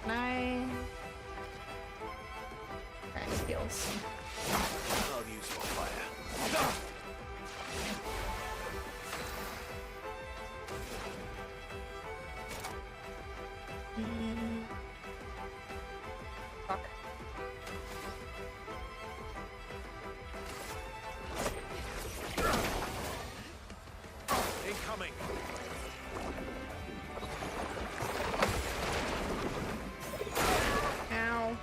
Speaker 1: Can I? Kind of feels.
Speaker 2: I'll use your fire.
Speaker 1: Fuck.
Speaker 2: Incoming.
Speaker 1: Ow.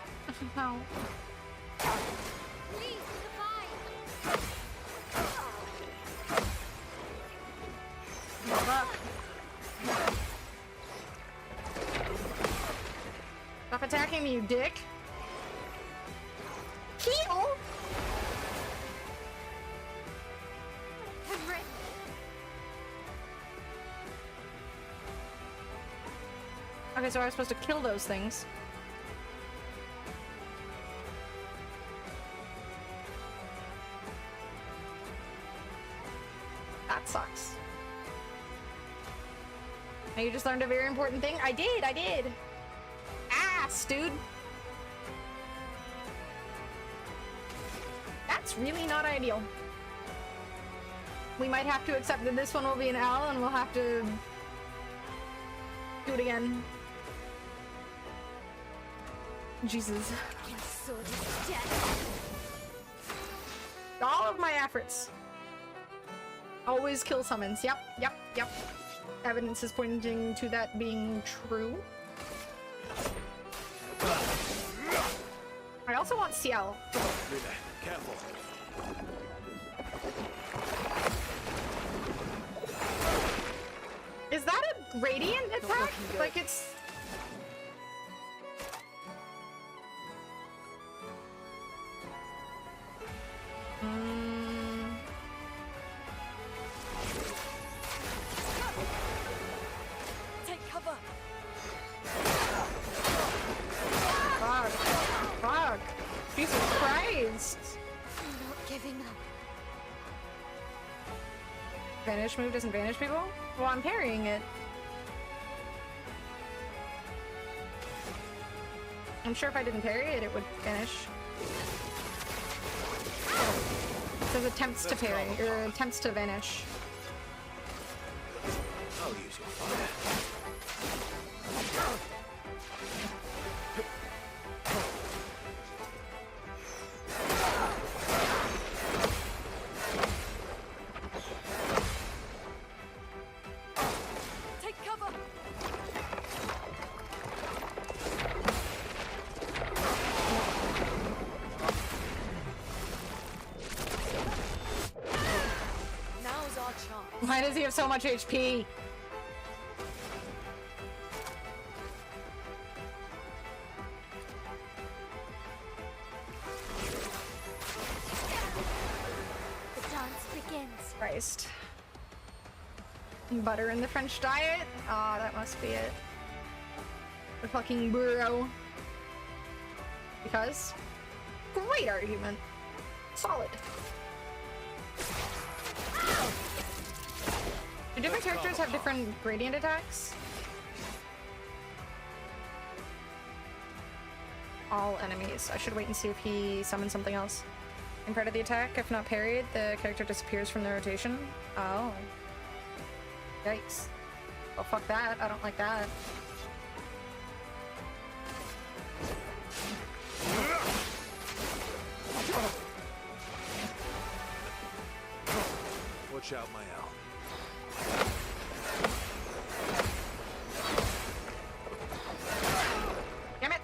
Speaker 1: Ow.
Speaker 4: Please, goodbye.
Speaker 1: Fuck. Stop attacking me, you dick. Heal!
Speaker 4: I'm ready.
Speaker 1: Okay, so I was supposed to kill those things. That sucks. Now you just learned a very important thing. I did. Ass, dude. That's really not ideal. We might have to accept that this one will be an L and we'll have to do it again. Jesus.
Speaker 4: My sword is dead.
Speaker 1: All of my efforts. Always kill summons. Yep. Evidence is pointing to that being true. I also want CL.
Speaker 2: Through there. Careful.
Speaker 1: Is that a gradient attack? Like it's...
Speaker 8: Take cover.
Speaker 1: Fuck. Jesus Christ.
Speaker 4: I'm not giving up.
Speaker 1: Vanish move doesn't vanish people? Well, I'm parrying it. I'm sure if I didn't parry it, it would vanish. It says attempts to parry, or attempts to vanish.
Speaker 2: I'll use your fire.
Speaker 8: Take cover. Now's our chance.
Speaker 1: Why does he have so much HP?
Speaker 4: The dance begins.
Speaker 1: Christ. Butter in the French diet? Ah, that must be it. The fucking burro. Because? Great argument. Solid. Do different characters have different gradient attacks? All enemies. I should wait and see if he summons something else. In part of the attack, if not parried, the character disappears from the rotation. Oh. Yikes. Oh, fuck that. I don't like that.
Speaker 2: Watch out, my Al.
Speaker 1: Damn it!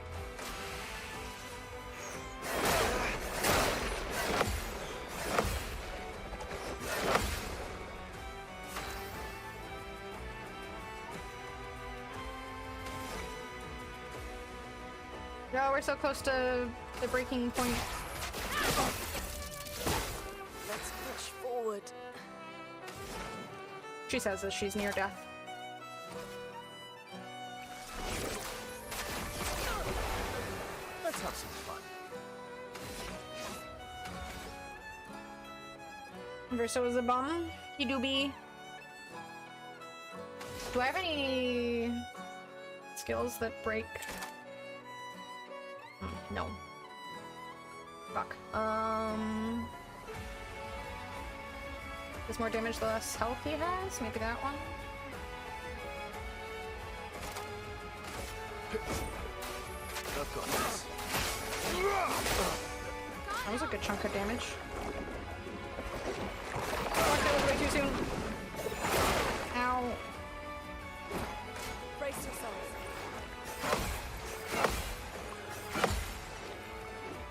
Speaker 1: No, we're so close to the breaking point.
Speaker 8: Let's push forward.
Speaker 1: She says as she's near death.
Speaker 2: Let's have some fun.
Speaker 1: Verso is a bum. He do be. Do I have any skills that break? No. Fuck. Does more damage the less health he has? Maybe that one?
Speaker 2: I've got this.
Speaker 1: That was a good chunk of damage. Fuck, that was way too soon. Ow.
Speaker 8: Brace yourselves.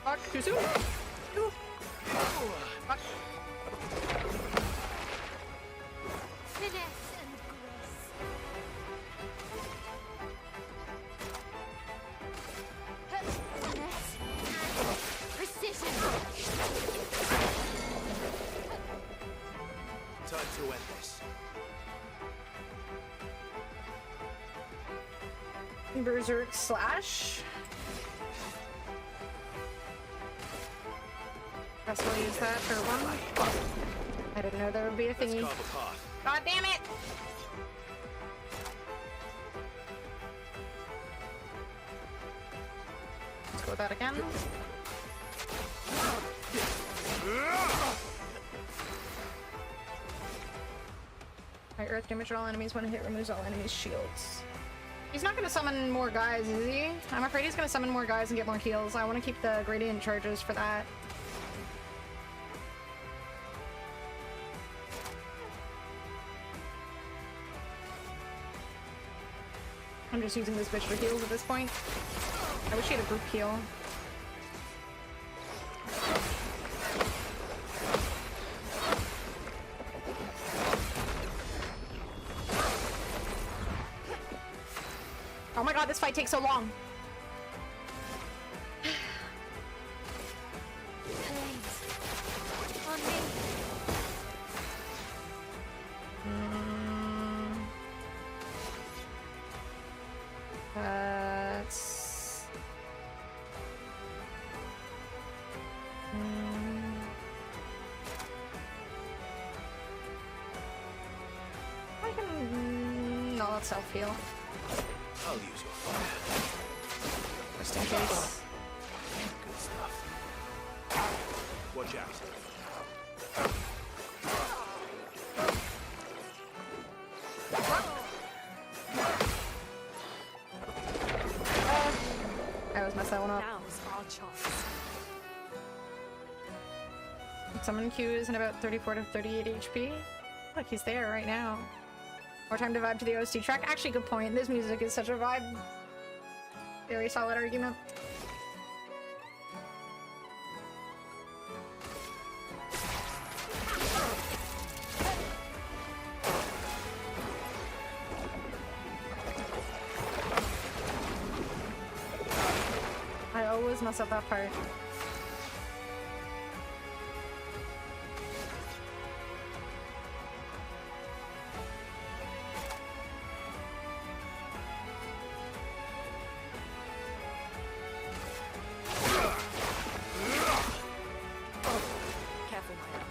Speaker 1: Fuck, too soon. Ooh. Fuck.
Speaker 4: Finesse and grace. Finesse and precision.
Speaker 2: Time to end this.
Speaker 1: Berserk slash. Guess we'll use that for one. I didn't know there would be a thingy. God damn it! Let's go with that again. High earth damage all enemies when a hit removes all enemies' shields. He's not gonna summon more guys, is he? I'm afraid he's gonna summon more guys and get more heals. I want to keep the gradient charges for that. I'm just using this bitch for heals at this point. I wish he had a group heal. Oh my god, this fight takes so long.
Speaker 4: On me.
Speaker 1: That's... I can... No, let's self-heal.
Speaker 2: I'll use your fire.
Speaker 1: Just in case.
Speaker 2: Good stuff. Watch out.
Speaker 1: I always mess that one up.
Speaker 8: Now's our chance.
Speaker 1: Summon Q is in about 34 to 38 HP. Look, he's there right now. More time to vibe to the OST track. Actually, good point. This music is such a vibe. Very solid argument. I always mess up that part.
Speaker 8: Careful, my love.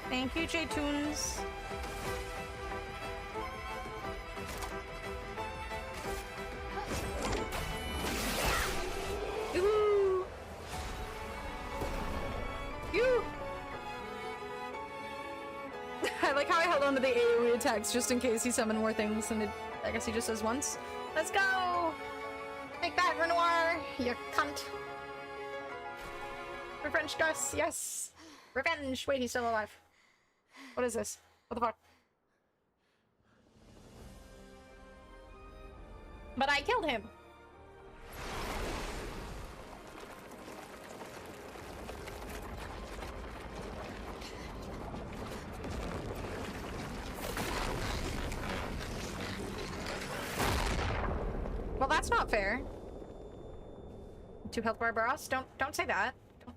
Speaker 1: Thank you, J-Tunes. Ooh. Yoo. I like how I held on to the AoE attacks just in case he summoned more things, and I guess he just does once. Let's go! Take that, Renoir, you cunt. For French Gus, yes. Revenge. Wait, he's still alive. What is this? What the fuck? But I killed him. Well, that's not fair. 2 health bar Barros? Don't say that. Don't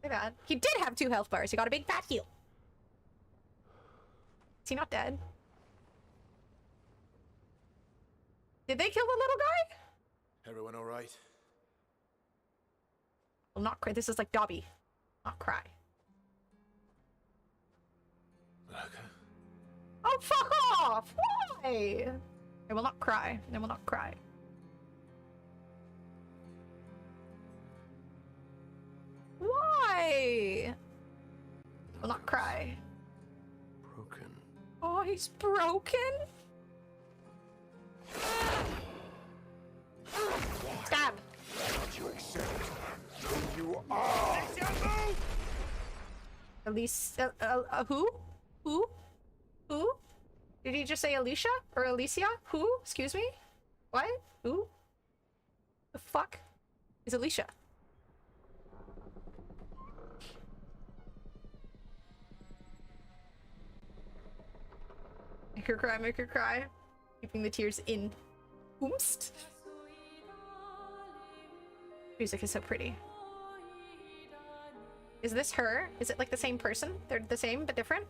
Speaker 1: say that. He did have 2 health bars. He got a big fat heal. Is he not dead? Did they kill the little guy?
Speaker 2: Everyone all right?
Speaker 1: Well, not cry. This is like Dobby. Not cry.
Speaker 2: Okay.
Speaker 1: Oh, fuck off! Why? I will not cry. I will not cry. Why? I will not cry.
Speaker 3: Broken.
Speaker 1: Oh, he's broken? Stab.
Speaker 15: Don't you accept who you are?
Speaker 1: Elise, who? Who? Who? Did he just say Alicia? Or Alicia? Who? Excuse me? What? Who? The fuck is Alicia? Make her cry, make her cry. Keeping the tears in. Oomst. Music is so pretty. Is this her? Is it like the same person? They're the same but different?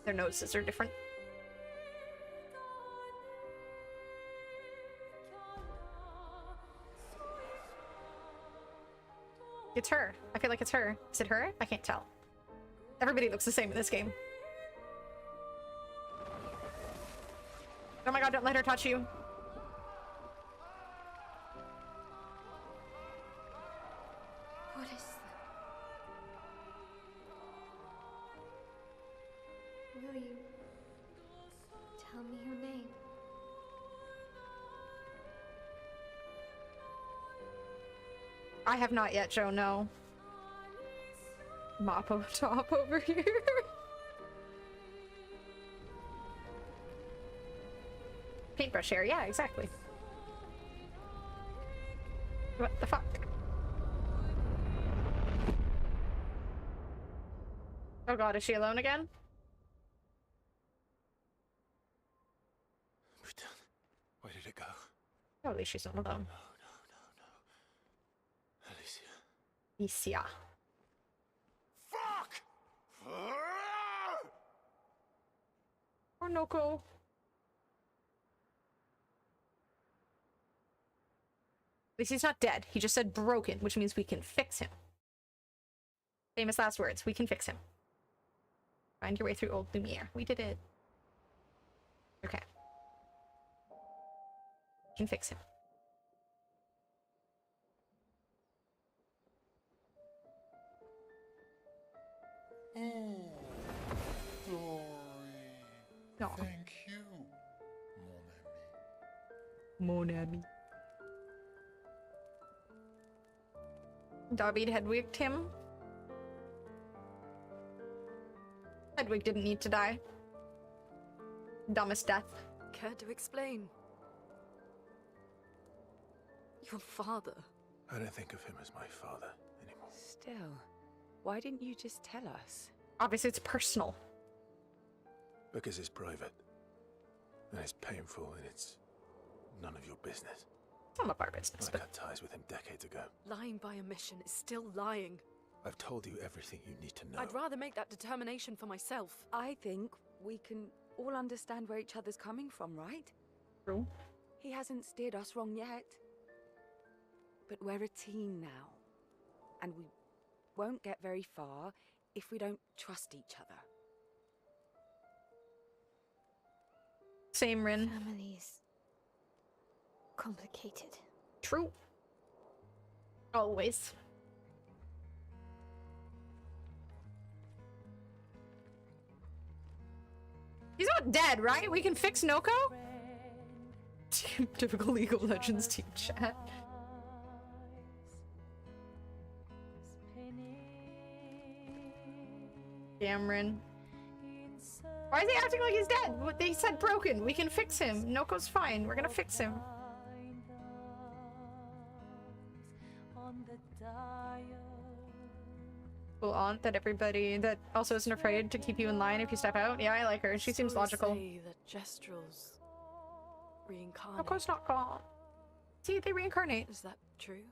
Speaker 1: Their noses are different. It's her. I feel like it's her. Is it her? I can't tell. Everybody looks the same in this game. Oh my god, don't let her touch you.
Speaker 4: What is that? Will you tell me your name?
Speaker 1: I have not yet, Joe, no. Moppo top over here. Paintbrush hair, yeah, exactly. What the fuck? Oh god, is she alone again?
Speaker 2: We're done. Where did it go?
Speaker 1: Oh, at least she's not alone.
Speaker 2: No. Alicia.
Speaker 1: Alicia.
Speaker 6: Fuck!
Speaker 1: Or Noko. At least he's not dead. He just said broken, which means we can fix him. Famous last words. We can fix him. Find your way through old Lumiere. We did it. Okay. We can fix him.
Speaker 6: Oh, Glory.
Speaker 1: No.
Speaker 6: Thank you, mon ami.
Speaker 1: Mon ami. Dobby Hedwig him. Hedwig didn't need to die. Dumbest death.
Speaker 8: Care to explain? Your father.
Speaker 2: I don't think of him as my father anymore.
Speaker 9: Still, why didn't you just tell us?
Speaker 1: Obviously, it's personal.
Speaker 2: Because it's private. And it's painful and it's none of your business.
Speaker 1: It's none of our business,
Speaker 2: I
Speaker 1: but...
Speaker 2: cut ties with him decades ago.
Speaker 8: Lying by omission is still lying.
Speaker 2: I've told you everything you need to know.
Speaker 8: I'd rather make that determination for myself.
Speaker 9: I think we can all understand where each other's coming from, right?
Speaker 1: True.
Speaker 9: He hasn't steered us wrong yet. But we're a team now. And we won't get very far if we don't trust each other.
Speaker 1: Same, Rin.
Speaker 4: Family's complicated.
Speaker 1: True. Always. He's not dead, right? We can fix Noko? Typical League of Legends team chat. Cameron. Why is he acting like he's dead? They said broken. We can fix him. Noko's fine. We're gonna fix him. Cool aunt that everybody that also isn't afraid to keep you in line if you step out. Yeah, I like her. She seems logical.
Speaker 8: Say that Jestrels reincarnate.
Speaker 1: Of course not gone. See, they reincarnate.
Speaker 8: Is that true?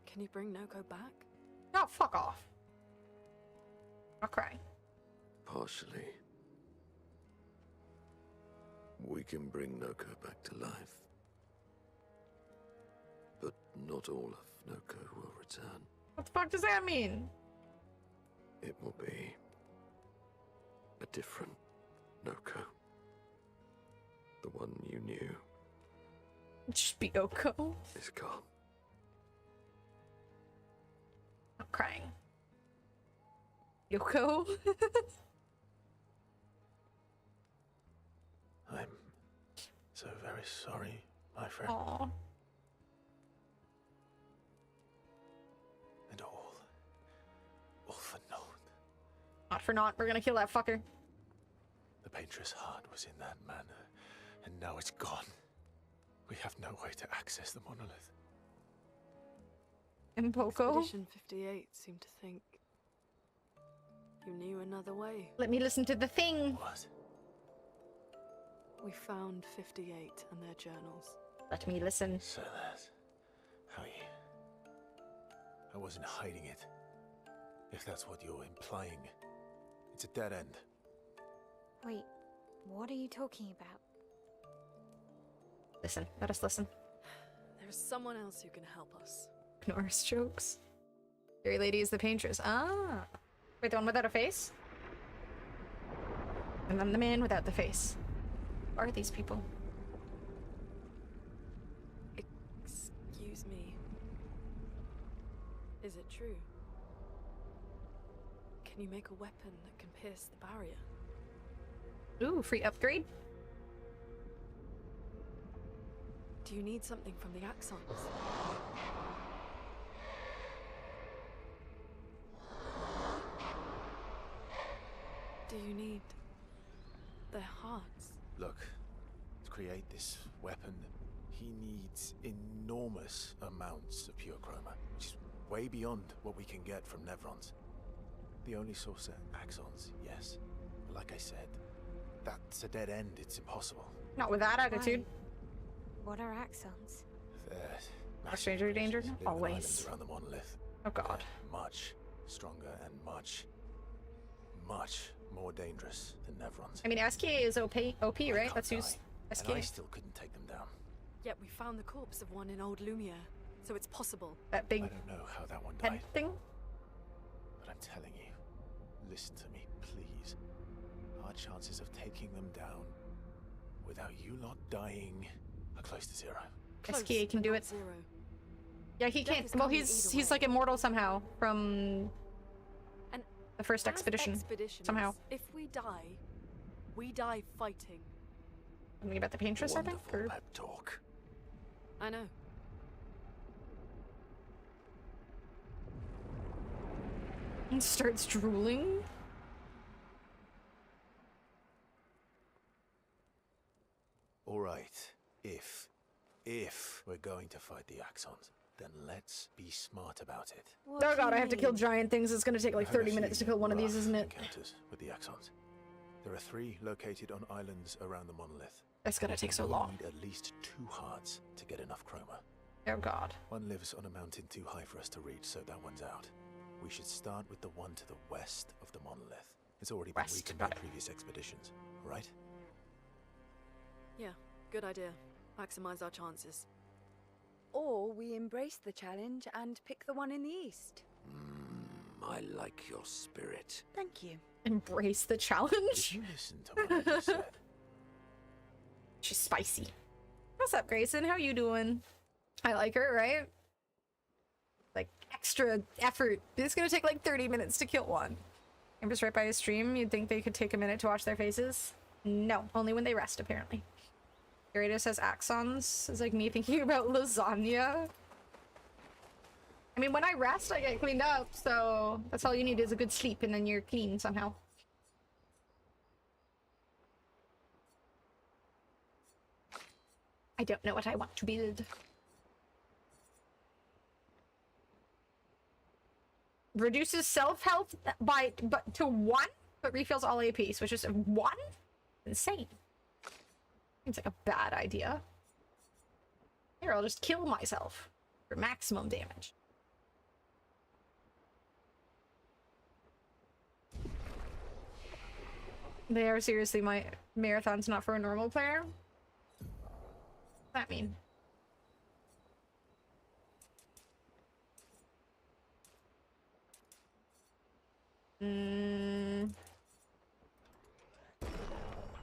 Speaker 8: Can you bring Noko back?
Speaker 1: No, fuck off. I'll cry.
Speaker 3: Partially. We can bring Noko back to life. But not all of Noko will return.
Speaker 1: What the fuck does that mean?
Speaker 3: It will be a different Noko. The one you knew
Speaker 1: Just be Oko.
Speaker 3: is gone.
Speaker 1: I'm crying. Yoko?
Speaker 2: I'm so very sorry, my friend.
Speaker 1: Aww.
Speaker 2: And all for naught.
Speaker 1: Not for naught, we're gonna kill that fucker.
Speaker 2: The painter's heart was in that manor, and now it's gone. We have no way to access the monolith.
Speaker 1: And Poco?
Speaker 8: Expedition 58 seemed to think you knew another way.
Speaker 1: Let me listen to the thing.
Speaker 2: What?
Speaker 8: We found 58 and their journals.
Speaker 1: Let me listen.
Speaker 2: So that's how you... I wasn't hiding it. If that's what you're implying. It's a dead end.
Speaker 4: Wait, what are you talking about?
Speaker 1: Listen, let us listen.
Speaker 8: There is someone else who can help us.
Speaker 1: Norris jokes. Fairy lady is the paintress. Ah. Wait, the one without a face? And then the man without the face. Who are these people?
Speaker 8: Excuse me. Is it true? Can you make a weapon that can pierce the barrier?
Speaker 1: Ooh, free upgrade?
Speaker 8: Do you need something from the Axons? Do you need their hearts?
Speaker 2: Look, to create this weapon, he needs enormous amounts of pure chroma, which is way beyond what we can get from Nevrons. The only source are axons, yes. But like I said, that's a dead end. It's impossible.
Speaker 1: Not with that attitude.
Speaker 4: What are axons?
Speaker 2: They're
Speaker 1: A stranger danger?
Speaker 2: live in
Speaker 1: Always.
Speaker 2: islands around the monolith.
Speaker 1: Oh god.
Speaker 2: Much stronger and much more dangerous than Nevrons.
Speaker 1: I mean, SK is OP, right? Let's use SK.
Speaker 2: And I still couldn't take them down.
Speaker 8: Yet we found the corpse of one in Old Lumiere, so it's possible.
Speaker 1: That big
Speaker 2: I don't know how that one
Speaker 1: head
Speaker 2: died,
Speaker 1: thing?
Speaker 2: but I'm telling you, listen to me, please. Our chances of taking them down without you lot dying are close to zero.
Speaker 1: SK can do it.
Speaker 8: Zero.
Speaker 1: Yeah, he
Speaker 8: Death
Speaker 1: can't.
Speaker 8: is
Speaker 1: Well,
Speaker 8: coming
Speaker 1: he's
Speaker 8: either way.
Speaker 1: like immortal somehow from
Speaker 8: And
Speaker 1: the first
Speaker 8: as
Speaker 1: expedition.
Speaker 8: expeditioners,
Speaker 1: Somehow.
Speaker 8: if we die fighting.
Speaker 1: Something about the paintress, I think? Or...
Speaker 3: Pep talk.
Speaker 8: I know.
Speaker 1: He starts drooling.
Speaker 2: All right, if we're going to fight the Axons, then let's be smart about it.
Speaker 1: Oh god, I have to kill giant things. It's gonna take like
Speaker 2: I've had a
Speaker 1: 30 minutes to
Speaker 2: few
Speaker 1: kill one of these,
Speaker 2: rough
Speaker 1: isn't it?
Speaker 2: Encounters with the Axons. There are 3 located on islands around the monolith.
Speaker 1: That's gonna take so
Speaker 2: We
Speaker 1: long.
Speaker 2: need at least 2 hearts to get enough chroma.
Speaker 1: Oh god.
Speaker 2: One lives on a mountain too high for us to reach, so that one's out. We should start with the one to the west of the monolith. It's already been
Speaker 1: West,
Speaker 2: weakened
Speaker 1: got
Speaker 2: by
Speaker 1: it.
Speaker 2: previous expeditions, right?
Speaker 8: Yeah, good idea. Maximize our chances.
Speaker 9: Or we embrace the challenge and pick the one in the east.
Speaker 3: I like your spirit.
Speaker 9: Thank you.
Speaker 1: Embrace the
Speaker 2: Did
Speaker 1: challenge.
Speaker 2: you listen to what I just said?
Speaker 1: She's spicy. What's up, Grayson? How you doing? I like her, right? Like, extra effort. It's gonna take like 30 minutes to kill one. I'm just right by a stream. You'd think they could take a minute to watch their faces? No, only when they rest, apparently. Irida says axons. It's like me thinking about lasagna. I mean, when I rest, I get cleaned up, so that's all you need is a good sleep, and then you're clean somehow. I don't know what I want to build. Reduces self-health to 1, but refills all APs, which is 1? Insane. Seems like a bad idea. Here, I'll just kill myself for maximum damage. They are seriously, my marathon's not for a normal player? What's that mean?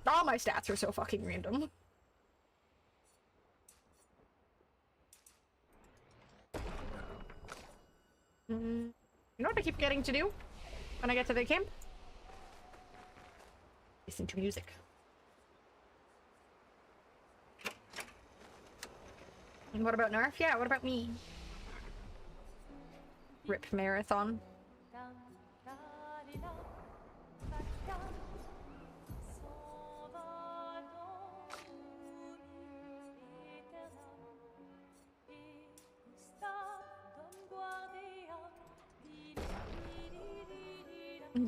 Speaker 1: All my stats are so fucking random. You know what I keep getting to do when I get to the camp? Listen to music. And what about Narf? Yeah, what about me? Rip marathon.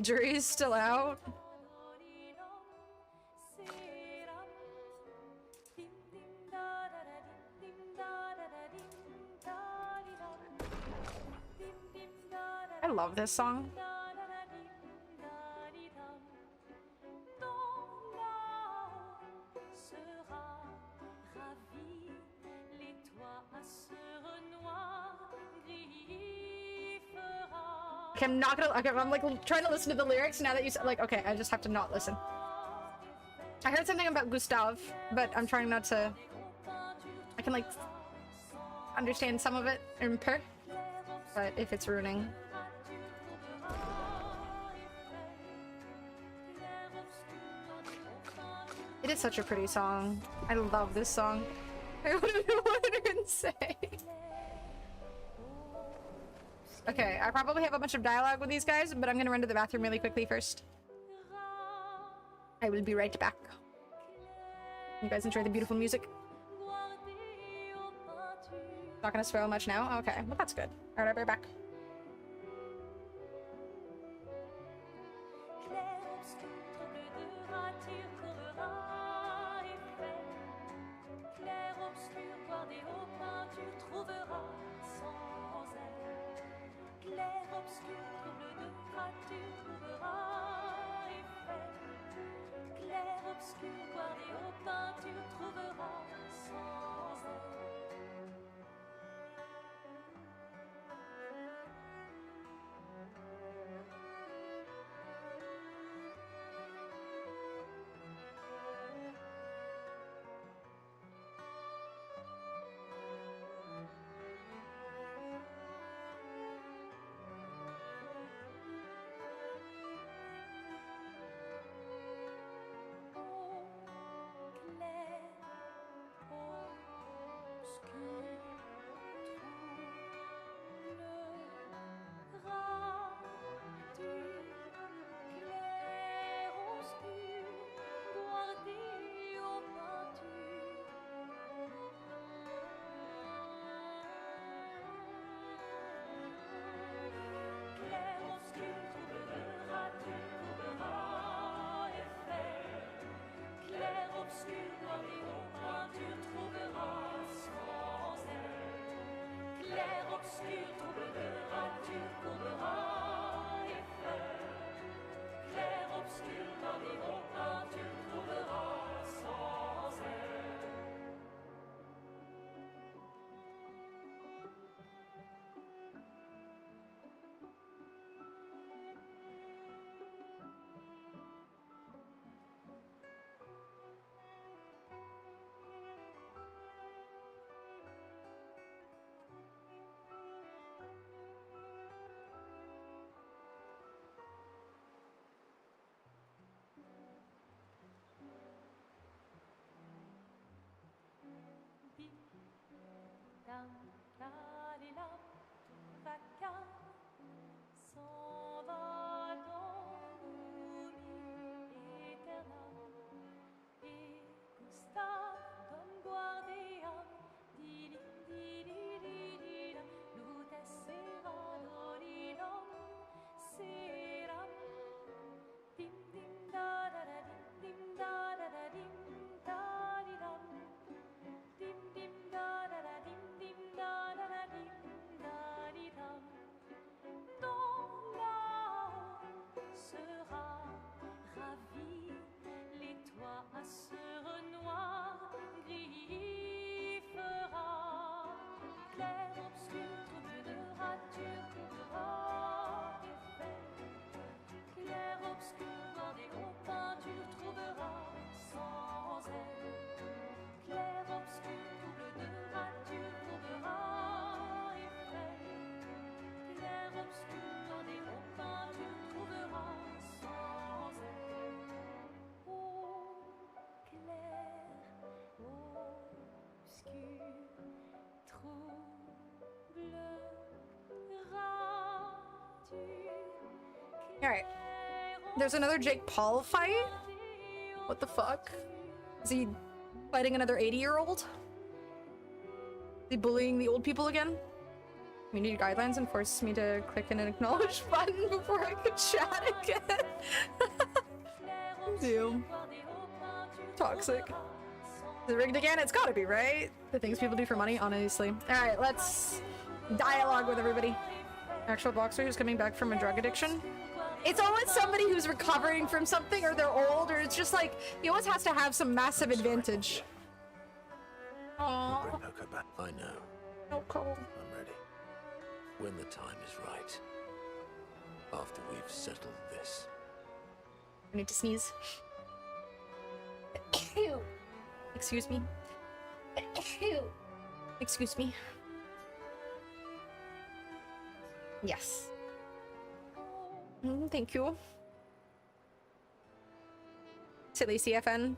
Speaker 1: Jury's still out. I love this song. Okay, I'm not gonna. Okay, I'm like trying to listen to the lyrics now that you said, like, okay, I just have to not listen. I heard something about Gustav, but I'm trying not to. I can like understand some of it in per, but if it's ruining. It is such a pretty song. I love this song. I don't know what I can say. Okay, I probably have a bunch of dialogue with these guys, but I'm gonna run to the bathroom really quickly first. I will be right back. You guys enjoy the beautiful music? Not gonna spoil much now? Okay, well that's good. Alright, I'll be right back. Alright. There's another Jake Paul fight? What the fuck? Is he fighting another 80-year-old? Is he bullying the old people again? Community guidelines enforce me to click an acknowledge button before I could chat again. Damn. Toxic. Is it rigged again? It's gotta be, right? The things people do for money, honestly. Alright, let's dialogue with everybody. Actual boxer who's coming back from a drug addiction. It's always somebody who's recovering from something, or they're old, or it's just like, he always has to have some massive advantage. Aww.
Speaker 3: I know.
Speaker 1: Noko.
Speaker 3: I'm ready. When the time is right. After we've settled this.
Speaker 1: I need to sneeze. Excuse me. Excuse me. Yes. Thank you. Silly CFN.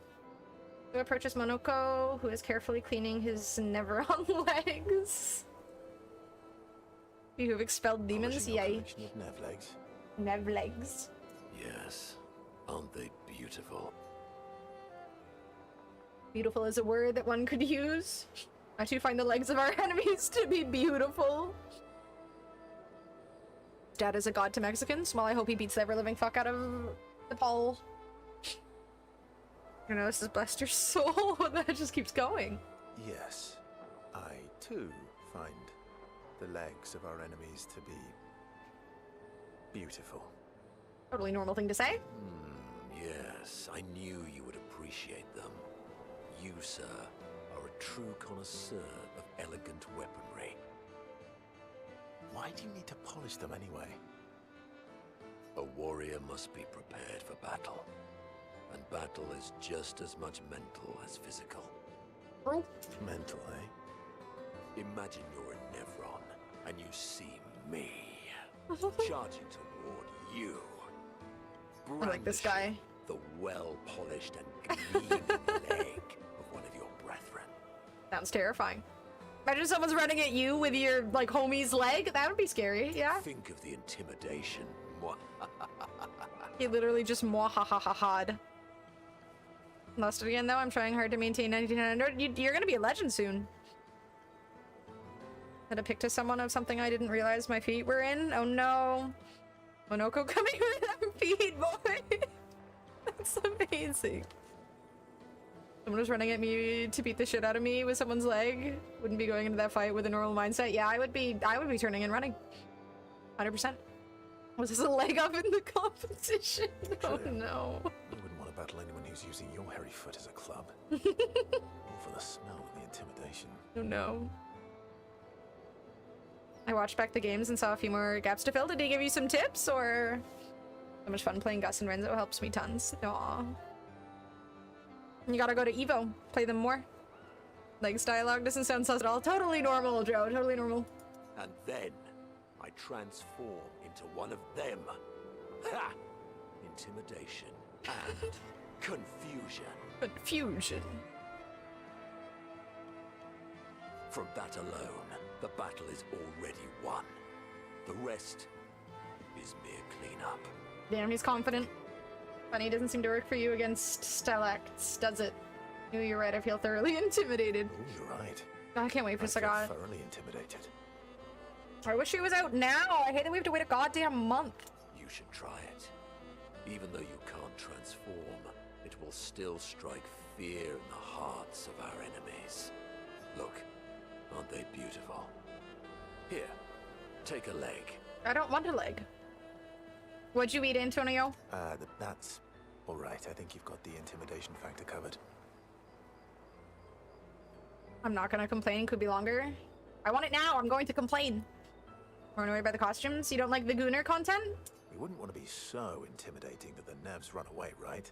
Speaker 1: Who approaches Monoko, who is carefully cleaning his never-on legs. You have expelled demons, yay. Nev legs.
Speaker 3: Yes. Aren't they beautiful?
Speaker 1: Beautiful is a word that one could use. I too find the legs of our enemies to be beautiful. Dad is a god to Mexicans. Well, I hope he beats the ever-living fuck out of the Paul. You know, this has blessed your soul. That just keeps going.
Speaker 2: Yes, I too find the legs of our enemies to be beautiful.
Speaker 1: Totally normal thing to say.
Speaker 3: Yes, I knew you would appreciate them. You, sir, are a true connoisseur of elegant weaponry.
Speaker 2: Why do you need to polish them anyway?
Speaker 3: A warrior must be prepared for battle. And battle is just as much mental as physical.
Speaker 2: Mental, eh?
Speaker 3: Imagine you're a Nevron, and you see me charging toward you.
Speaker 1: I like this guy.
Speaker 3: The well-polished and gleaming leg of one of your brethren.
Speaker 1: Sounds terrifying. Imagine someone's running at you with your, like, homie's leg. That would be scary, yeah?
Speaker 3: Think of the intimidation.
Speaker 1: He literally just mwahahaha'd. Lost it again, though. I'm trying hard to maintain 1900. You're gonna be a legend soon. Had a pic to someone of something I didn't realize my feet were in. Oh no. Monoko coming with them feet, boy. That's amazing. Someone was running at me to beat the shit out of me with someone's leg. Wouldn't be going into that fight with a normal mindset. Yeah, I would be turning and running. 100%. Was this a leg up in the competition? Oh no.
Speaker 2: You wouldn't want to battle anyone who's using your hairy foot as a club. All for the smell and the intimidation.
Speaker 1: Oh no. I watched back the games and saw a few more gaps to fill. Did he give you some tips, or? So much fun playing Gus and Renzo helps me tons. Aww. You gotta go to Evo. Play them more. Legs dialogue doesn't sound sus at all. Totally normal, Joe. Totally normal.
Speaker 3: And then I transform into one of them. Ha! Intimidation and confusion.
Speaker 1: Confusion.
Speaker 3: From that alone, the battle is already won. The rest is mere cleanup.
Speaker 1: Damn, he's confident. Funny, doesn't seem to work for you against Stellax, does it? You're right, I feel thoroughly intimidated.
Speaker 2: Oh, you're right.
Speaker 1: I can't wait for Sagat.
Speaker 2: Thoroughly intimidated.
Speaker 1: I wish he was out now. I hate that we have to wait a goddamn month.
Speaker 3: You should try it. Even though you can't transform, it will still strike fear in the hearts of our enemies. Look, aren't they beautiful? Here, take a leg.
Speaker 1: I don't want a leg. What'd you eat, Antonio?
Speaker 2: That's All right, I think you've got the intimidation factor covered.
Speaker 1: I'm not gonna complain. Could be longer. I want it now. I'm going to complain. Run away by the costumes? You don't like the Gooner content?
Speaker 2: We wouldn't want to be so intimidating that the Nevs run away, right?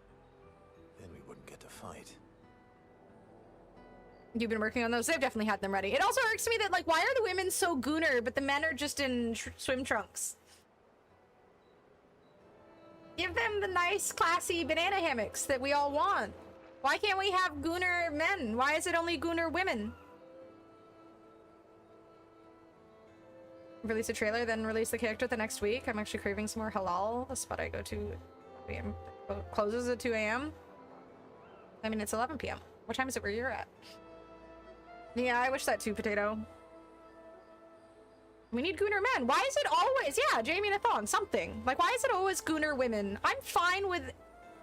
Speaker 2: Then we wouldn't get to fight.
Speaker 1: You've been working on those? They've definitely had them ready. It also irks me that, like, why are the women so Gooner, but the men are just in swim trunks? Give them the nice, classy banana hammocks that we all want. Why can't we have Gooner men? Why is it only Gooner women? Release a trailer, then release the character the next week. I'm actually craving some more halal. The spot I go to closes at 2 a.m. I mean, it's 11 p.m. What time is it where you're at? Yeah, I wish that too, Potato. We need Gooner men. Why is it always, yeah, Jamie and a thong, something. Like, why is it always Gooner women? I'm fine with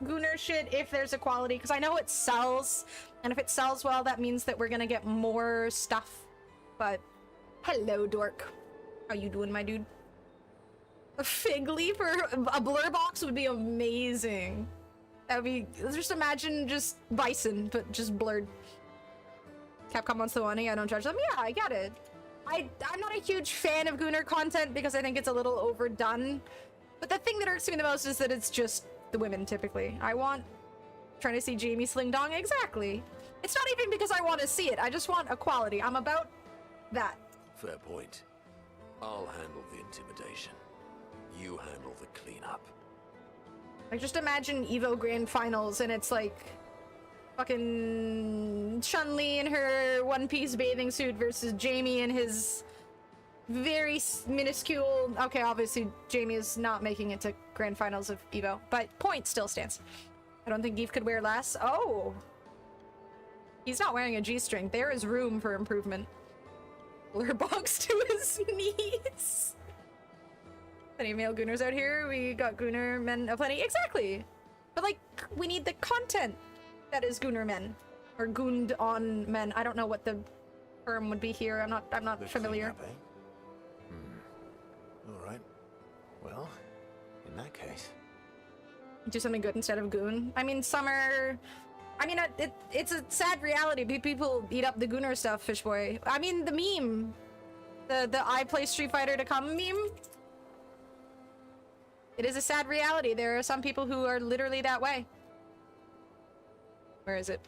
Speaker 1: Gooner shit if there's equality, because I know it sells, and if it sells well, that means that we're gonna get more stuff. But, hello, dork. How you doing, my dude? A fig leaf or a blur box would be amazing. That would be, just imagine just Bison, but just blurred. Capcom wants the money, I don't judge them. Yeah, I get it. I'm not a huge fan of Gooner content because I think it's a little overdone. But the thing that irks me the most is that it's just the women, typically. Trying to see Jamie Sling Dong, exactly. It's not even because I want to see it, I just want equality. I'm about that.
Speaker 3: Fair point. I'll handle the intimidation. You handle the cleanup.
Speaker 1: Like, just imagine Evo Grand Finals and it's like fucking Chun-Li in her one-piece bathing suit versus Jamie in his very minuscule... Okay, obviously Jamie is not making it to Grand Finals of Evo, but point still stands. I don't think Geef could wear less. Oh! He's not wearing a G-string. There is room for improvement. Blur box to his knees. Any male Gooners out here? We got Gooner men aplenty. Exactly! But, like, we need the content that is Gooner men. Or gooned on men. I don't know what the term would be here. I'm not familiar.
Speaker 2: Cleanup, eh? Alright. Well, in that case...
Speaker 1: Do something good instead of goon. I mean, summer... I mean, it's a sad reality. People eat up the Gooner stuff, Fishboy. I mean, the meme. The I play Street Fighter to come meme. It is a sad reality. There are some people who are literally that way. Where is it?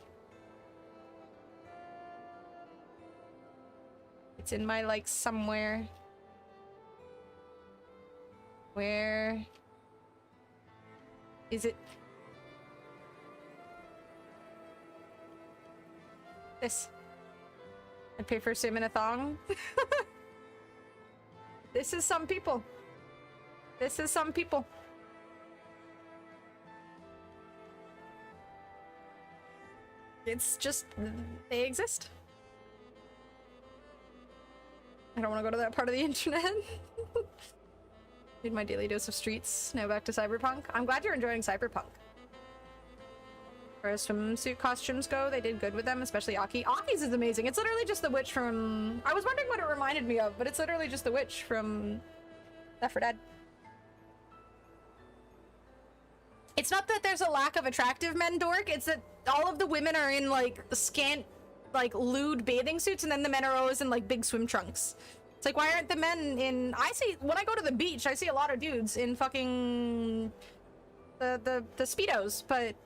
Speaker 1: It's in my, like, somewhere. Where is it? This. I'd pay for Sim in a thong. This is some people. This is some people. It's just, they exist. I don't want to go to that part of the internet. Need my daily dose of streets. Now back to Cyberpunk. I'm glad you're enjoying Cyberpunk. As swimsuit costumes go, they did good with them, especially Aki. Aki's is amazing. It's literally just the witch from... I was wondering what it reminded me of, but it's literally just the witch from Left 4 Dead. It's not that there's a lack of attractive men, dork. It's that all of the women are in, like, scant, like, lewd bathing suits, and then the men are always in, like, big swim trunks. It's like, why aren't the men in... I see... When I go to the beach, I see a lot of dudes in fucking... The Speedos, but...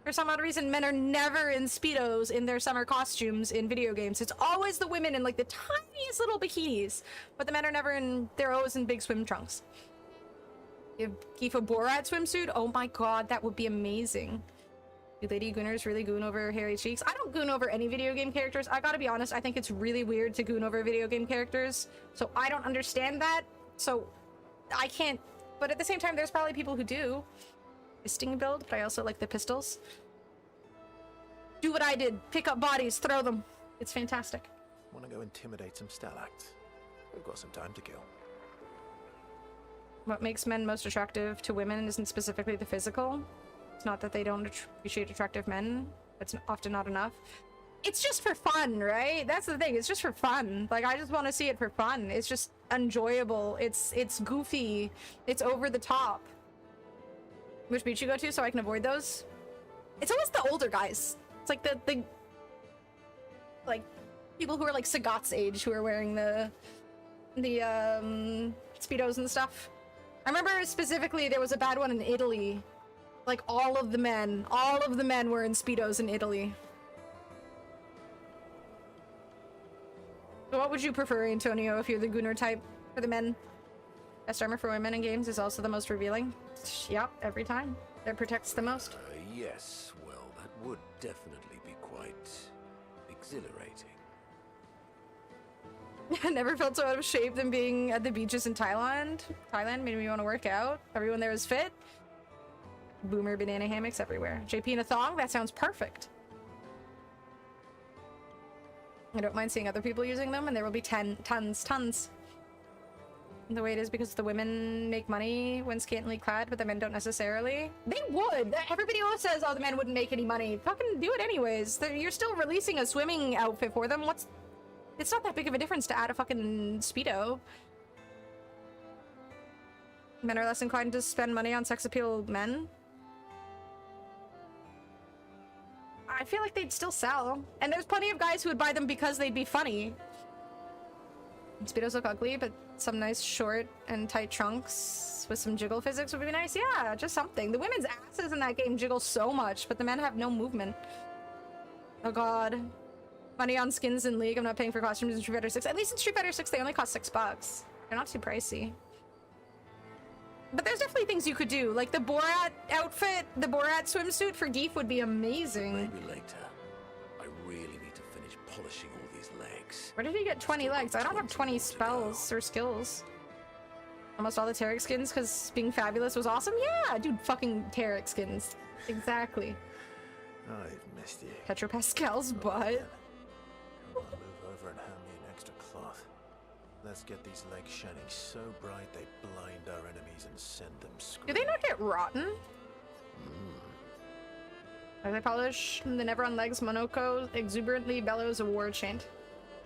Speaker 1: For some odd reason, men are never in Speedos in their summer costumes in video games. It's always the women in, like, the tiniest little bikinis. But the men are never in... They're always in big swim trunks. You have Gifa Borat swimsuit? Oh my god, that would be amazing. Do Lady Gooners really goon over hairy cheeks? I don't goon over any video game characters. I gotta be honest, I think it's really weird to goon over video game characters. So I don't understand that. So I can't... But at the same time, there's probably people who do. Fisting build, but I also like the pistols. Do what I did. Pick up bodies, throw them. It's fantastic.
Speaker 2: Want to go intimidate some Stalacts? We've got some time to kill.
Speaker 1: What makes men most attractive to women isn't specifically the physical. It's not that they don't appreciate attractive men. It's often not enough. It's just for fun, right? That's the thing. It's just for fun. Like, I just want to see it for fun. It's just enjoyable. It's goofy. It's over the top. Which beach you go to so I can avoid those? It's always the older guys. It's like the like people who are like Sagat's age who are wearing the Speedos and stuff. I remember specifically there was a bad one in Italy. Like all of the men were in Speedos in Italy. So what would you prefer, Antonio, if you're the Gunnar type for the men? Best armor for women in games is also the most revealing. Yep, every time. That protects the most.
Speaker 3: Yes, well, that would definitely be quite exhilarating.
Speaker 1: I never felt so out of shape than being at the beaches in Thailand. Thailand made me want to work out. Everyone there is fit. Boomer banana hammocks everywhere. JP in a thong? That sounds perfect. I don't mind seeing other people using them, and there will be tons. The way it is because the women make money when scantily clad, but the men don't necessarily. They would! Everybody always says, oh, the men wouldn't make any money. Fucking do it anyways. You're still releasing a swimming outfit for them. It's not that big of a difference to add a fucking Speedo. Men are less inclined to spend money on sex appeal men. I feel like they'd still sell. And there's plenty of guys who would buy them because they'd be funny. Speedos look ugly, but some nice short and tight trunks with some jiggle physics would be nice. Yeah, just something. The women's asses in that game jiggle so much, but the men have no movement. Oh god. Money on skins in League. I'm not paying for costumes in Street Fighter 6. At least in Street Fighter 6, they only cost $6. They're not too pricey. But there's definitely things you could do. Like the Borat outfit, the Borat swimsuit for Geef would be amazing.
Speaker 3: Maybe later. I really need to finish polishing all these legs.
Speaker 1: Where did he get 20 legs? I don't have 20 spells or skills. Almost all the Tarek skins because being fabulous was awesome? Yeah, dude, fucking Tarek skins. Exactly.
Speaker 2: I've missed you.
Speaker 1: Petro Pascal's butt.
Speaker 2: Come on, move over and hand me an extra cloth. Let's get these legs shining so bright they blind our enemies and send them
Speaker 1: Do
Speaker 2: screaming.
Speaker 1: they not get rotten? As I polish the Never on Legs, Monoko exuberantly bellows a war chant.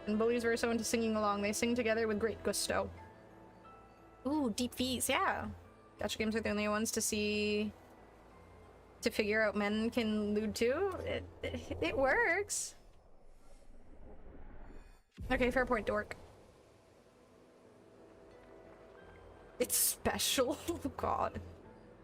Speaker 1: And bullies were so into singing along. They sing together with great gusto. Ooh, deep V's, yeah. Gacha games are the only ones to figure out men can lewd too. It works. Okay, fair point, dork. It's special. Oh god.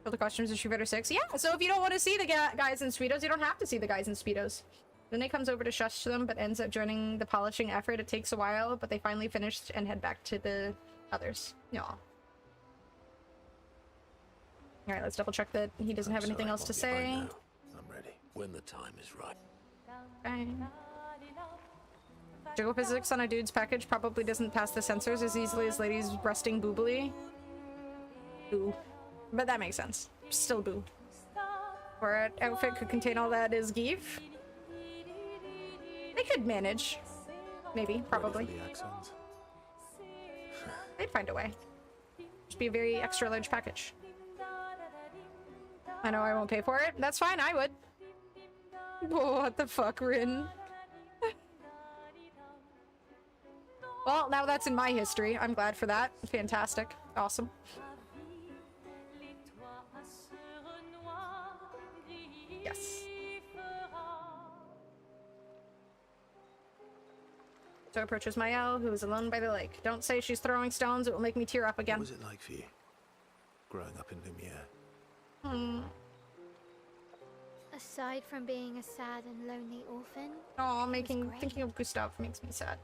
Speaker 1: For the costumes in Street Fighter 6? Yeah, so if you don't want to see the guys in Speedos, you don't have to see the guys in Speedos. Then he comes over to shush them, but ends up joining the polishing effort. It takes a while, but they finally finish and head back to the others. Yaw. Alright, let's double check that he doesn't have anything else to say.
Speaker 3: I'm ready. When the time is right.
Speaker 1: Okay. Jiggle physics on a dude's package probably doesn't pass the sensors as easily as ladies resting boobily. Boo. But that makes sense. Still boo. Or an outfit could contain all that is Geef. They could manage. Maybe, probably.
Speaker 2: Ready for the accents?
Speaker 1: They'd find a way. Just be a very extra large package. I know I won't pay for it. That's fine, I would. Whoa, what the fuck, Rin? Well, now that's in my history. I'm glad for that. Fantastic. Awesome. Yes. So approaches Mael, who is alone by the lake. Don't say she's throwing stones. It will make me tear up again.
Speaker 2: What was it like for you, growing up in Lumiere?
Speaker 4: Aside from being a sad and lonely orphan,
Speaker 1: Oh, thinking of Gustav makes me sad.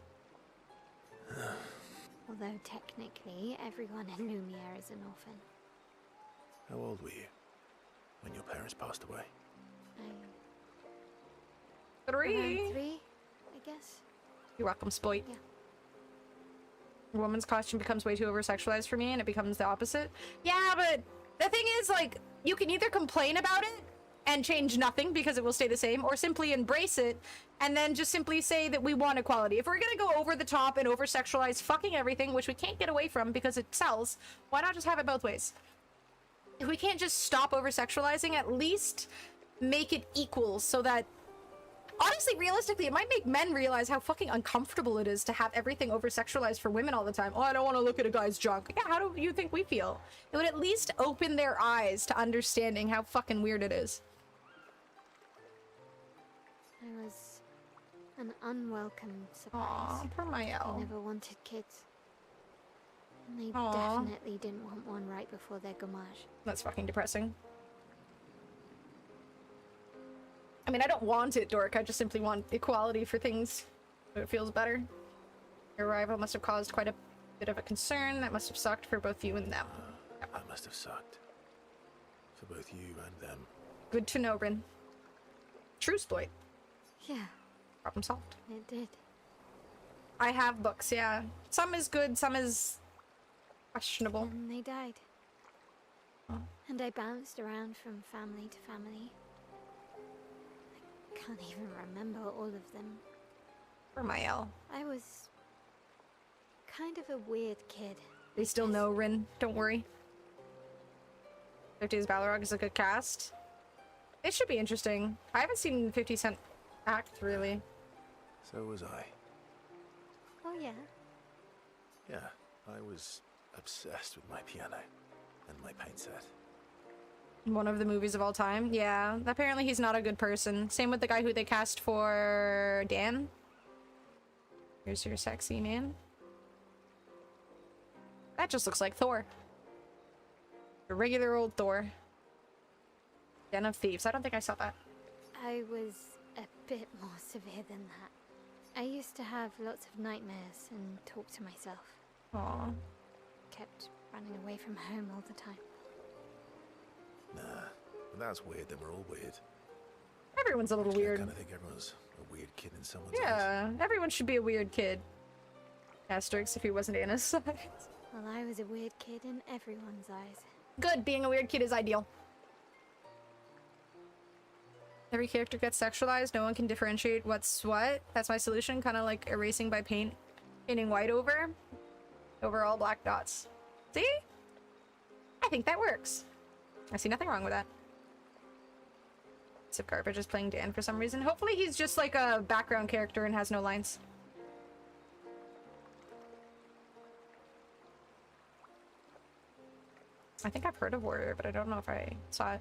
Speaker 4: although technically everyone in Lumiere is an orphan.
Speaker 2: How old were you when your parents passed away?
Speaker 1: Three,
Speaker 4: I guess.
Speaker 1: You're welcome, Spoit.
Speaker 4: Yeah.
Speaker 1: A woman's costume becomes way too over-sexualized for me, and it becomes the opposite. Yeah, but the thing is, like, you can either complain about it and change nothing because it will stay the same, or simply embrace it and then just simply say that we want equality. If we're gonna go over the top and over-sexualize fucking everything, which we can't get away from because it sells, why not just have it both ways? If we can't just stop over-sexualizing, at least make it equal so that Honestly, realistically, it might make men realize how fucking uncomfortable it is to have everything over-sexualized for women all the time. Oh, I don't want to look at a guy's junk. Yeah, how do you think we feel? It would at least open their eyes to understanding how fucking weird it is.
Speaker 4: I was an unwelcome surprise.
Speaker 1: Aw, poor Mael.
Speaker 4: They never wanted kids. And they
Speaker 1: Aw.
Speaker 4: definitely didn't want one right before their gommage.
Speaker 1: That's fucking depressing. I mean, I don't want it, Dork. I just simply want equality for things so it feels better. Your arrival must have caused quite a bit of a concern. That must have sucked for both you and them.
Speaker 2: That must have sucked. For both you and them.
Speaker 1: Good to know, Rin. True exploit.
Speaker 4: Yeah.
Speaker 1: Problem solved.
Speaker 4: It did.
Speaker 1: I have books, yeah. Some is good, some is questionable.
Speaker 4: And they died. And I bounced around from family to family. I can't even remember all of them.
Speaker 1: For Mael.
Speaker 4: I was kind of a weird kid.
Speaker 1: They still know, Rin. Don't worry. 50's Balrog is a good cast. It should be interesting. I haven't seen 50 Cent act, really.
Speaker 2: So was I.
Speaker 4: Oh, yeah?
Speaker 2: Yeah, I was obsessed with my piano and my paint set.
Speaker 1: One of the movies of all time. Yeah, apparently he's not a good person. Same with the guy who they cast for Dan. Here's your sexy man. That just looks like Thor. A regular old Thor. Den of Thieves. I don't think I saw that.
Speaker 4: I was a bit more severe than that. I used to have lots of nightmares and talk to myself.
Speaker 1: Aww.
Speaker 4: Kept running away from home all the time.
Speaker 2: Nah, when that's weird, then we're all weird.
Speaker 1: Everyone's a little weird.
Speaker 2: I kind of think everyone's a weird kid in someone's eyes.
Speaker 1: Yeah, everyone should be a weird kid. Asterix if he wasn't Anna's size.
Speaker 4: Well, I was a weird kid in everyone's eyes.
Speaker 1: Good, being a weird kid is ideal. Every character gets sexualized, no one can differentiate what's what. That's my solution, kind of like erasing by painting white over all black dots. See? I think that works. I see nothing wrong with that. Sip Garbage is playing Dan for some reason. Hopefully he's just like a background character and has no lines. I think I've heard of Warrior, but I don't know if I saw it.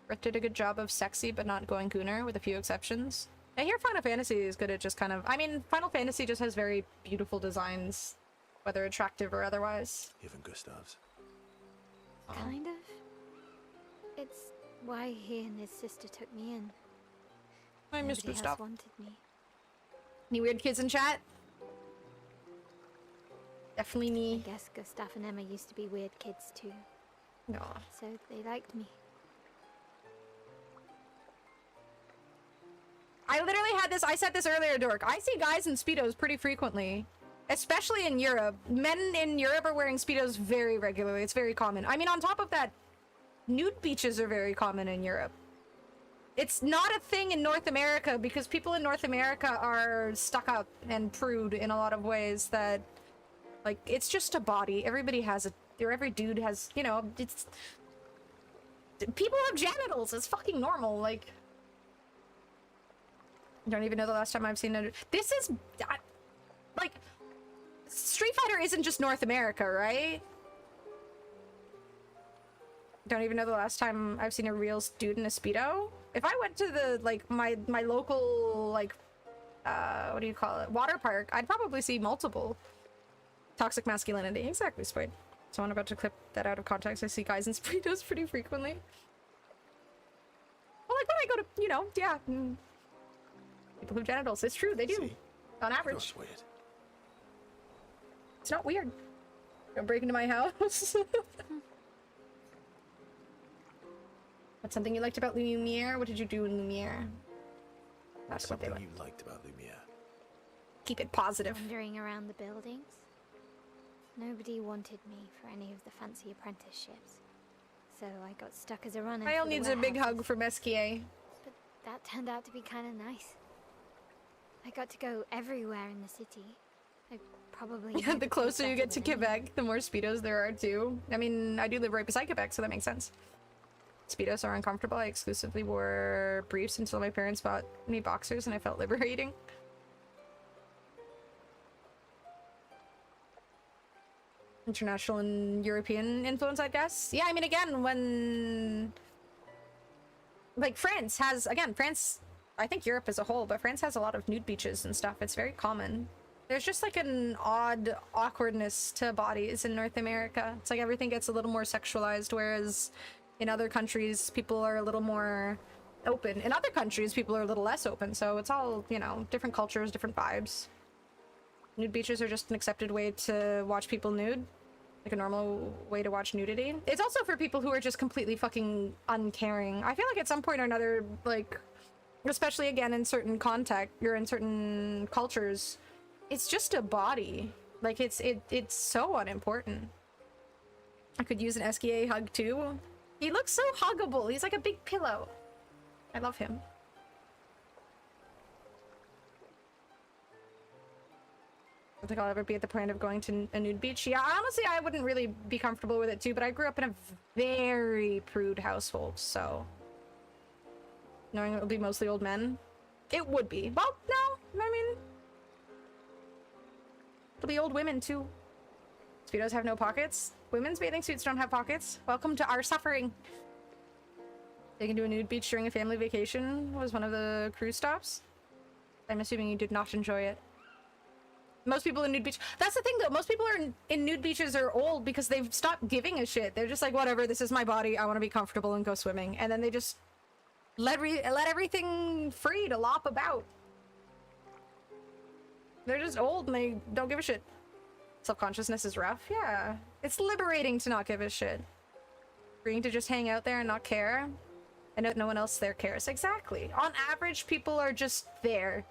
Speaker 1: Rick did a good job of sexy, but not going gooner, with a few exceptions. I hear Final Fantasy is good at just kind of... I mean, Final Fantasy just has very beautiful designs, whether attractive or otherwise.
Speaker 2: Even Gustav's.
Speaker 4: Kind of. It's why he and his sister took me in.
Speaker 1: I miss
Speaker 4: Nobody
Speaker 1: Gustav.
Speaker 4: else wanted me.
Speaker 1: Any weird kids in chat? Definitely me.
Speaker 4: I guess Gustav and Emma used to be weird kids too.
Speaker 1: No.
Speaker 4: So they liked me.
Speaker 1: I literally had this, I said this earlier, Dork. I see guys in Speedos pretty frequently. Especially in Europe. Men in Europe are wearing Speedos very regularly. It's very common. I mean, on top of that, nude beaches are very common in Europe. It's not a thing in North America because people in North America are stuck up and prude in a lot of ways that, like, it's just a body. Everybody has a, or every dude has, you know, it's... People have genitals. It's fucking normal, like... I don't even know the last time I've seen it. This is... like... Street Fighter isn't just North America, right? Don't even know the last time I've seen a real dude in a Speedo. If I went to the, like, my local, like, what do you call it? Water park, I'd probably see multiple toxic masculinity. Exactly, Spoid. Someone about to clip that out of context. I see guys in Speedos pretty frequently. Well, like, when I go to, you know, yeah. People have genitals. It's true, they do.
Speaker 2: See?
Speaker 1: On average.
Speaker 2: That's weird.
Speaker 1: It's not weird. Don't break into my house. What's something you liked about Lumiere? What did you do in Lumiere? That's what they
Speaker 2: Something
Speaker 1: like.
Speaker 2: you liked about Lumiere.
Speaker 1: Keep it positive.
Speaker 4: Wandering around the buildings. Nobody wanted me for any of the fancy apprenticeships. So I got stuck as a runner.
Speaker 1: Kyle
Speaker 4: for the
Speaker 1: needs a big
Speaker 4: warehouses.
Speaker 1: hug from Esquier.
Speaker 4: But that turned out to be kind of nice. I got to go everywhere in the city. I probably...
Speaker 1: Yeah, the closer you get to Quebec, the more Speedos there are too. I mean, I do live right beside Quebec, so that makes sense. Speedos are uncomfortable. I exclusively wore briefs until my parents bought me boxers and I felt liberating. International and European influence, I guess. Yeah, I mean, again, when... Like, France has... Again, France... I think Europe as a whole, but France has a lot of nude beaches and stuff. It's very common. There's just, like, an odd awkwardness to bodies in North America. It's like everything gets a little more sexualized, whereas in other countries, people are a little more open. In other countries, people are a little less open, so it's all, you know, different cultures, different vibes. Nude beaches are just an accepted way to watch people nude. Like a normal way to watch nudity. It's also for people who are just completely fucking uncaring. I feel like at some point or another, like, especially again in certain context, or in certain cultures, it's just a body. Like, it's so unimportant. I could use an SKA hug too. He looks so huggable. He's like a big pillow. I love him. I don't think I'll ever be at the point of going to a nude beach. Yeah, honestly, I wouldn't really be comfortable with it too, but I grew up in a very prude household, so... Knowing it will be mostly old men, it would be. Well, no, I mean... It'll be old women too. Speedos have no pockets. Women's bathing suits don't have pockets. Welcome to our suffering. Taken to a nude beach during a family vacation was one of the cruise stops. I'm assuming you did not enjoy it. Most people in nude beach... That's the thing, though. Most people are in nude beaches are old because they've stopped giving a shit. They're just like, whatever, this is my body. I want to be comfortable and go swimming. And then they just let everything free to lop about. They're just old and they don't give a shit. Self-consciousness is rough. Yeah. It's liberating to not give a shit. Freeing to just hang out there and not care. And no one else there cares. Exactly. On average, people are just there.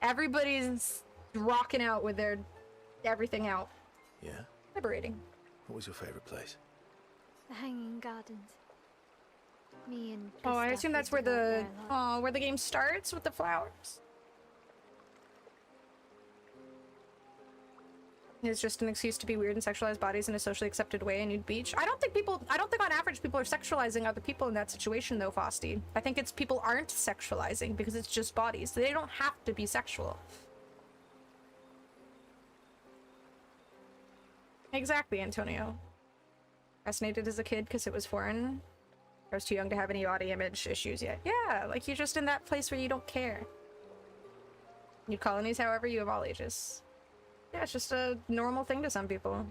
Speaker 1: Everybody's rocking out with their everything out.
Speaker 2: Yeah?
Speaker 1: Liberating.
Speaker 2: What was your favorite place?
Speaker 4: The Hanging Gardens. Me and
Speaker 1: Oh, I
Speaker 4: Krista
Speaker 1: assume that's
Speaker 4: used
Speaker 1: where
Speaker 4: to walk
Speaker 1: the
Speaker 4: there a lot.
Speaker 1: where the game starts with the flowers. It's just an excuse to be weird and sexualize bodies in a socially accepted way in nude beach. I don't think on average people are sexualizing other people in that situation though, Fosty. I think it's people aren't sexualizing because it's just bodies. They don't have to be sexual. Exactly, Antonio. Fascinated as a kid because it was foreign. I was too young to have any body image issues yet. Yeah, like you're just in that place where you don't care. Nude colonies, however, you have all ages. Yeah, it's just a normal thing to some people.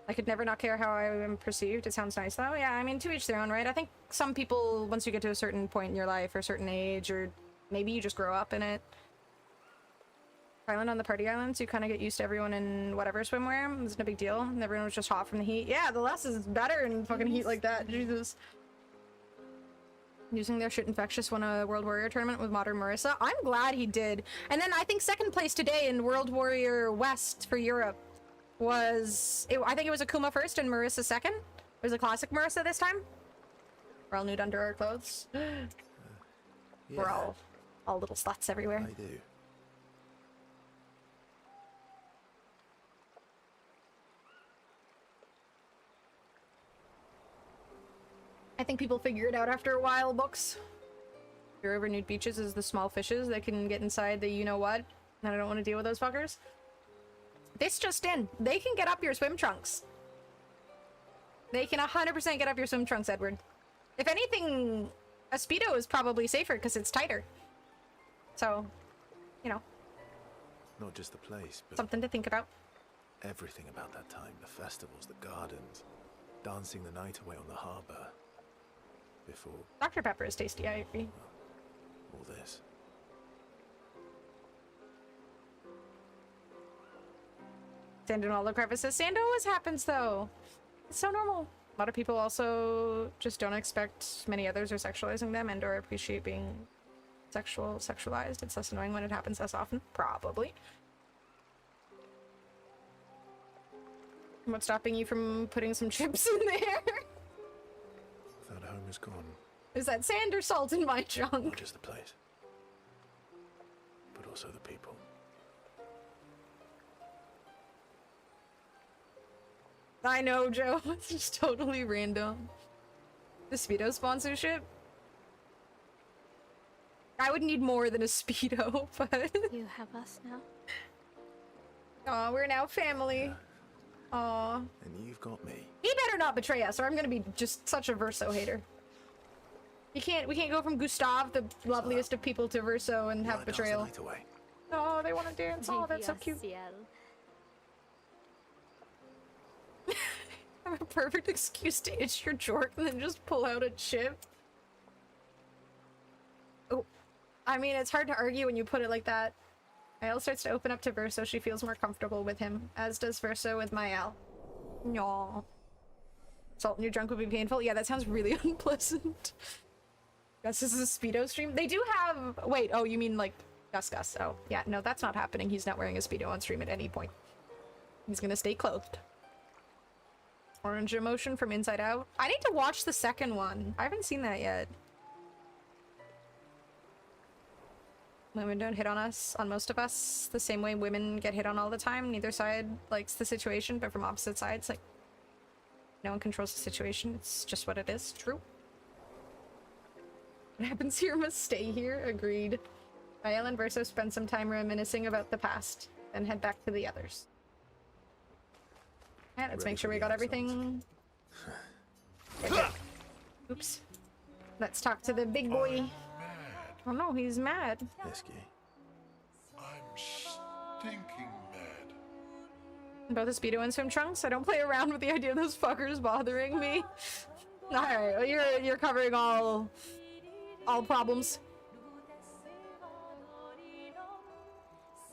Speaker 1: I could never not care how I am perceived. It sounds nice though. Yeah, I mean, to each their own, right? I think some people, once you get to a certain point in your life or a certain age, or maybe you just grow up in it. Island on the party islands, you kind of get used to everyone in whatever swimwear. It's no big deal. And everyone was just hot from the heat. Yeah, the less is better in fucking heat like that. Jesus. Using their shit infectious won a World Warrior tournament with Modern Marissa. I'm glad he did. And then I think second place today in World Warrior West for Europe was... I think it was Akuma first and Marissa second. It was a classic Marissa this time. We're all nude under our clothes.
Speaker 2: Yeah,
Speaker 1: We're all little sluts everywhere.
Speaker 2: I do.
Speaker 1: I think people figure it out after a while, books. Your over nude beaches is the small fishes that can get inside the you-know-what. And I don't want to deal with those fuckers. This just in. They can get up your swim trunks. They can 100% get up your swim trunks, Edward. If anything, a Speedo is probably safer because it's tighter. So, you know.
Speaker 2: Not just the place, but
Speaker 1: something to think about.
Speaker 2: Everything about that time. The festivals, the gardens, dancing the night away on the harbor. Before
Speaker 1: Dr. Pepper is tasty, I agree.
Speaker 2: all this.
Speaker 1: Sand in all the crevices. Sand always happens though. It's so normal. A lot of people also just don't expect many others are sexualizing them and or appreciate being sexualized. It's less annoying when it happens less often. Probably. What's stopping you from putting some chips in there?
Speaker 2: That home is gone.
Speaker 1: Is that sand or salt in my junk?
Speaker 2: Not just the place, but also the people.
Speaker 1: I know, Joe. It's just totally random. The Speedo sponsorship? I would need more than a Speedo, but...
Speaker 4: You have us now.
Speaker 1: Aw, we're now family. Aw.
Speaker 2: And you've got me.
Speaker 1: He better not betray us, or I'm gonna be just such a Verso hater. We can't go from Gustav, the loveliest of people, to Verso and have betrayal. Oh, they want to dance. Oh, that's so cute. I have a perfect excuse to itch your jork and then just pull out a chip. Oh, I mean, it's hard to argue when you put it like that. Mael starts to open up to Verso. She feels more comfortable with him, as does Verso with Mael. No. Salt in your junk would be painful? Yeah, that sounds really unpleasant. Gus, this is a Speedo stream? They do have... Wait, oh, you mean like Gus? Oh, yeah, no, that's not happening. He's not wearing a Speedo on stream at any point. He's gonna stay clothed. Orange emotion from Inside Out. I need to watch the second one. I haven't seen that yet. Women don't hit on us, on most of us, the same way women get hit on all the time. Neither side likes the situation, but from opposite sides, like, no one controls the situation. It's just what it is. True. What happens here must stay here. Agreed. Mael and Verso spend some time reminiscing about the past, then head back to the others. Yeah, let's make sure we got everything. Oops. Let's talk to the big boy. Oh no, he's mad.
Speaker 2: Esky.
Speaker 6: I'm stinking mad.
Speaker 1: Both the Speedo and swim trunks? I don't play around with the idea of those fuckers bothering me. Alright, well, you're covering all problems.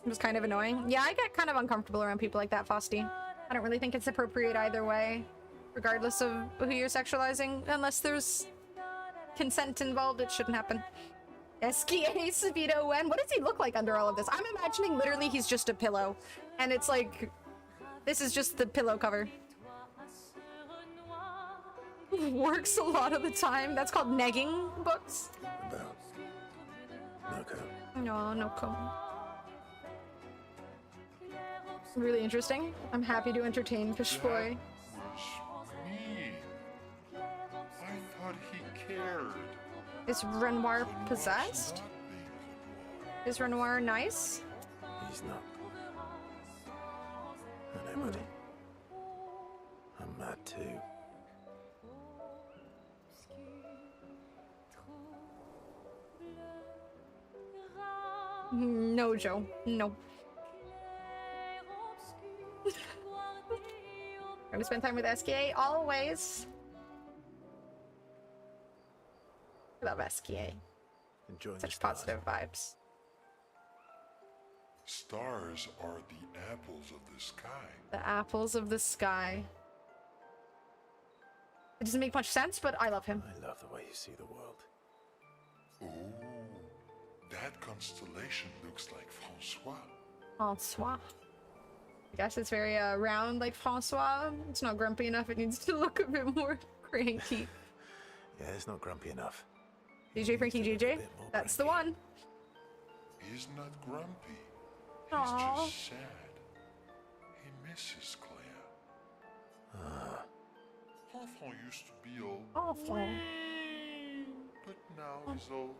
Speaker 1: It was kind of annoying. Yeah, I get kind of uncomfortable around people like that, Fosty. I don't really think it's appropriate either way, regardless of who you're sexualizing. Unless there's consent involved, it shouldn't happen. SKA Speedo when? What does he look like under all of this? I'm imagining literally he's just a pillow. And it's like, this is just the pillow cover. Works a lot of the time. That's called negging books. No, no co. Really interesting. I'm happy to entertain Fishboy.
Speaker 6: Me. I thought he cared.
Speaker 1: Is Renoir possessed? Is Renoir nice?
Speaker 2: He's not. I know, buddy. I'm mad too.
Speaker 1: No, Joe. No. Gonna spend time with SKA always. I love SKA.
Speaker 2: Enjoying
Speaker 1: such positive vibes.
Speaker 6: Stars are the apples of the sky.
Speaker 1: The apples of the sky. It doesn't make much sense, but I love him.
Speaker 2: I love the way you see the world.
Speaker 6: Oh, that constellation looks like Francois.
Speaker 1: Francois. I guess it's very round like Francois. It's not grumpy enough. It needs to look a bit more cranky.
Speaker 2: Yeah, it's not grumpy enough.
Speaker 1: DJ Frankie JJ? That's the one.
Speaker 6: He's not grumpy. He's
Speaker 1: Aww.
Speaker 6: just sad. He misses Claire. Enfant used to be all
Speaker 1: Enfant.
Speaker 6: but now he's all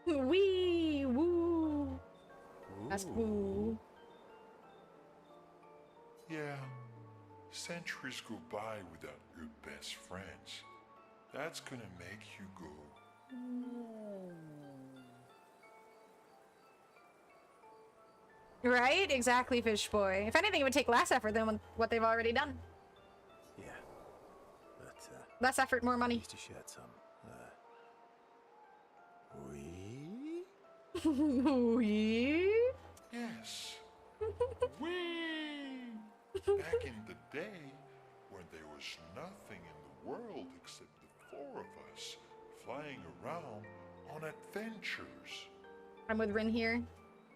Speaker 1: Wee woo. That's woo.
Speaker 6: Yeah. Centuries go by without your best friends. That's gonna make you go.
Speaker 1: Right? Exactly, Fish Boy. If anything, it would take less effort than what they've already done.
Speaker 2: Yeah. But,
Speaker 1: less effort, more money.
Speaker 2: used to shed some.
Speaker 1: Wee?
Speaker 6: Yes. Whee! Back in the day, when there was nothing in the world except the four of us flying around on adventures.
Speaker 1: I'm with Rin here.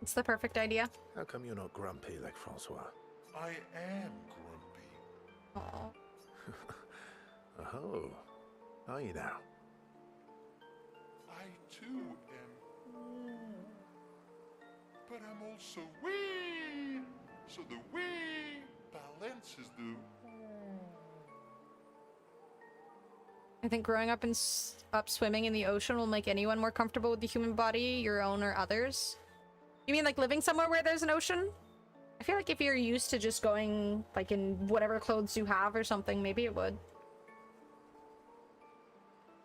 Speaker 1: It's the perfect idea.
Speaker 2: How come you're not grumpy like Francois?
Speaker 6: I am grumpy.
Speaker 1: Aww.
Speaker 2: Oh. Are you now?
Speaker 6: I too am. but I'm also wee. So the wee balances the.
Speaker 1: I think growing up up swimming in the ocean will make anyone more comfortable with the human body, your own or others. You mean like living somewhere where there's an ocean? I feel like if you're used to just going like in whatever clothes you have or something, maybe it would.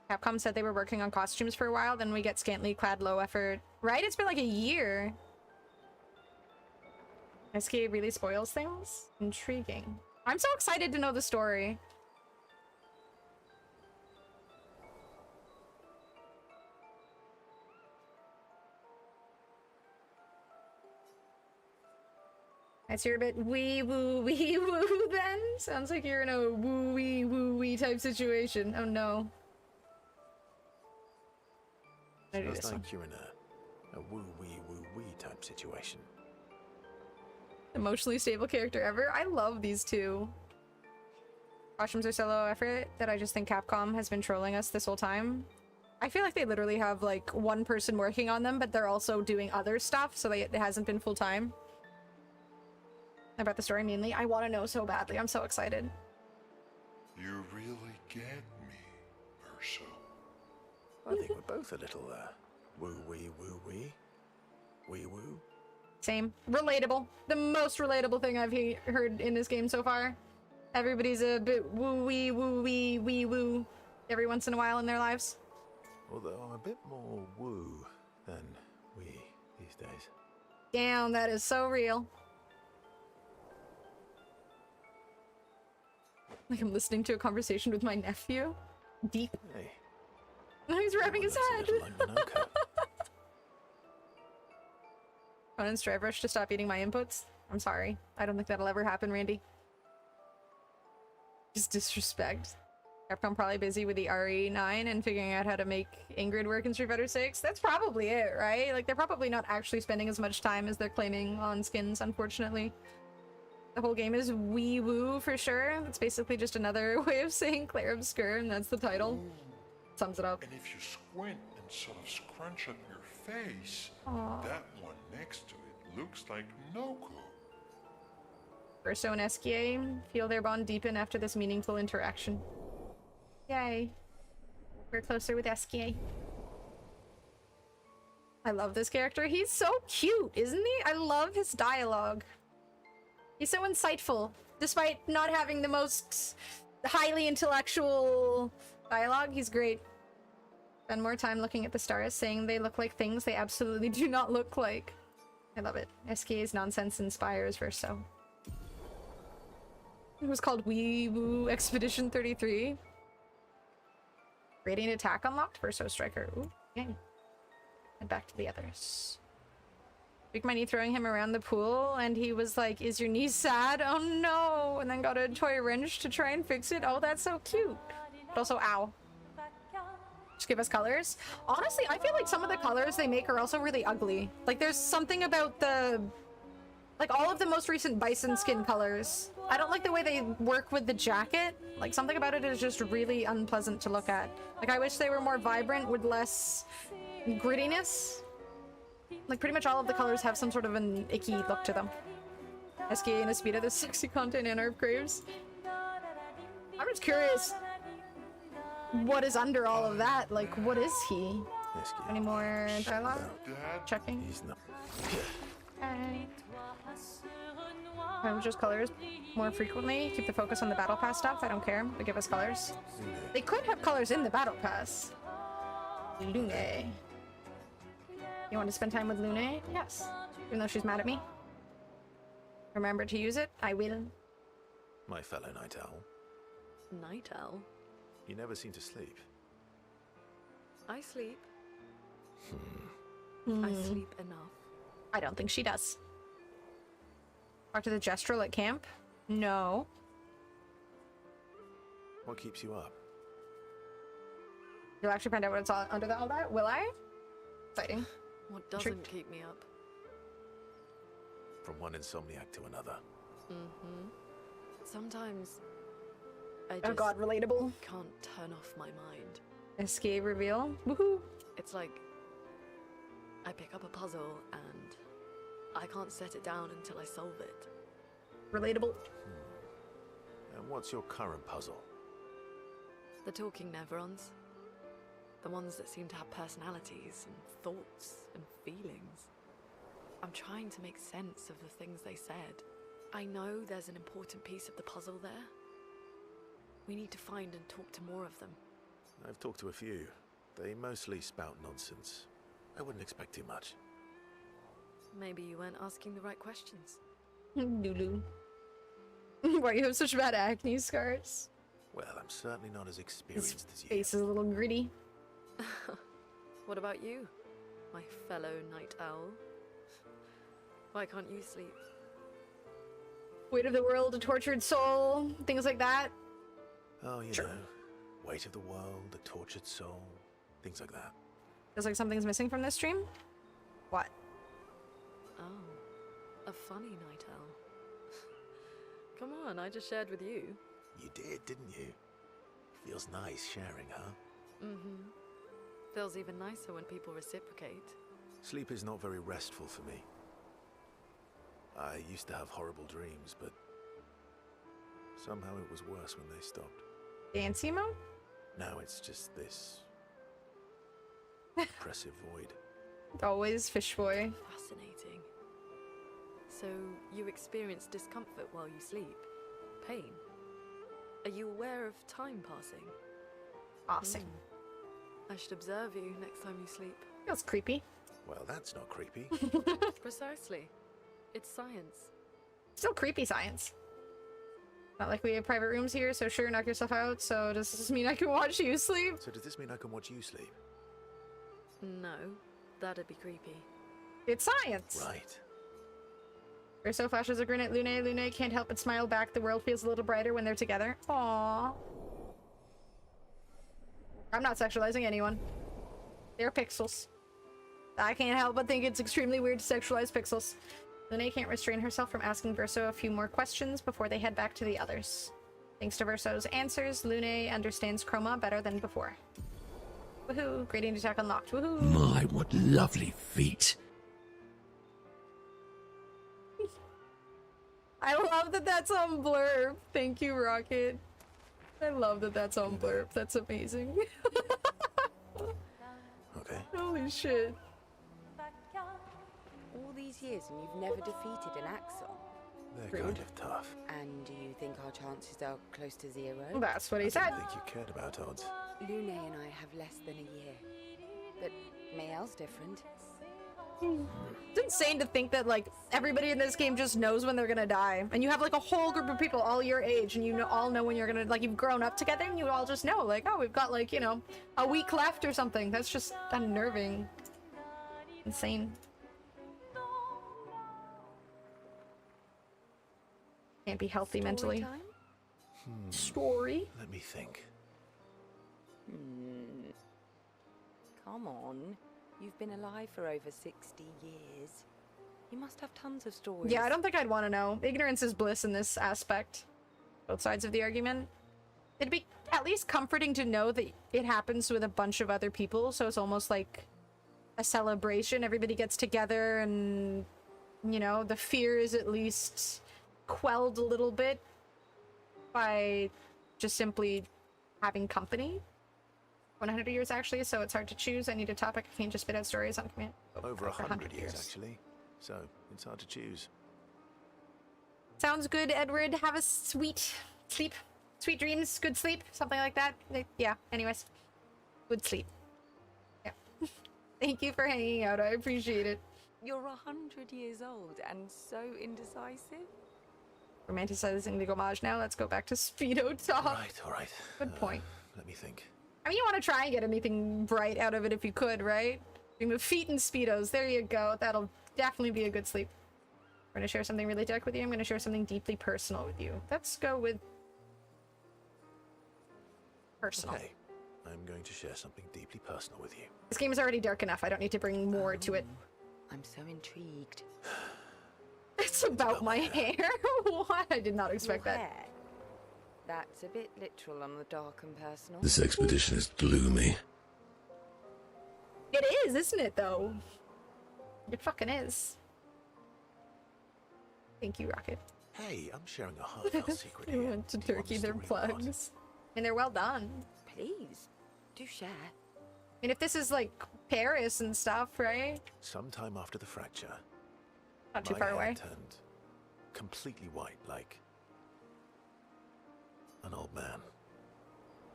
Speaker 1: Capcom said they were working on costumes for a while, then we get scantily clad low effort. Right? It's been like a year. SK really spoils things? Intriguing. I'm so excited to know the story. So you're a bit wee woo then? Sounds like you're in a woo wee type situation. Oh no.
Speaker 2: Sounds like you're in a woo wee type situation.
Speaker 1: Emotionally stable character ever. I love these two. Costumes are so low effort that I just think Capcom has been trolling us this whole time. I feel like they literally have like one person working on them, but they're also doing other stuff, so it hasn't been full time. About the story mainly. I want to know so badly. I'm so excited.
Speaker 6: You really get me, Urso.
Speaker 2: I think we're both a little woo wee. Wee woo.
Speaker 1: Same. Relatable. The most relatable thing I've heard in this game so far. Everybody's a bit woo wee every once in a while in their lives.
Speaker 2: Although I'm a bit more woo than wee these days.
Speaker 1: Damn, that is so real. Like I'm listening to a conversation with my nephew. Deep.
Speaker 2: Hey.
Speaker 1: Now he's rubbing his head. Conan's drive rush to stop eating my inputs. I'm sorry. I don't think that'll ever happen, Randy. Just disrespect. Capcom probably busy with the RE9 and figuring out how to make Ingrid work in Street Fighter 6. That's probably it, right? Like, they're probably not actually spending as much time as they're claiming on skins, unfortunately. The whole game is wee woo for sure. It's basically just another way of saying Claire Obscure, and that's the title. Sums it up.
Speaker 6: And if you squint and sort of scrunch up your face,
Speaker 1: Aww.
Speaker 6: that one next to it looks like Noku.
Speaker 1: Urso and SKA feel their bond deepen after this meaningful interaction. Yay. We're closer with SKA. I love this character. He's so cute, isn't he? I love his dialogue. He's so insightful, despite not having the most highly intellectual dialogue. He's great. Spend more time looking at the stars, saying they look like things they absolutely do not look like. I love it. SKA's nonsense inspires Verso. It was called Wee Woo Expedition 33. Radiant attack unlocked. Verso striker. Ooh, okay. And back to the others. Tweaked my knee throwing him around the pool, and he was like, "Is your knee sad? Oh no!" And then got a toy wrench to try and fix it. Oh, that's so cute. But also, ow. Just give us colors. Honestly, I feel like some of the colors they make are also really ugly. Like, there's something about the... Like, all of the most recent Bison skin colors. I don't like the way they work with the jacket. Like, something about it is just really unpleasant to look at. Like, I wish they were more vibrant with less grittiness. Like, pretty much all of the colors have some sort of an icky look to them. SKA and Espita, the sexy content and Arb craves. I'm just curious. What is under all of that? Like, what is he? Any more dialogue? Checking.
Speaker 2: He's not.
Speaker 1: Okay. Just colors more frequently. Keep the focus on the battle pass stuff. I don't care. They give us colors. They could have colors in the battle pass. Lune. You want to spend time with Lune? Yes. Even though she's mad at me. Remember to use it? I will.
Speaker 2: My fellow night owl.
Speaker 8: Night owl?
Speaker 2: You never seem to sleep.
Speaker 8: I sleep.
Speaker 1: Hmm.
Speaker 8: I sleep enough.
Speaker 1: I don't think she does. Talk to the Gestrel at camp? No.
Speaker 2: What keeps you up?
Speaker 1: You'll actually find out what it's all under all that? Will I? Exciting.
Speaker 8: What doesn't keep me up?
Speaker 2: From one insomniac to another.
Speaker 8: Mm-hmm. Sometimes I
Speaker 1: Oh god, relatable.
Speaker 8: can't turn off my mind.
Speaker 1: Escape reveal. Woohoo!
Speaker 8: It's like I pick up a puzzle and I can't set it down until I solve it.
Speaker 1: Relatable.
Speaker 2: And what's your current puzzle?
Speaker 8: The talking Nevrons. The ones that seem to have personalities and thoughts and feelings. I'm trying to make sense of the things they said. I know there's an important piece of the puzzle there. We need to find and talk to more of them.
Speaker 2: I've talked to a few. They mostly spout nonsense. I wouldn't expect too much.
Speaker 8: Maybe you weren't asking the right questions.
Speaker 1: Lulu. Why you have such bad acne scars?
Speaker 2: Well, I'm certainly not as experienced as you.
Speaker 1: Face is a little gritty.
Speaker 8: What about you, my fellow night owl? Why can't you sleep?
Speaker 1: Weight of the world, a tortured soul, things like that.
Speaker 2: Oh, you know, weight of the world, a tortured soul, things like that.
Speaker 1: Feels like something's missing from this stream. What?
Speaker 8: Oh, a funny night owl. Come on, I just shared with you.
Speaker 2: You did, didn't you? Feels nice sharing, huh?
Speaker 8: Mm-hmm. Feels even nicer when people reciprocate.
Speaker 2: Sleep is not very restful for me. I used to have horrible dreams, but somehow it was worse when they stopped.
Speaker 1: Dance emo?
Speaker 2: Now it's just this oppressive void.
Speaker 1: Always fish boy.
Speaker 8: Fascinating. So, you experience discomfort while you sleep? Pain? Are you aware of time passing?
Speaker 1: Passing.
Speaker 8: I should observe you next time you sleep.
Speaker 1: Feels creepy.
Speaker 2: Well, that's not creepy.
Speaker 8: Precisely. It's science.
Speaker 1: Still creepy science. Not like we have private rooms here, so sure, knock yourself out. So does this mean I can watch you sleep?
Speaker 2: So does this mean I can watch you sleep?
Speaker 8: No, that'd be creepy.
Speaker 1: It's science!
Speaker 2: Right.
Speaker 1: Urso flashes a grin at Lune. Lune can't help but smile back. The world feels a little brighter when they're together. Aww. I'm not sexualizing anyone. They're pixels. I can't help but think it's extremely weird to sexualize pixels. Lune can't restrain herself from asking Verso a few more questions before they head back to the others. Thanks to Verso's answers, Lune understands Chroma better than before. Woohoo! Gradient attack unlocked. Woohoo!
Speaker 3: My, what lovely feet.
Speaker 1: I love that that's on Blurb. Thank you, Rocket. I love that that's on Blurb. That's amazing.
Speaker 2: Okay.
Speaker 1: Holy shit.
Speaker 9: All these years and you've never defeated an Axel.
Speaker 2: They're kind of tough.
Speaker 9: And do you think our chances are close to zero?
Speaker 1: That's what he
Speaker 2: I
Speaker 1: said.
Speaker 2: didn't think you cared about odds.
Speaker 9: Lune and I have less than a year. But Mayel's different.
Speaker 1: It's insane to think that, like, everybody in this game just knows when they're gonna die. And you have, like, a whole group of people all your age, and you all know when you're gonna, like, you've grown up together, and you all just know, like, oh, we've got, like, you know, a week left or something. That's just unnerving. Insane. Can't be healthy mentally. Story?
Speaker 2: Let me think.
Speaker 9: Come on. You've been alive for over 60 years. You must have tons of stories.
Speaker 1: Yeah, I don't think I'd want to know. Ignorance is bliss in this aspect. Both sides of the argument. It'd be at least comforting to know that it happens with a bunch of other people, so it's almost like a celebration. Everybody gets together and, you know, the fear is at least quelled a little bit by just simply having company. 100 years, actually, so it's hard to choose. I need a topic. I can't just spit out stories on command.
Speaker 2: Over 100 years, actually. So, it's hard to choose.
Speaker 1: Sounds good, Edward. Have a sweet sleep. Sweet dreams, good sleep, something like that. Yeah, anyways. Good sleep. Yeah. Thank you for hanging out. I appreciate it.
Speaker 9: You're 100 years old and so indecisive.
Speaker 1: Romanticizing the homage now. Let's go back to Speedo talk.
Speaker 2: All right.
Speaker 1: Good point.
Speaker 2: Let me think.
Speaker 1: I mean, you want to try and get anything bright out of it if you could, right? Remove feet and Speedos. There you go. That'll definitely be a good sleep. We're going to share something really dark with you. I'm going to share something deeply personal with you. Let's go with personal.
Speaker 2: Okay. I'm going to share something deeply personal with you.
Speaker 1: This game is already dark enough. I don't need to bring more to it.
Speaker 9: I'm so intrigued.
Speaker 1: It's about my hair? What? I did not expect
Speaker 9: Your
Speaker 1: that.
Speaker 9: hair? That's a bit literal on the dark and personal.
Speaker 3: This expedition is gloomy.
Speaker 1: It is, isn't it, though? It fucking is. Thank you, Rocket.
Speaker 2: Hey, I'm sharing a heartfelt secret
Speaker 1: We
Speaker 2: here.
Speaker 1: went to
Speaker 2: Do you want the
Speaker 1: Turkey, they're
Speaker 2: story or not?
Speaker 1: plugs. And they're well done.
Speaker 9: Please, do share.
Speaker 1: I mean, if this is like Paris and stuff, right?
Speaker 2: Sometime after the fracture,
Speaker 1: Not too
Speaker 2: my
Speaker 1: far
Speaker 2: hair
Speaker 1: away.
Speaker 2: turned completely white, like an old man.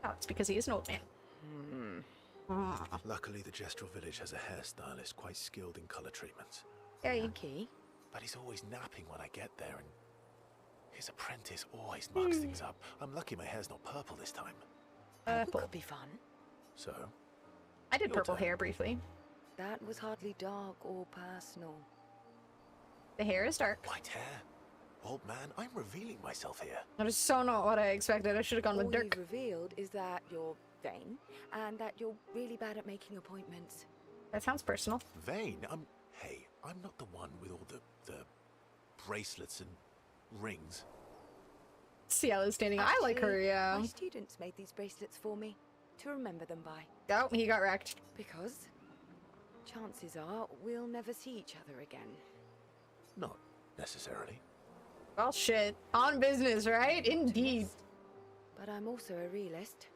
Speaker 1: Oh, it's because he is an old man.
Speaker 2: Luckily, the Gestural village has a hairstylist quite skilled in color treatments.
Speaker 1: Yay.
Speaker 9: Okay.
Speaker 2: But he's always napping when I get there, and his apprentice always mucks things up. I'm lucky my hair's not purple this time.
Speaker 9: Purple could be fun.
Speaker 2: So,
Speaker 1: I did
Speaker 2: Your
Speaker 1: purple
Speaker 2: turn.
Speaker 1: hair briefly.
Speaker 9: That was hardly dark or personal.
Speaker 1: The hair is dark.
Speaker 2: white hair? Old man, I'm revealing myself here.
Speaker 1: That is so not what I expected. I should have gone
Speaker 9: All
Speaker 1: with Dirk.
Speaker 9: you've revealed is that you're vain and that you're really bad at making appointments.
Speaker 1: That sounds personal.
Speaker 2: Vain? Hey, I'm not the one with all the bracelets and rings.
Speaker 1: Ciel is standing. I like her,
Speaker 9: Actually,
Speaker 1: yeah.
Speaker 9: My students made these bracelets for me to remember them by.
Speaker 1: Oh, he got wrecked.
Speaker 9: Because chances are we'll never see each other again.
Speaker 2: Not necessarily.
Speaker 1: Well, shit. On business, right? Indeed.
Speaker 9: But I'm also a realist.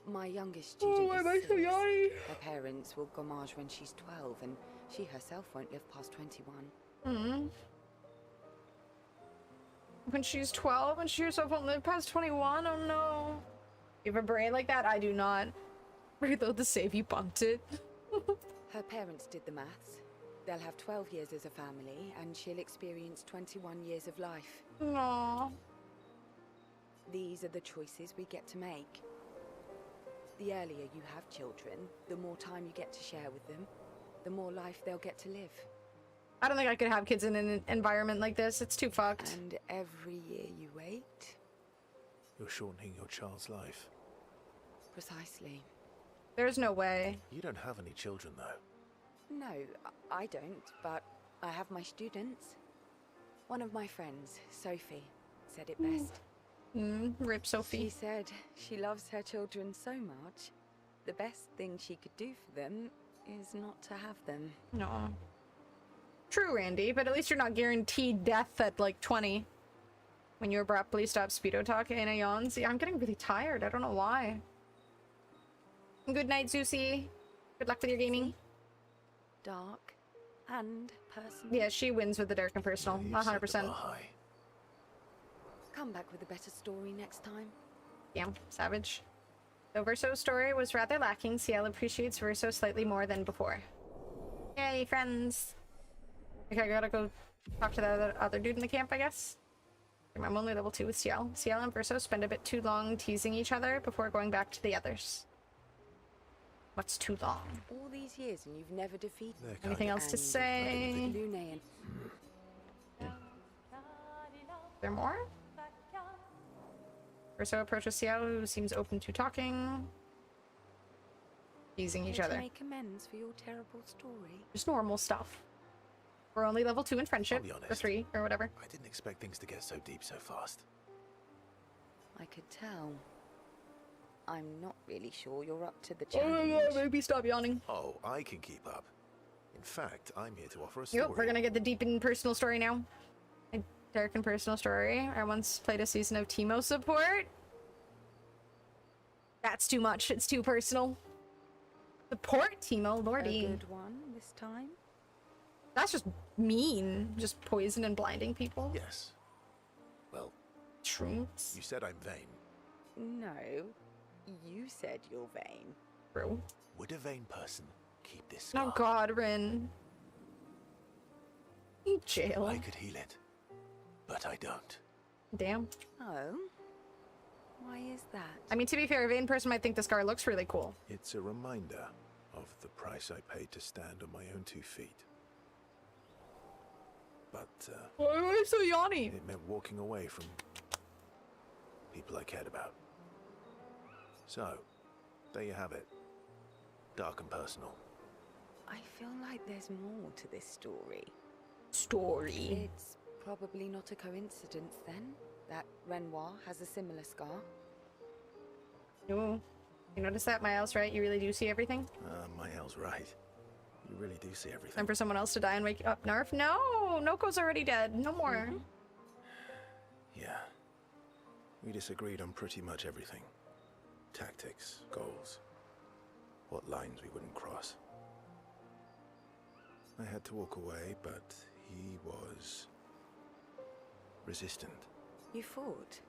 Speaker 9: My youngest student
Speaker 1: why
Speaker 9: is
Speaker 1: am I so
Speaker 9: 6.
Speaker 1: yawny?
Speaker 9: Her parents will gommage when she's 12, and she herself won't live past 21.
Speaker 1: When she's 12 and she herself won't live past 21? Oh no. You have a brain like that? I do not. Reload the save, you bumped it.
Speaker 9: Her parents did the maths. They'll have 12 years as a family, and she'll experience 21 years of life.
Speaker 1: Aww.
Speaker 9: These are the choices we get to make. The earlier you have children, the more time you get to share with them, the more life they'll get to live.
Speaker 1: I don't think I could have kids in an environment like this. It's too fucked.
Speaker 9: And every year you wait...
Speaker 2: You're shortening your child's life.
Speaker 9: Precisely.
Speaker 1: There's no way.
Speaker 2: You don't have any children, though.
Speaker 9: No, I don't, but I have my students. One of my friends, Sophie, said it best.
Speaker 1: Rip Sophie.
Speaker 9: She said she loves her children so much, the best thing she could do for them is not to have them.
Speaker 1: No. True, Randy, but at least you're not guaranteed death at like 20. When you abruptly stop speedo talk, Anna yawns. See, I'm getting really tired. I don't know why. Good night, Zusi. Good luck with your gaming.
Speaker 9: Dark and personal.
Speaker 1: Yeah, she wins with the dark and personal.
Speaker 2: You set the
Speaker 1: 100%.
Speaker 2: bar high.
Speaker 9: Come back with a better story next time.
Speaker 1: Damn, savage. Though Verso's story was rather lacking, Ciel appreciates Verso slightly more than before. Yay, friends. Okay, I gotta go talk to the other dude in the camp, I guess. I'm only level 2 with Ciel. Ciel and Verso spend a bit too long teasing each other before going back to the others. What's too long?
Speaker 9: All these years and you've never defeated
Speaker 1: Anything else to say?
Speaker 9: Lune and
Speaker 1: There more? Verso approaches Ciel, who seems open to talking. Teasing each
Speaker 9: to
Speaker 1: other.
Speaker 9: make amends for your terrible story.
Speaker 1: Just normal stuff. We're only level 2 in friendship.
Speaker 2: I'll be
Speaker 1: Or
Speaker 2: honest.
Speaker 1: 3, or whatever.
Speaker 2: I didn't expect things to get so deep so fast.
Speaker 9: I could tell. I'm not really sure you're up to the
Speaker 1: Oh my
Speaker 9: challenge.
Speaker 1: god, maybe stop yawning.
Speaker 2: Oh, I can keep up. In fact, I'm here to offer a story.
Speaker 1: Yep, we're gonna get the deep and personal story now. A dark and personal story. I once played a season of Teemo support. That's too much. It's too personal. Support Teemo,
Speaker 9: A
Speaker 1: lordy.
Speaker 9: good one this time.
Speaker 1: That's just mean. Just poison and blinding people.
Speaker 2: Yes. Well,
Speaker 1: Shrooms.
Speaker 2: you said I'm vain.
Speaker 9: No, you said you're vain.
Speaker 1: True.
Speaker 2: Would a vain person keep this
Speaker 1: Oh
Speaker 2: scar?
Speaker 1: god, Rin. Jail.
Speaker 2: I could heal it, but I don't.
Speaker 1: Damn.
Speaker 9: Oh? Why is that?
Speaker 1: I mean, to be fair, a vain person might think the scar looks really cool.
Speaker 2: It's a reminder of the price I paid to stand on my own 2 feet. But,
Speaker 1: Why am I so yawny?
Speaker 2: it meant walking away from people I cared about. So, there you have it. Dark and personal.
Speaker 9: I feel like there's more to this story.
Speaker 1: Story.
Speaker 9: It's probably not a coincidence then that Renoir has a similar scar.
Speaker 1: Ooh. You notice that, Miles, right? You really do see everything?
Speaker 2: Mael's right. You really do see everything.
Speaker 1: Time for someone else to die and wake up. Narf? No! Noko's already dead. No more.
Speaker 2: Yeah. We disagreed on pretty much everything. Tactics, goals, what lines we wouldn't cross. I had to walk away, but he was resistant.
Speaker 9: You fought?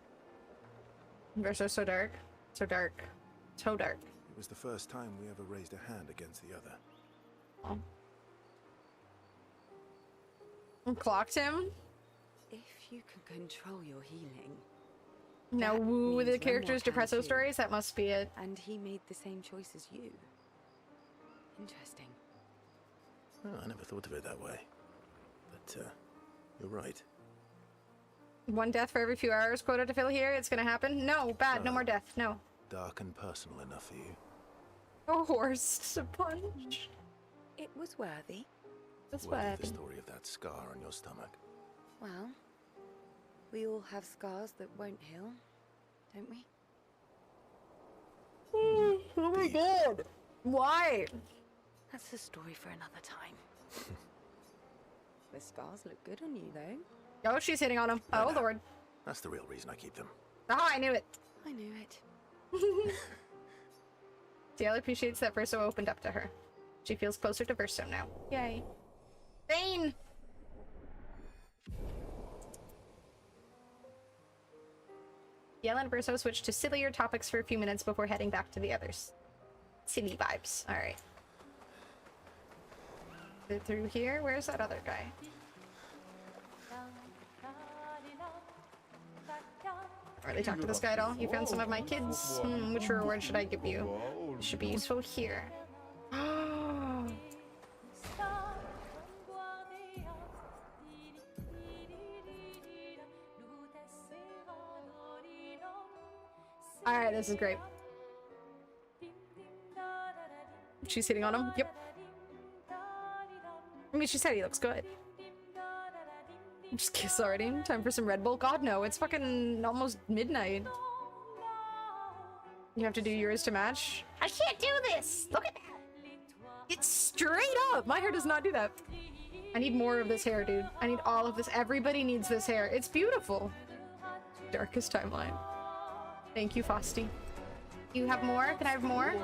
Speaker 1: Verso so dark. So dark. So dark.
Speaker 2: It was the first time we ever raised a hand against the other.
Speaker 1: Oh. And clocked him?
Speaker 9: If you can control your healing.
Speaker 1: Now
Speaker 9: that
Speaker 1: woo with the
Speaker 9: means
Speaker 1: characters'
Speaker 9: Renoir can
Speaker 1: depresso
Speaker 9: too.
Speaker 1: stories? That must be it.
Speaker 9: And he made the same choice as you. Interesting.
Speaker 2: Oh, I never thought of it that way. But, you're right.
Speaker 1: One death for every few hours quota to fill here. It's gonna happen. No, bad. No more death. No.
Speaker 2: Dark and personal enough for you.
Speaker 1: A horse to punch.
Speaker 9: It was worthy.
Speaker 1: It's
Speaker 2: Worthy of
Speaker 1: worthy.
Speaker 2: the story of that scar on your stomach.
Speaker 9: Well, we all have scars that won't heal, don't we?
Speaker 1: Oh my god. Why?
Speaker 9: That's a story for another time. The scars look good on you, though.
Speaker 1: Oh, she's hitting on him. Oh, Lord.
Speaker 2: That's the real reason I keep them.
Speaker 1: Oh, I knew it.
Speaker 9: I knew it.
Speaker 1: Ciel appreciates that Verso opened up to her. She feels closer to Verso now. Yay. Bane! Ciel and Verso switched to sillier topics for a few minutes before heading back to the others. Silly vibes. Alright. Through here? Where's that other guy? Really talk to this guy at all? You found some of my kids? Which reward should I give you? It should be useful here. Alright, this is great. She's hitting on him? Yep. I mean, she said he looks good. Just kiss already. Time for some Red Bull? God, no. It's fucking almost midnight. You have to do yours to match? I can't do this! Look at that! It's straight up! My hair does not do that. I need more of this hair, dude. I need all of this. Everybody needs this hair. It's beautiful. Darkest timeline. Thank you, Fosty. You have more? Can I have more?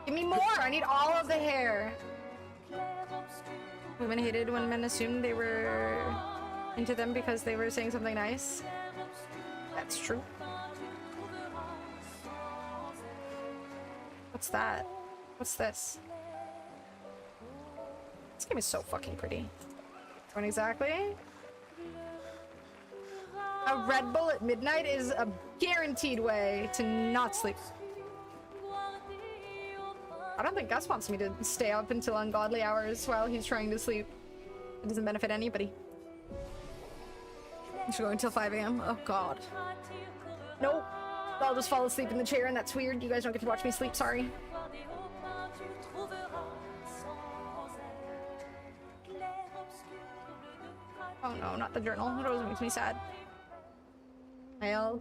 Speaker 1: Give me more! I need all of the hair. Women hated when men assumed they were into them because they were saying something nice. That's true. What's that? What's this? This game is so fucking pretty. When exactly? A Red Bull at midnight is a guaranteed way to not sleep. I don't think Gus wants me to stay up until ungodly hours while he's trying to sleep. It doesn't benefit anybody. I should go until 5 a.m. Oh god. Nope. I'll just fall asleep in the chair and that's weird. You guys don't get to watch me sleep, sorry. Oh no, not the journal. It always makes me sad. Mael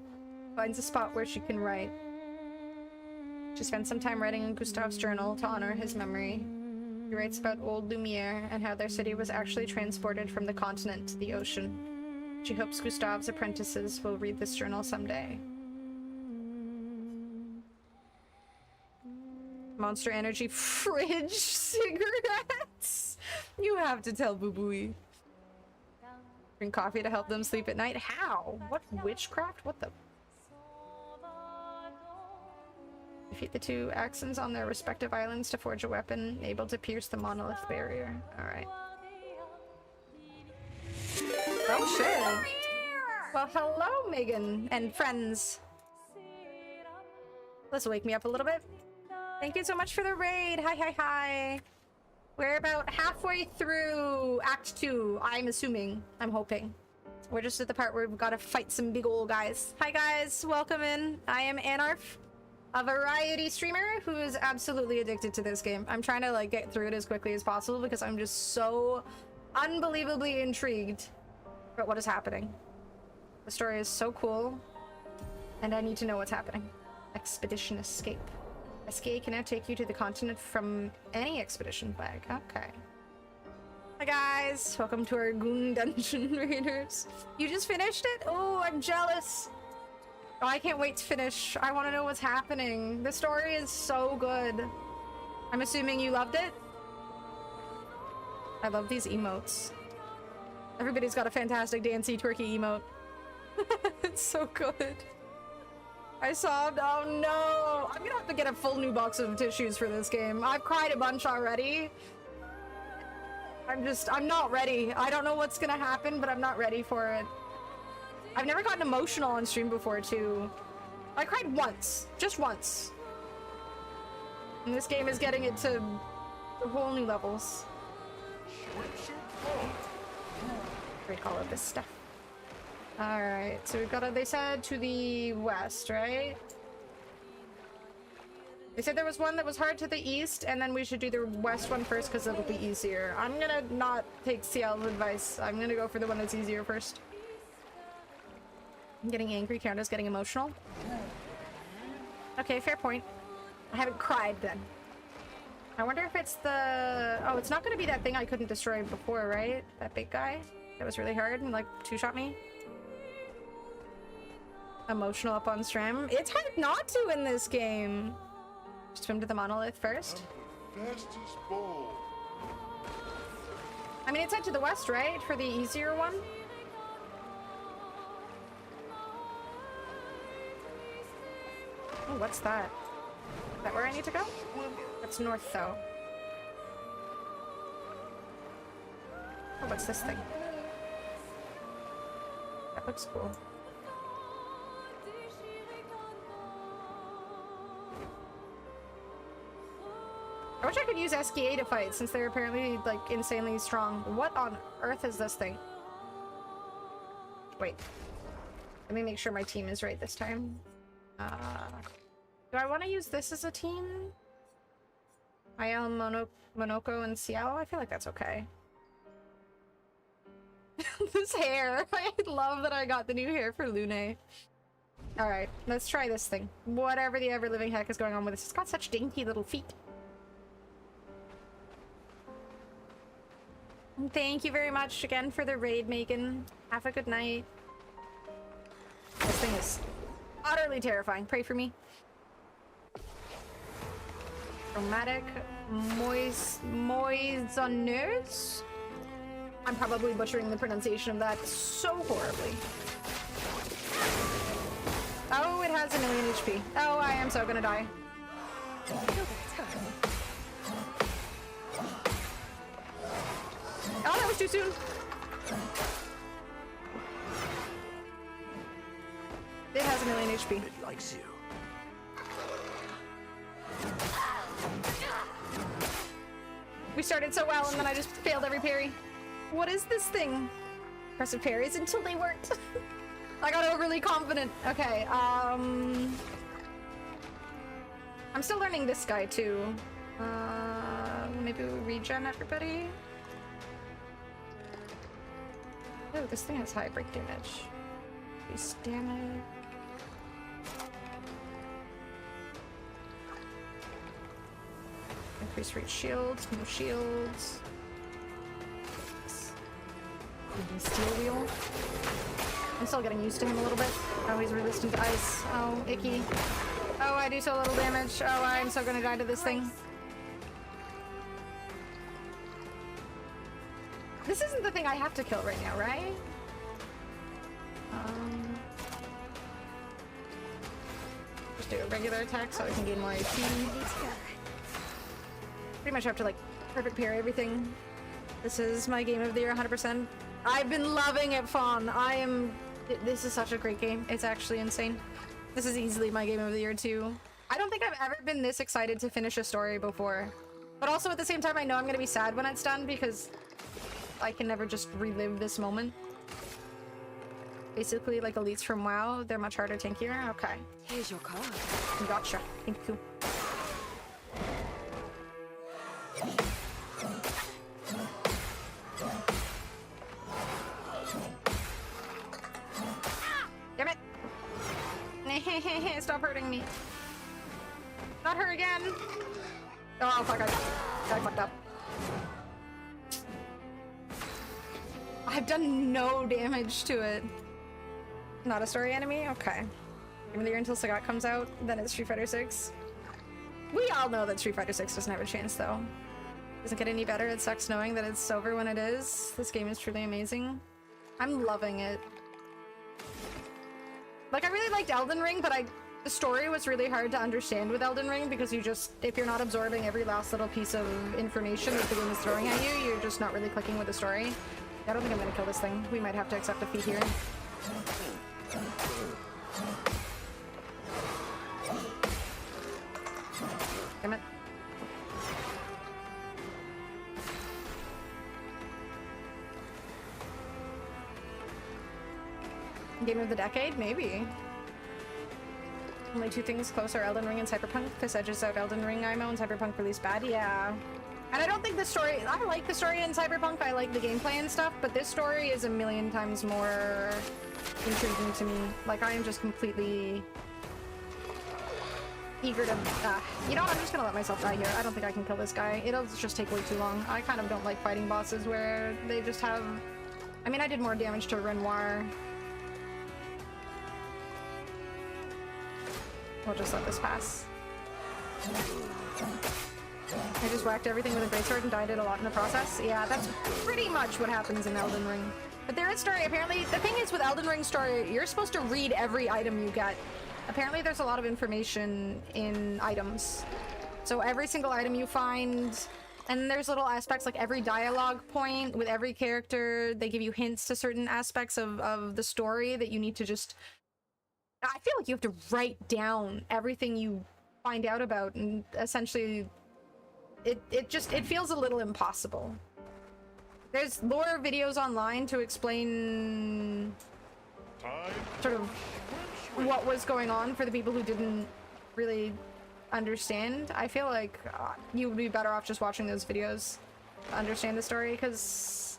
Speaker 1: finds a spot where she can write. She spent some time writing in Gustave's journal to honor his memory. He writes about old Lumiere and how their city was actually transported from the continent to the ocean. She hopes Gustave's apprentices will read this journal someday. Monster Energy fridge cigarettes! You have to tell Boo-Booey. Drink coffee to help them sleep at night? How? What witchcraft? What the? Defeat the two Axons on their respective islands to forge a weapon able to pierce the monolith barrier. Alright. Oh shit! Well, hello, Megan and friends. Let's wake me up a little bit. Thank you so much for the raid. Hi, hi, hi. We're about halfway through Act 2, I'm assuming. I'm hoping. We're just at the part where we've got to fight some big old guys. Hi, guys. Welcome in. I am Anarf, a variety streamer who is absolutely addicted to this game. I'm trying to, like, get through it as quickly as possible because I'm just so unbelievably intrigued about what is happening. The story is so cool, and I need to know what's happening. Expedition Escape. SKA can now take you to the continent from any expedition bag. Okay. Hi guys, welcome to our Goon Dungeon Raiders. You just finished it? Oh, I'm jealous. Oh, I can't wait to finish. I want to know what's happening. The story is so good. I'm assuming you loved it? I love these emotes. Everybody's got a fantastic dancey twerky emote. It's so good. I sobbed. Oh no! I'm gonna have to get a full new box of tissues for this game. I've cried a bunch already. I'm not ready. I don't know what's gonna happen, but I'm not ready for it. I've never gotten emotional on stream before, too. I cried once. Just once. And this game is getting it to whole new levels. Great call of this stuff. Alright, so we've got they said to the west, right? They said there was one that was hard to the east, and then we should do the west one first because it'll be easier. I'm gonna not take CL's advice. I'm gonna go for the one that's easier first. I'm getting angry, Karen's getting emotional. Okay, fair point. I haven't cried then. I wonder if it's the... Oh, it's not gonna be that thing I couldn't destroy before, right? That big guy? That was really hard and like two-shot me? Emotional up on stream. It's hard not to in this game. Swim to the monolith first.
Speaker 6: Fastest ball.
Speaker 1: I mean, it's head to the west, right? For the easier one? Oh, what's that? Is that where I need to go? That's north, though. Oh, what's this thing? That looks cool. I wish I could use SKA to fight, since they're apparently, like, insanely strong. What on earth is this thing? Wait. Let me make sure my team is right this time. Do I want to use this as a team? IL, Monoko, and Cielo? I feel like that's okay. This hair! I love that I got the new hair for Lune. Alright, let's try this thing. Whatever the ever-living heck is going on with this. It's got such dainty little feet. Thank you very much again for the raid, Megan. Have a good night. This thing is utterly terrifying. Pray for me. Chromatic moisonneuse? I'm probably butchering the pronunciation of that so horribly. Oh, it has 1,000,000 HP. Oh, I am so gonna die. Oh, that was too soon. It has 1,000,000 HP.
Speaker 3: It likes you.
Speaker 1: We started so well, and then I just failed every parry. What is this thing? Impressive parries until they weren't. I got overly confident. Okay, I'm still learning this guy, too. Maybe we regen everybody? Oh, this thing has high break damage. Increase damage. Increase reach shields, no shields. Steel wheel. I'm still getting used to him a little bit. Oh, he's resistant to ice. Oh, icky. Oh, I do so little damage. Oh, I'm so gonna die to this thing. This isn't the thing I have to kill right now, right? Just do a regular attack so I can gain more HP. Pretty much have to, like, perfect parry everything. This is my game of the year 100%. I've been loving it, Fawn. This is such a great game. It's actually insane. This is easily my game of the year, too. I don't think I've ever been this excited to finish a story before. But also, at the same time, I know I'm gonna be sad when it's done, because I can never just relive this moment. Basically, like elites from WoW, they're much harder tankier. Okay.
Speaker 9: Here's your card.
Speaker 1: Gotcha. Thank you. Damn it! Stop hurting me. Not her again. Oh fuck, I fucked up. I've done no damage to it. Not a story enemy? Okay. Give me the year until Sagat comes out, then it's Street Fighter 6. We all know that Street Fighter 6 doesn't have a chance though. Doesn't get any better, it sucks knowing that it's over when it is. This game is truly amazing. I'm loving it. Like, I really liked Elden Ring, but the story was really hard to understand with Elden Ring because you just, if you're not absorbing every last little piece of information that the game is throwing at you, you're just not really clicking with the story. I don't think I'm gonna kill this thing. We might have to accept defeat here. Damn it. Game of the decade? Maybe. Only two things closer, Elden Ring and Cyberpunk. This edges out Elden Ring IMO and Cyberpunk release bad. Yeah. And I don't think the story... I like the story in Cyberpunk. I like the gameplay and stuff, but this story is a million times more intriguing to me. Like, I am just completely eager to... you know what? I'm just gonna let myself die here. I don't think I can kill this guy. It'll just take way too long. I kind of don't like fighting bosses where they just have... I mean, I did more damage to Renoir. We'll just let this pass. I just whacked everything with a greatsword and died it a lot in the process. Yeah, that's pretty much what happens in Elden Ring. But there is story, apparently. The thing is with Elden Ring story, you're supposed to read every item you get. Apparently there's a lot of information in items. So every single item you find, and there's little aspects like every dialogue point with every character, they give you hints to certain aspects of the story that you need to just... I feel like you have to write down everything you find out about, and essentially it feels a little impossible. There's lore videos online to explain sort of what was going on for the people who didn't really understand. I feel like you would be better off just watching those videos to understand the story, because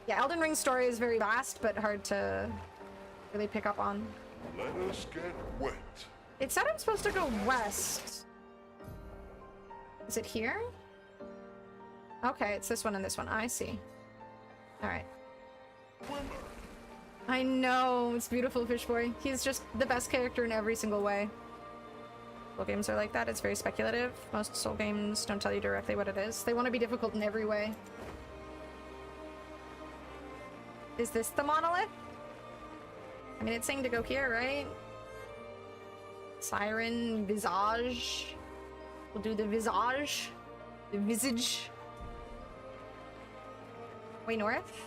Speaker 1: yeah, Elden Ring's story is very vast but hard to really pick up on.
Speaker 6: Let us get wet.
Speaker 1: It said I'm supposed to go west. Is it here? Okay, it's this one and this one. I see. Alright. I know, it's beautiful, Fish Boy. He's just the best character in every single way. Soul games are like that, it's very speculative. Most Soul games don't tell you directly what it is. They want to be difficult in every way. Is this the monolith? I mean, it's saying to go here, right? Siren, Visage. We'll do the Visage. The Visage. Way north?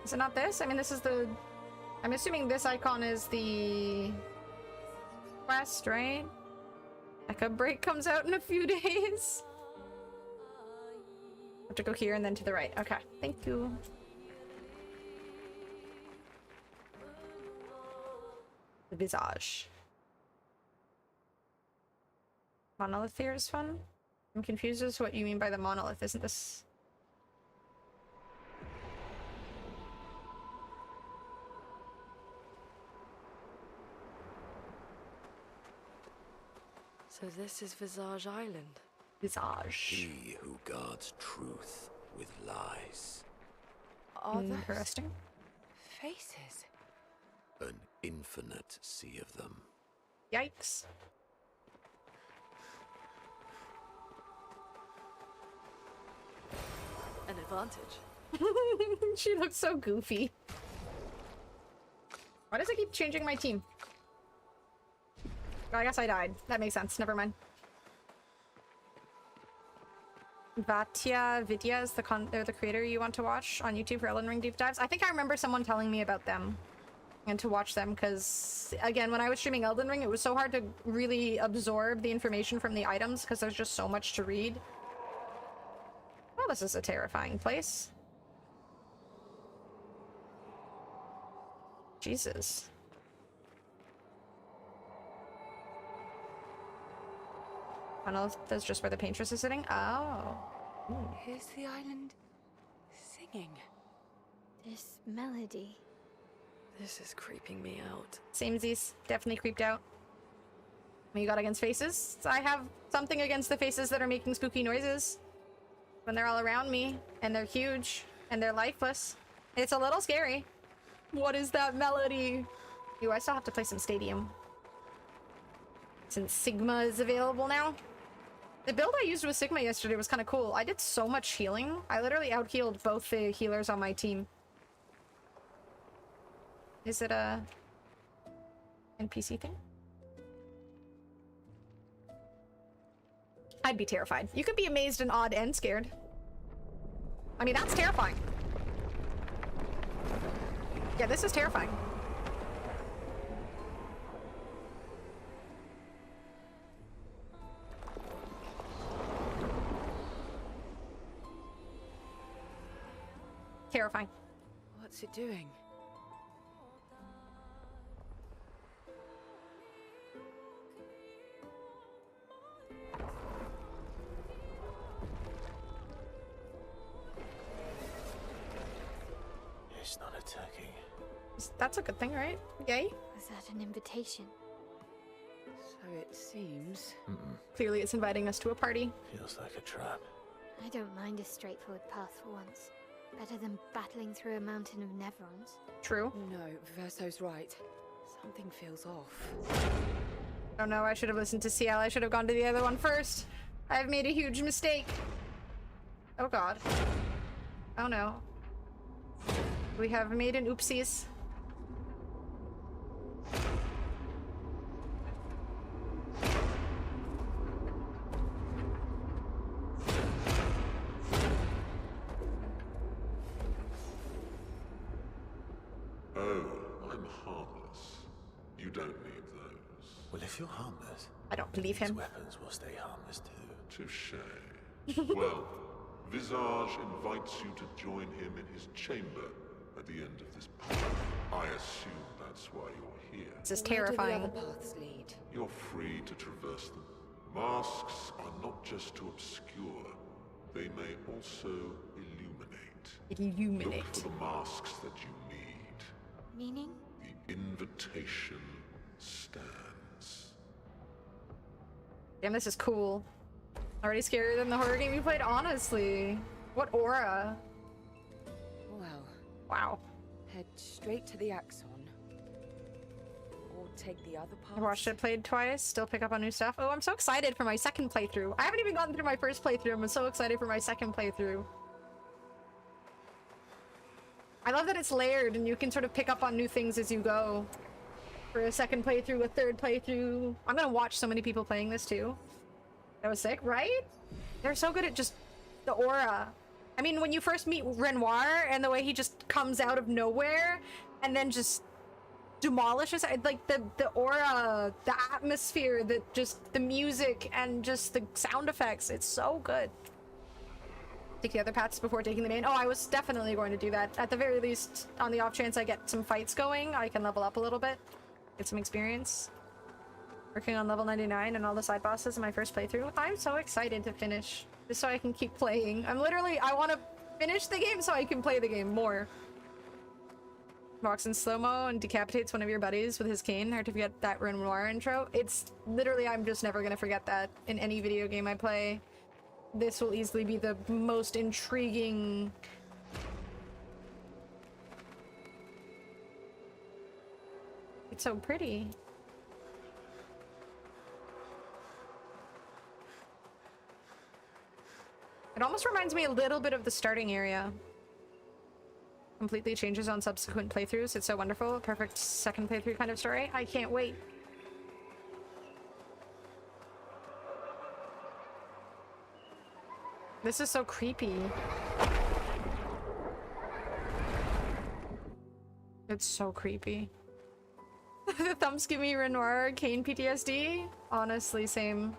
Speaker 1: Is it not this? I mean, this is the... I'm assuming this icon is the... quest, right? Echo Break comes out in a few days. I have to go here and then to the right. Okay, thank you. The Visage. Monolith here is fun. I'm confused as to what you mean by the monolith. Isn't this...
Speaker 8: So this is Visage Island.
Speaker 1: Visage.
Speaker 3: He who guards truth with lies.
Speaker 8: Are those
Speaker 1: interesting
Speaker 8: faces?
Speaker 3: An infinite sea of them.
Speaker 1: Yikes.
Speaker 8: An advantage.
Speaker 1: She looks so goofy. Why does it keep changing my team? Oh, I guess I died. That makes sense. Never mind. Vidya is they're the creator you want to watch on YouTube for Elden Ring deep dives. I think I remember someone telling me about them and to watch them, because again, when I was streaming Elden Ring, it was so hard to really absorb the information from the items because there's just so much to read. Well, this is a terrifying place. Jesus. I don't know if that's just where the paintress is sitting. Oh. Ooh.
Speaker 9: Here's the island singing.
Speaker 4: This melody.
Speaker 8: This is creeping me out.
Speaker 1: Samesies. Definitely creeped out. What you got against faces? I have something against the faces that are making spooky noises. When they're all around me, and they're huge, and they're lifeless. It's a little scary. What is that melody? Ew, I still have to play some Stadium. Since Sigma is available now. The build I used with Sigma yesterday was kind of cool. I did so much healing. I literally out-healed both the healers on my team. Is it a NPC thing? I'd be terrified. You could be amazed and awed and scared. I mean, that's terrifying. Yeah, this is terrifying. Terrifying.
Speaker 9: What's it doing?
Speaker 2: It's not attacking.
Speaker 1: That's a good thing, right? Yay?
Speaker 4: Was that an invitation?
Speaker 9: So it seems.
Speaker 1: Clearly it's inviting us to a party.
Speaker 2: Feels like a trap.
Speaker 4: I don't mind a straightforward path for once. Better than battling through a mountain of Nevrons.
Speaker 1: True.
Speaker 9: No, Verso's right. Something feels off.
Speaker 1: Oh no, I should have listened to CL. I should have gone to the other one first. I've made a huge mistake. Oh god. Oh no. We have made an oopsies.
Speaker 6: Oh, I'm harmless. You don't need those.
Speaker 2: Well, if you're harmless,
Speaker 1: I don't believe
Speaker 2: these
Speaker 1: him.
Speaker 2: weapons will stay harmless too.
Speaker 6: Touché. Well, Visage invites you to join him in his chamber at the end of this path. I assume that's why you're here.
Speaker 1: This is
Speaker 9: Where
Speaker 1: terrifying.
Speaker 9: do the other paths lead?
Speaker 6: You're free to traverse them. Masks are not just to obscure, they may also illuminate.
Speaker 1: Illuminate.
Speaker 6: Look for the masks that you need.
Speaker 4: Meaning?
Speaker 6: The invitation stands.
Speaker 1: Damn, this is cool. Already scarier than the horror game you played, honestly. What aura?
Speaker 9: Well,
Speaker 1: Wow.
Speaker 9: head straight to the Axon. Or take the other path.
Speaker 1: I watched it played twice, still pick up on new stuff. Oh, I'm so excited for my second playthrough. I haven't even gotten through my first playthrough. I'm so excited for my second playthrough. I love that it's layered and you can sort of pick up on new things as you go. For a second playthrough, a third playthrough. I'm gonna watch so many people playing this too. That was sick, right? They're so good at just the aura. I mean, when you first meet Renoir and the way he just comes out of nowhere and then just demolishes it, like the aura, the atmosphere, the music and just the sound effects. It's so good. Take the other paths before taking the main. Oh, I was definitely going to do that. At the very least, on the off chance I get some fights going, I can level up a little bit, get some experience. Working on level 99 and all the side bosses in my first playthrough. I'm so excited to finish, just so I can keep playing. I want to finish the game so I can play the game more. Walks in slow-mo and decapitates one of your buddies with his cane. Hard to forget that Renoir intro. It's literally, I'm just never gonna forget that in any video game I play. This will easily be the most intriguing... It's so pretty. It almost reminds me a little bit of the starting area. Completely changes on subsequent playthroughs. It's so wonderful. Perfect second playthrough kind of story. I can't wait. This is so creepy. It's so creepy. The thumbs give me Renoir Kane PTSD. Honestly, same.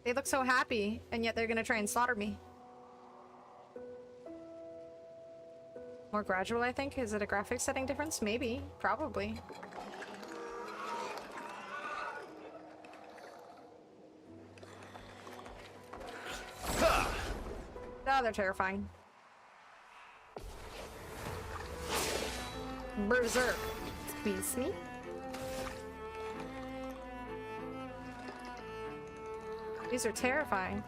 Speaker 1: They look so happy, and yet they're gonna try and slaughter me. More gradual, I think. Is it a graphics setting difference? Maybe. Probably. they're terrifying. Berserk. Excuse me. These are terrifying.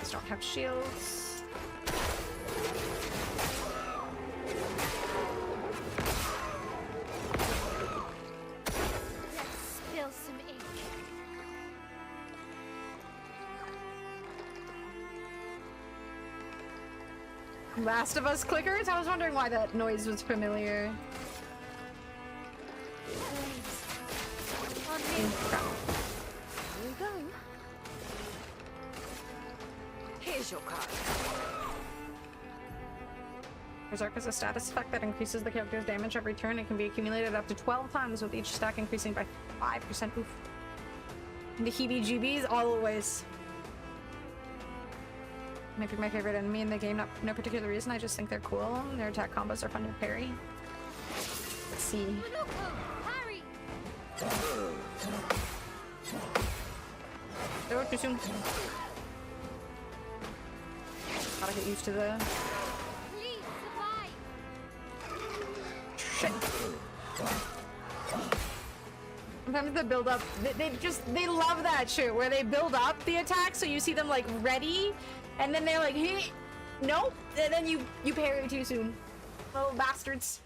Speaker 1: These don't have shields.
Speaker 4: Let's spill some ink.
Speaker 1: Last of Us clickers? I was wondering why that noise was familiar.
Speaker 4: On me.
Speaker 8: Here we go. Here's your card.
Speaker 1: Berserk is a status effect that increases the character's damage every turn. It can be accumulated up to 12 times, with each stack increasing by 5%. Oof. The heebie-jeebies all always. Maybe my favorite enemy in the game, no particular reason. I just think they're cool. Their attack combos are fun to parry. Let's see.
Speaker 4: Harry!
Speaker 1: Oh, too soon. Gotta get used to the...
Speaker 4: Please survive!
Speaker 1: Shit. Sometimes the build up, they love that shit where they build up the attack so you see them like ready, and then they're like, hey, nope, and then you parry too soon. Little bastards.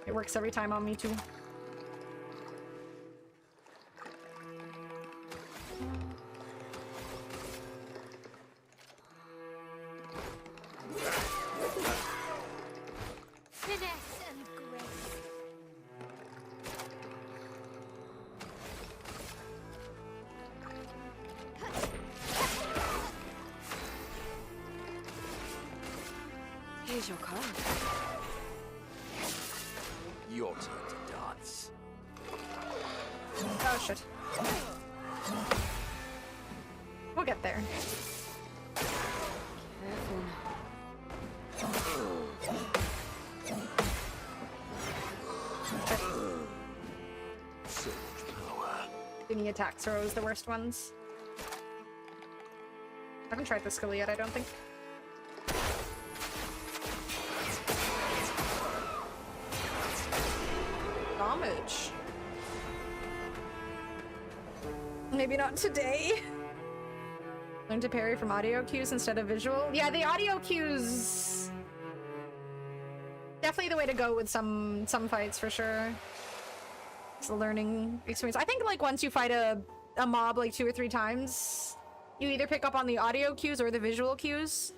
Speaker 1: It works every time on me too.
Speaker 4: Finesse and grace.
Speaker 8: Here's your card.
Speaker 3: Your turn to dance.
Speaker 1: Oh shit. We'll get there.
Speaker 8: Careful
Speaker 3: So much power.
Speaker 1: Any attack throws, the worst ones. I haven't tried this skill yet, I don't think. Damage. Maybe not today. Learn to parry from audio cues instead of visual. Yeah, the audio cues definitely the way to go with some fights for sure. It's a learning experience. I think like once you fight a mob like 2 or 3 times, you either pick up on the audio cues or the visual cues.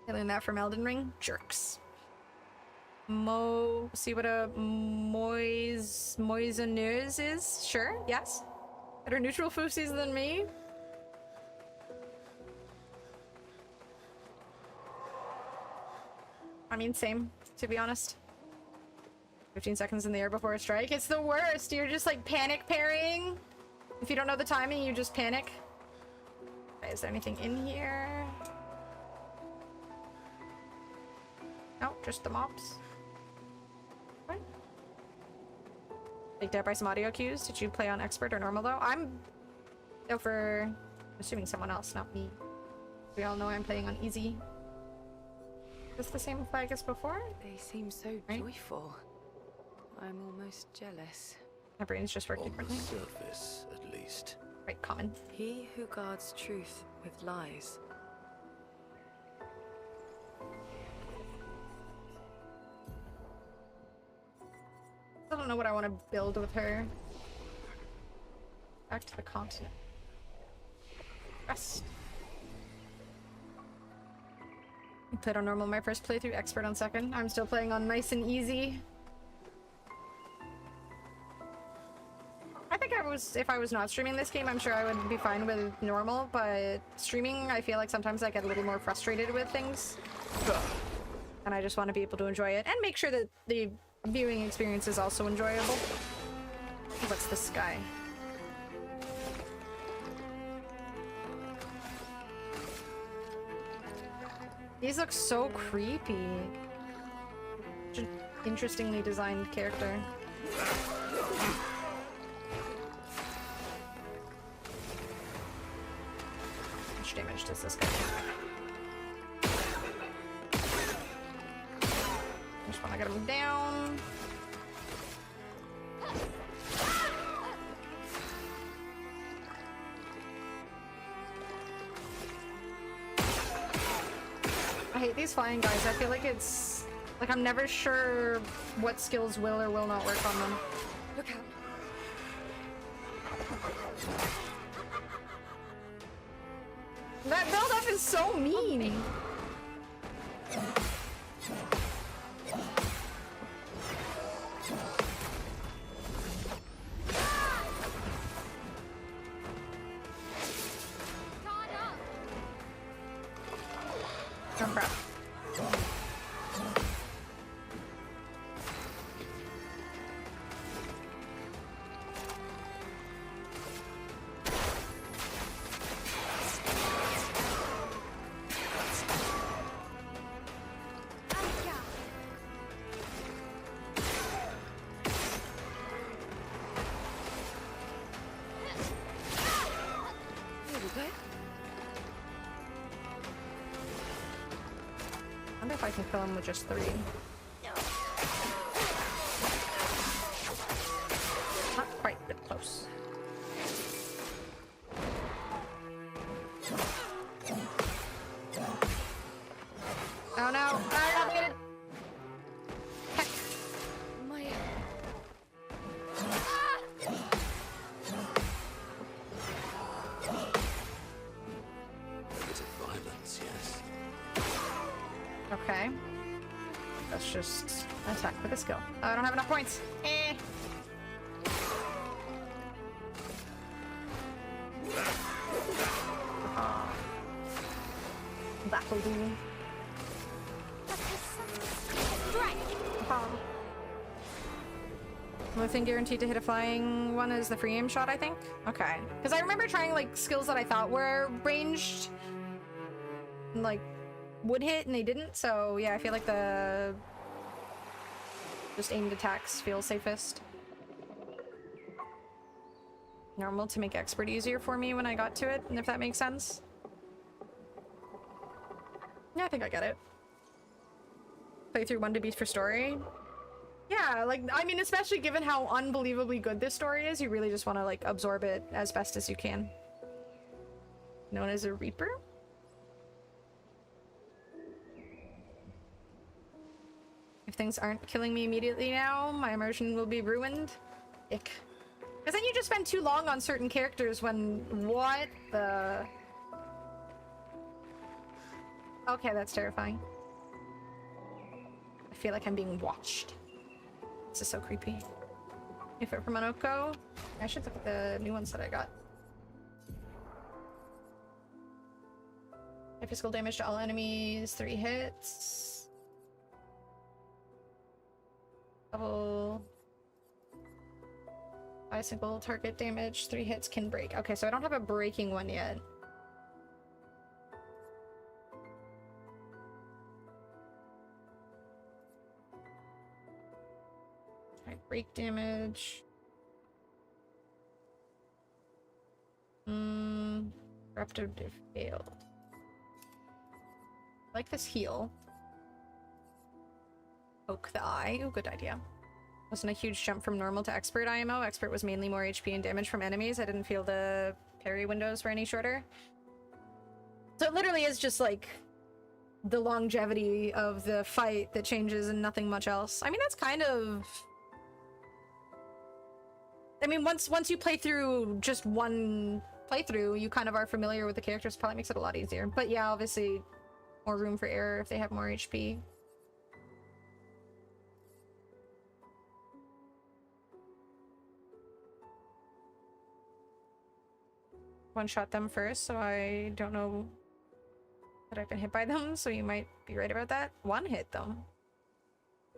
Speaker 1: I learned that from Elden Ring. Jerks. See what a moisonneuse is? Sure, yes. Better neutral foosies than me. I mean, same, to be honest. 15 seconds in the air before a strike. It's the worst. You're just like panic parrying. If you don't know the timing, you just panic. Okay, is there anything in here? No, just the mobs. What? Take that by some audio cues. Did you play on expert or normal though? I'm assuming someone else, not me. We all know I'm playing on easy. Is this the same flag as before?
Speaker 8: They seem so joyful. I'm almost jealous.
Speaker 1: My brain's just working
Speaker 3: On the
Speaker 1: differently.
Speaker 3: surface, at least.
Speaker 1: Right, common.
Speaker 8: He who guards truth with lies.
Speaker 1: I don't know what I want to build with her. Back to the continent. Rest. I played on normal my first playthrough, expert on second. I'm still playing on nice and easy. I think if I was not streaming this game, I'm sure I would be fine with normal, but streaming, I feel like sometimes I get a little more frustrated with things. And I just want to be able to enjoy it and make sure that the viewing experience is also enjoyable. What's this guy? These look so creepy. Such an interestingly designed character. How much damage does this guy do? Just wanna get him down. I hate these flying guys. I feel like it's like I'm never sure what skills will or will not work on them.
Speaker 8: Look out.
Speaker 1: That build-up is so mean. Oh crap. I wonder if I can kill him with just 3. Not quite, but close. Oh no! I got it! Heck.
Speaker 8: My...
Speaker 3: Is it violence, yes?
Speaker 1: Okay. Let's just attack with a skill. Oh, I don't have enough points. Eh. That'll do. Only thing guaranteed to hit a flying one is the free aim shot, I think? Okay. Because I remember trying, like, skills that I thought were ranged, and, like, would hit, and they didn't, so yeah, I feel like the just aimed attacks feel safest. Normal to make expert easier for me when I got to it, and if that makes sense. Yeah, I think I get it. Play through 1 to beat for story. Yeah, like, I mean, especially given how unbelievably good this story is, you really just want to, like, absorb it as best as you can. Known as a Reaper? If things aren't killing me immediately now, my immersion will be ruined. Ick. Because then you just spend too long on certain characters when... What the... Okay, that's terrifying. I feel like I'm being watched. This is so creepy. If it from Monoko, I should look at the new ones that I got. Physical damage to all enemies, 3 hits. Double. Bicycle target damage, 3 hits can break. Okay, so I don't have a breaking one yet. Alright, break damage. Raptor failed. I like this heal. Poke the eye. Ooh, good idea. Wasn't a huge jump from normal to expert IMO. Expert was mainly more HP and damage from enemies. I didn't feel the parry windows were any shorter. So it literally is just like the longevity of the fight that changes and nothing much else. I mean, that's kind of... I mean, once you play through just one playthrough, you kind of are familiar with the characters. Probably makes it a lot easier. But yeah, obviously more room for error if they have more HP. One-shot them first, so I don't know that I've been hit by them, so you might be right about that. One hit, though.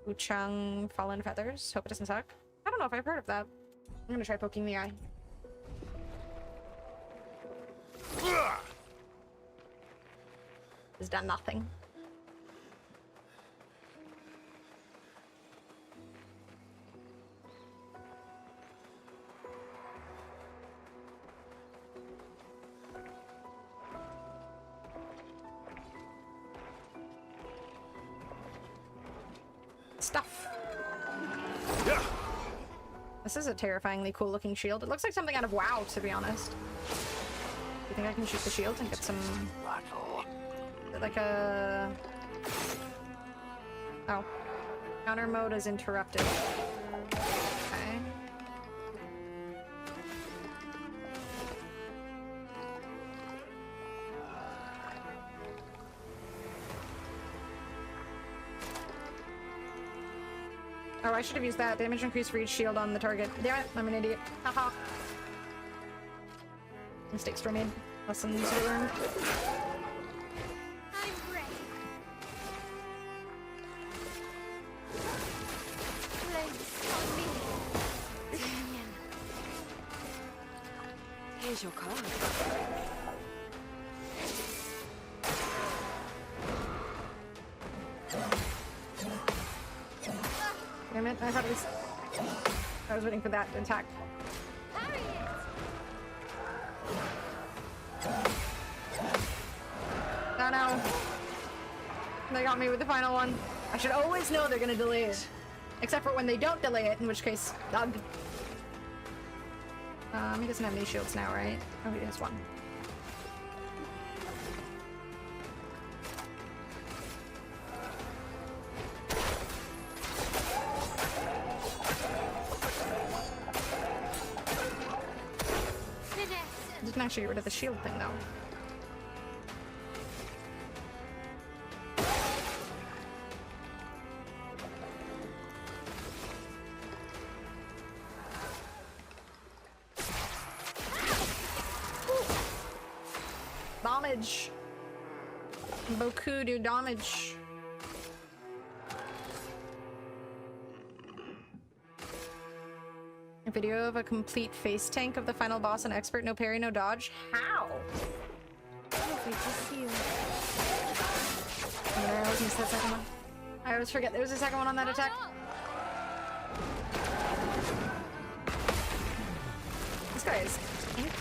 Speaker 1: Wuchang Fallen Feathers. Hope it doesn't suck. I don't know if I've heard of that. I'm gonna try poking the eye. It's done nothing. stuff. This is a terrifyingly cool looking shield. It looks like something out of WoW, to be honest. You think I can shoot the shield and get some... like a... Oh. Counter mode is interrupted. Okay. Oh, I should have used that. Damage increase for each shield on the target. Damn it, I'm an idiot. Haha. Mistakes were made. Lessons were learned.
Speaker 4: I'm ready. Place on me.
Speaker 9: Damien. Here's your card.
Speaker 1: Damn it, I thought it was... I was waiting for that attack.
Speaker 4: Parry it.
Speaker 1: Oh no. They got me with the final one. I should always know they're gonna delay it. Except for when they don't delay it, in which case, ugh. He doesn't have any shields now, right? Oh, he has one. Didn't actually get rid of the shield thing, though. Damage. Beaucoup de damage. A video of a complete face tank of the final boss and expert. No parry, no dodge. How?
Speaker 4: Lovely to see you.
Speaker 1: I always miss that second one. I always forget there was a second one on that attack. This guy is tanky.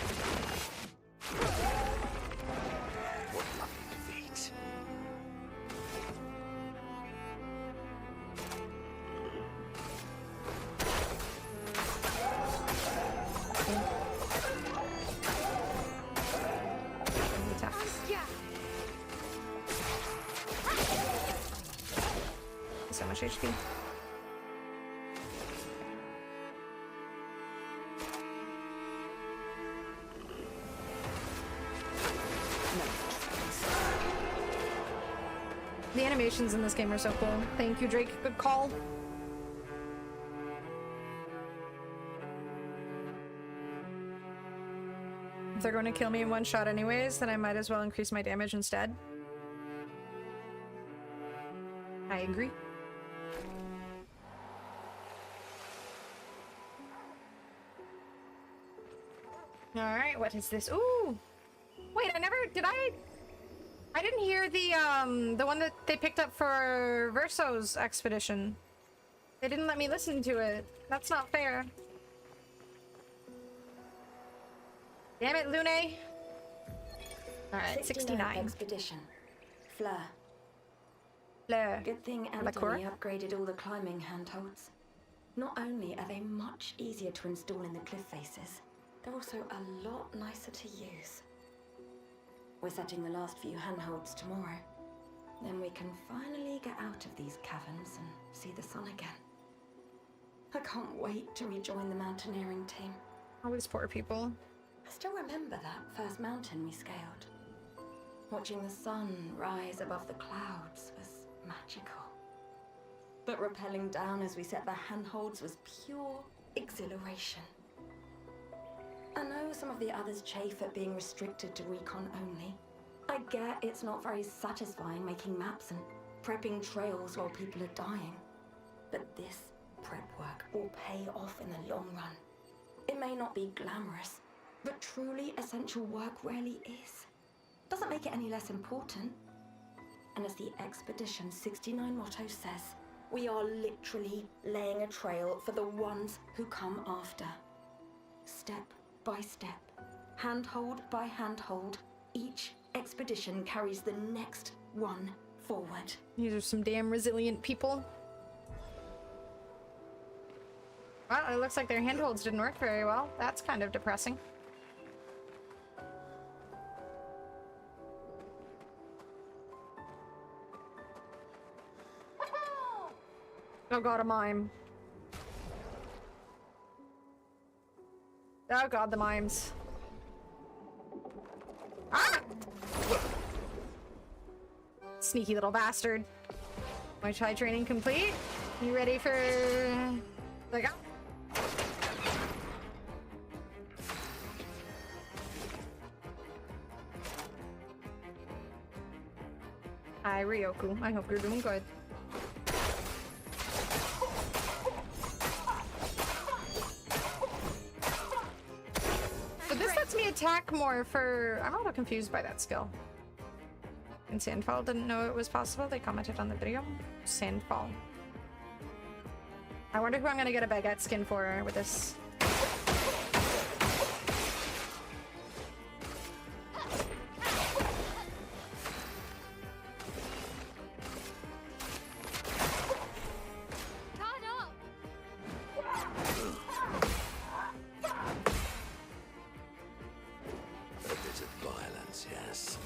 Speaker 1: So much HP. The animations in this game are so cool. Thank you, Drake. Good call. If they're going to kill me in one shot anyways, then I might as well increase my damage instead. I agree. Alright, what is this? Ooh! Wait, I didn't hear the one that they picked up for Verso's expedition. They didn't let me listen to it. That's not fair. Damn it, Lune! Alright, 69.
Speaker 13: Expedition. Fleur.
Speaker 1: Fleur.
Speaker 13: Good thing Anthony upgraded all the climbing handholds. Not only are they much easier to install in the cliff faces, they're also a lot nicer to use. We're setting the last few handholds tomorrow. Then we can finally get out of these caverns and see the sun again. I can't wait to rejoin the mountaineering team.
Speaker 1: All these poor people.
Speaker 13: I still remember that first mountain we scaled. Watching the sun rise above the clouds was magical. But rappelling down as we set the handholds was pure exhilaration. I know some of the others chafe at being restricted to recon only. I get it's not very satisfying making maps and prepping trails while people are dying. But this prep work will pay off in the long run. It may not be glamorous, but truly essential work rarely is. Doesn't make it any less important. And as the Expedition 69 motto says, we are literally laying a trail for the ones who come after. Step by step, handhold by handhold, each expedition carries the next one forward.
Speaker 1: These are some damn resilient people. Well, it looks like their handholds didn't work very well. That's kind of depressing. Oh god, a mime. Oh god, the mimes. Ah! Sneaky little bastard. My try training complete. You ready for the go? Hi, Ryoku. I hope you're doing good. So this lets me attack more for... I'm a little confused by that skill. And Sandfall didn't know it was possible. They commented on the video. Sandfall. I wonder who I'm gonna get a Baguette skin for with this.
Speaker 3: A bit of violence, yes.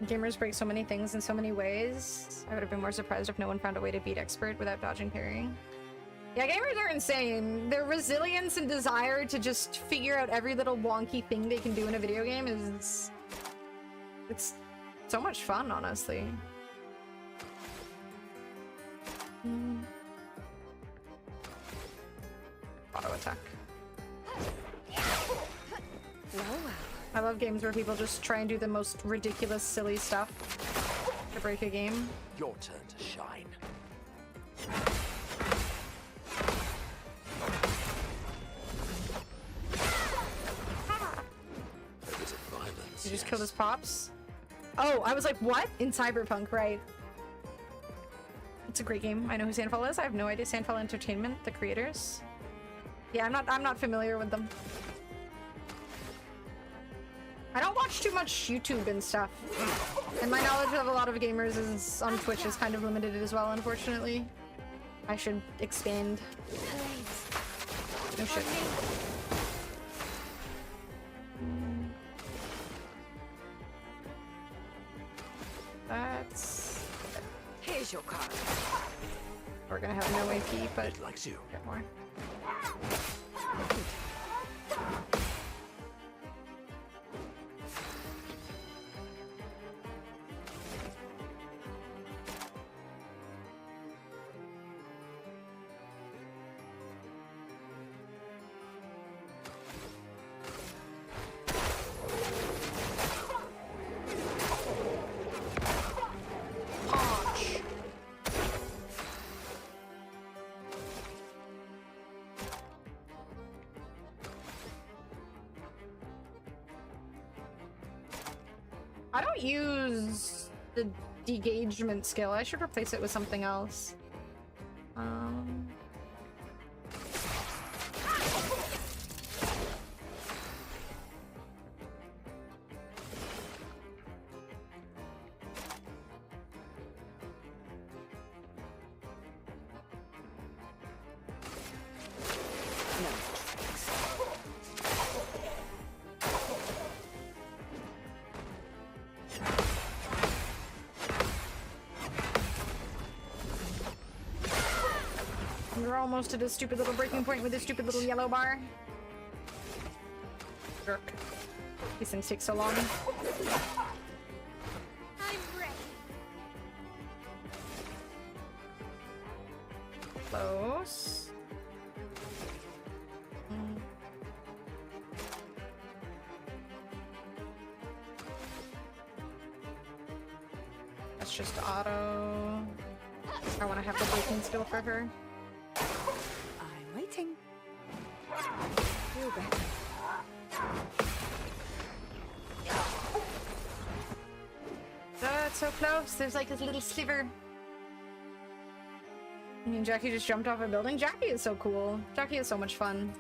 Speaker 1: Gamers break so many things in so many ways. I would have been more surprised if no one found a way to beat Expert without dodging parrying. Yeah, gamers are insane. Their resilience and desire to just figure out every little wonky thing they can do in a video game is... It's so much fun, honestly. Auto attack. I love games where people just try and do the most ridiculous, silly stuff to break a game.
Speaker 3: Your turn to shine. A bit of violence.
Speaker 1: You just killed his pops? Oh, I was like, what? In Cyberpunk, right. It's a great game. I know who Sandfall is. I have no idea. Sandfall Entertainment, the creators. Yeah, I'm not familiar with them. I don't watch too much YouTube and stuff. And my knowledge of a lot of gamers is on Twitch is kind of limited as well, unfortunately. I should expand. No shit. That's...
Speaker 9: Here's your card.
Speaker 1: We're gonna have no AP, but...
Speaker 3: It likes you.
Speaker 1: Get more. I don't use the degagement skill. I should replace it with something else. We're almost at a stupid little breaking point with this stupid little yellow bar. Jerk. These things take so long.
Speaker 4: I'm ready.
Speaker 1: Close. That's just auto. I want to have the breaking skill for her.
Speaker 9: I'm waiting. Feel better.
Speaker 1: Oh, it's so close. There's like this little sliver. I mean, Jackie just jumped off a building. Jackie is so cool. Jackie is so much fun.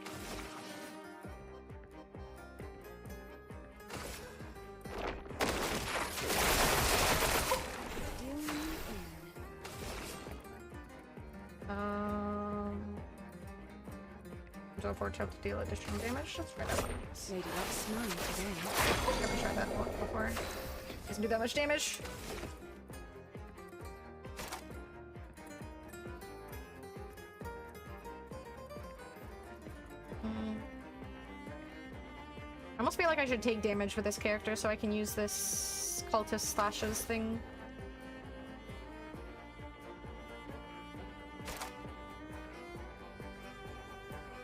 Speaker 1: So for to deal additional damage. Let's try that one.
Speaker 9: Lady Luck's smiling today.
Speaker 1: Never tried that one before. Doesn't do that much damage. I almost feel like I should take damage with this character so I can use this cultist slashes thing.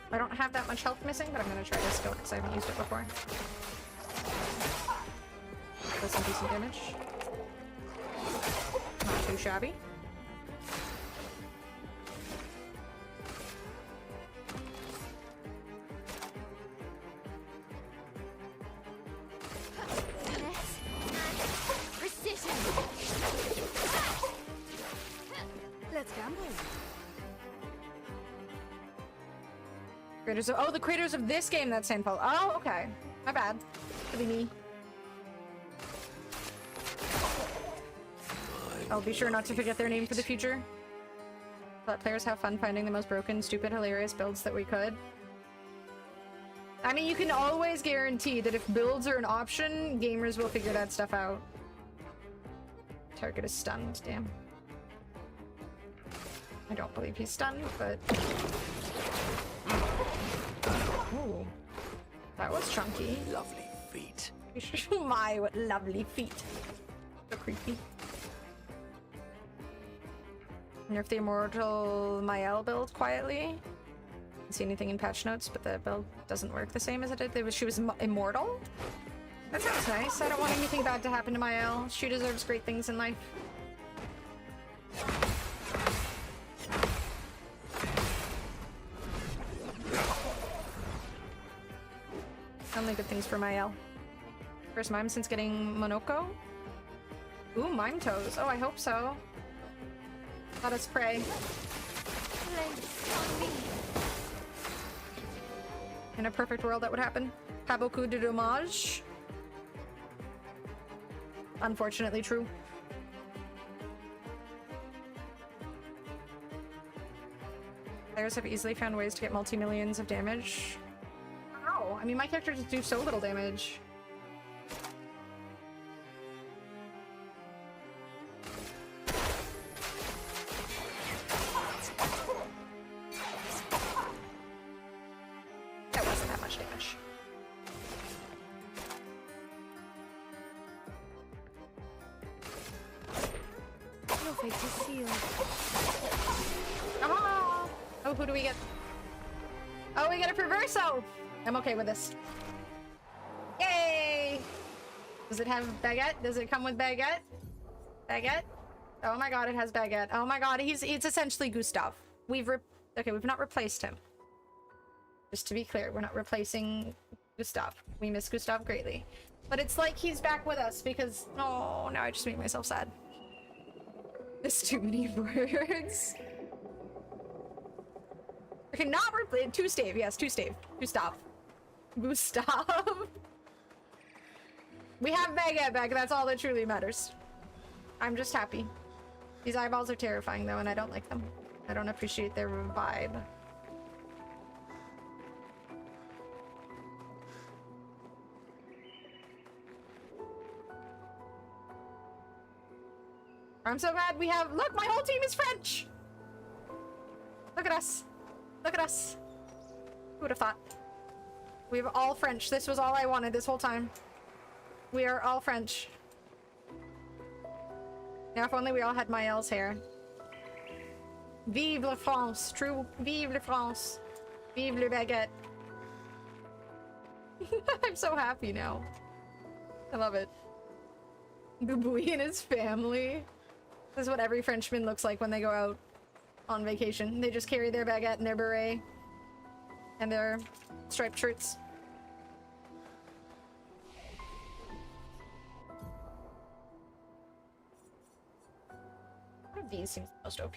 Speaker 1: I don't have that much health missing, but I'm gonna try this skill because I haven't used it before. Does some decent damage. Not too shabby.
Speaker 4: Precision. Let's gamble.
Speaker 1: Creators of, oh, the creators of this game that's Sandfall. Oh, okay. My bad. Could be me. I'll be sure not to forget their name for the future. Let players have fun finding the most broken, stupid, hilarious builds that we could. I mean, you can always guarantee that if builds are an option, gamers will figure that stuff out. Target is stunned, damn. I don't believe he's stunned, but... Ooh. That was chunky.
Speaker 3: Lovely feet.
Speaker 1: My, what lovely feet. So creepy. Nerf the Immortal Mael build quietly. Didn't see anything in patch notes, but the build doesn't work the same as it did. She was immortal? That sounds nice. I don't want anything bad to happen to Mael. She deserves great things in life. Only good things for Mael. First mime since getting Monoko? Ooh, mime toes. Oh, I hope so. Let us pray. In a perfect world, that would happen. Pas beaucoup de dommages. Unfortunately true. Players have easily found ways to get multi-millions of damage. Wow, I mean, my character just do so little damage. That wasn't that much damage.
Speaker 4: Your fate is sealed.
Speaker 1: Oh, who do we get? Oh, we get a Perverso! I'm okay with this. Yay! Does it have Baguette? Does it come with Baguette? Baguette? Oh my god, it has Baguette. Oh my god, it's essentially Gustav. We've not replaced him. Just to be clear, we're not replacing Gustav. We miss Gustav greatly. But it's like he's back with us because... Oh, now I just made myself sad. There's too many words. Okay, not replace... Two-stave, yes, two-stave. Gustav. Gustav. We have Baguette back, that's all that truly matters. I'm just happy. These eyeballs are terrifying though, and I don't like them. I don't appreciate their vibe. I'm so glad we have... Look, my whole team is French! Look at us. Look at us. Who would have thought? We have all French. This was all I wanted this whole time. We are all French. Now if only we all had Mael's hair. Vive la France. True. Vive la France. Vive le baguette. I'm so happy now. I love it. Bubui and his family. This is what every Frenchman looks like when they go out on vacation. They just carry their baguette and their beret. And their striped shirts. One of these seems the most OP.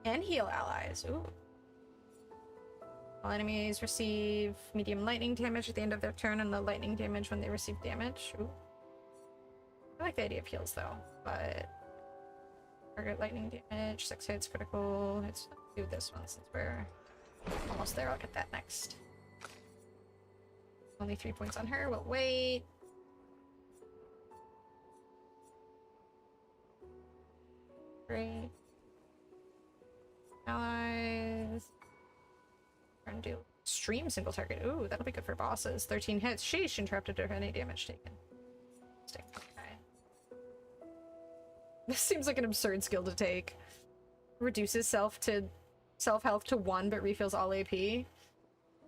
Speaker 1: And heal allies. Ooh. All enemies receive medium lightning damage at the end of their turn and the lightning damage when they receive damage. Ooh. I like the idea of heals though, but target lightning damage, 6 hits, critical. Let's do this one since we're almost there. I'll get that next. Only 3 points on her. We'll wait. Great. Allies. We're gonna do extreme single target. Ooh, that'll be good for bosses. 13 hits. Sheesh, interrupted her any damage taken. Okay. This seems like an absurd skill to take. Reduces self health to 1 but refills all AP.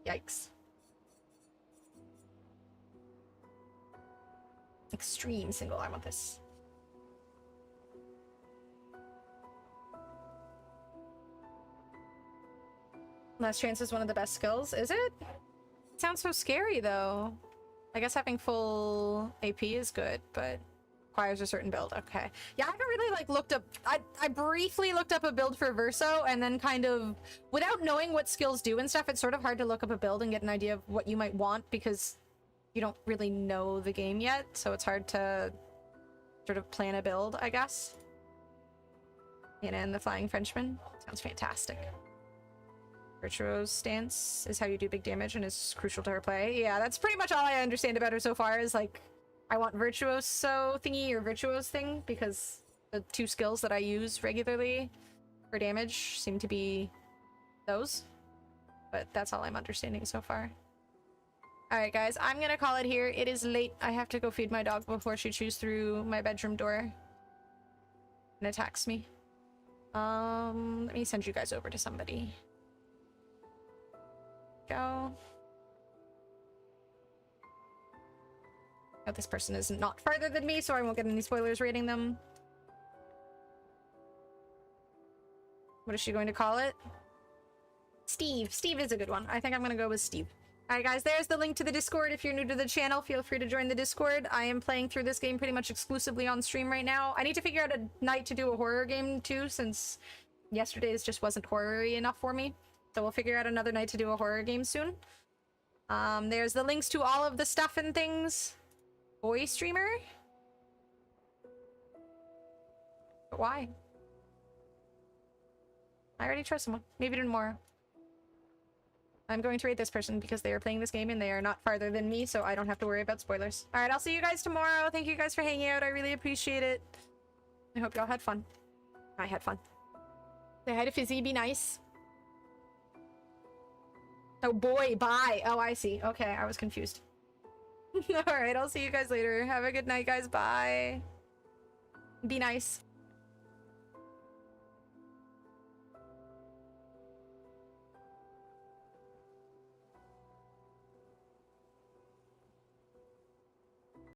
Speaker 1: Yikes. Extreme single. I want this. Last chance is one of the best skills. Is it? It sounds so scary though. I guess having full AP is good, but requires a certain build. Okay. Yeah, I haven't really like looked up. I briefly looked up a build for Verso and then kind of, without knowing what skills do and stuff, it's sort of hard to look up a build and get an idea of what you might want because you don't really know the game yet. So it's hard to sort of plan a build, I guess. And the Flying Frenchman sounds fantastic. Virtuo's stance is how you do big damage and is crucial to her play. Yeah, that's pretty much all I understand about her so far is like, I want Virtuoso thingy or Virtuo's thing because the 2 skills that I use regularly for damage seem to be those. But that's all I'm understanding so far. Alright guys, I'm gonna call it here. It is late. I have to go feed my dog before she chews through my bedroom door and attacks me. Let me send you guys over to somebody. Go. Oh, this person is not farther than me, so I won't get any spoilers rating them. What is she going to call it? Steve. Steve is a good one. I think I'm gonna go with Steve. Alright guys, there's the link to the Discord. If you're new to the channel, feel free to join the Discord. I am playing through this game pretty much exclusively on stream right now. I need to figure out a night to do a horror game too, since yesterday's just wasn't horror-y enough for me. So we'll figure out another night to do a horror game soon. There's the links to all of the stuff and things. Boy streamer? But why? I already trust someone. Maybe tomorrow. I'm going to rate this person because they are playing this game and they are not farther than me, so I don't have to worry about spoilers. Alright, I'll see you guys tomorrow. Thank you guys for hanging out. I really appreciate it. I hope y'all had fun. I had fun. Say hi to Fizzy. Be nice. Oh boy, bye. Oh, I see. Okay, I was confused. Alright, I'll see you guys later. Have a good night, guys. Bye. Be nice.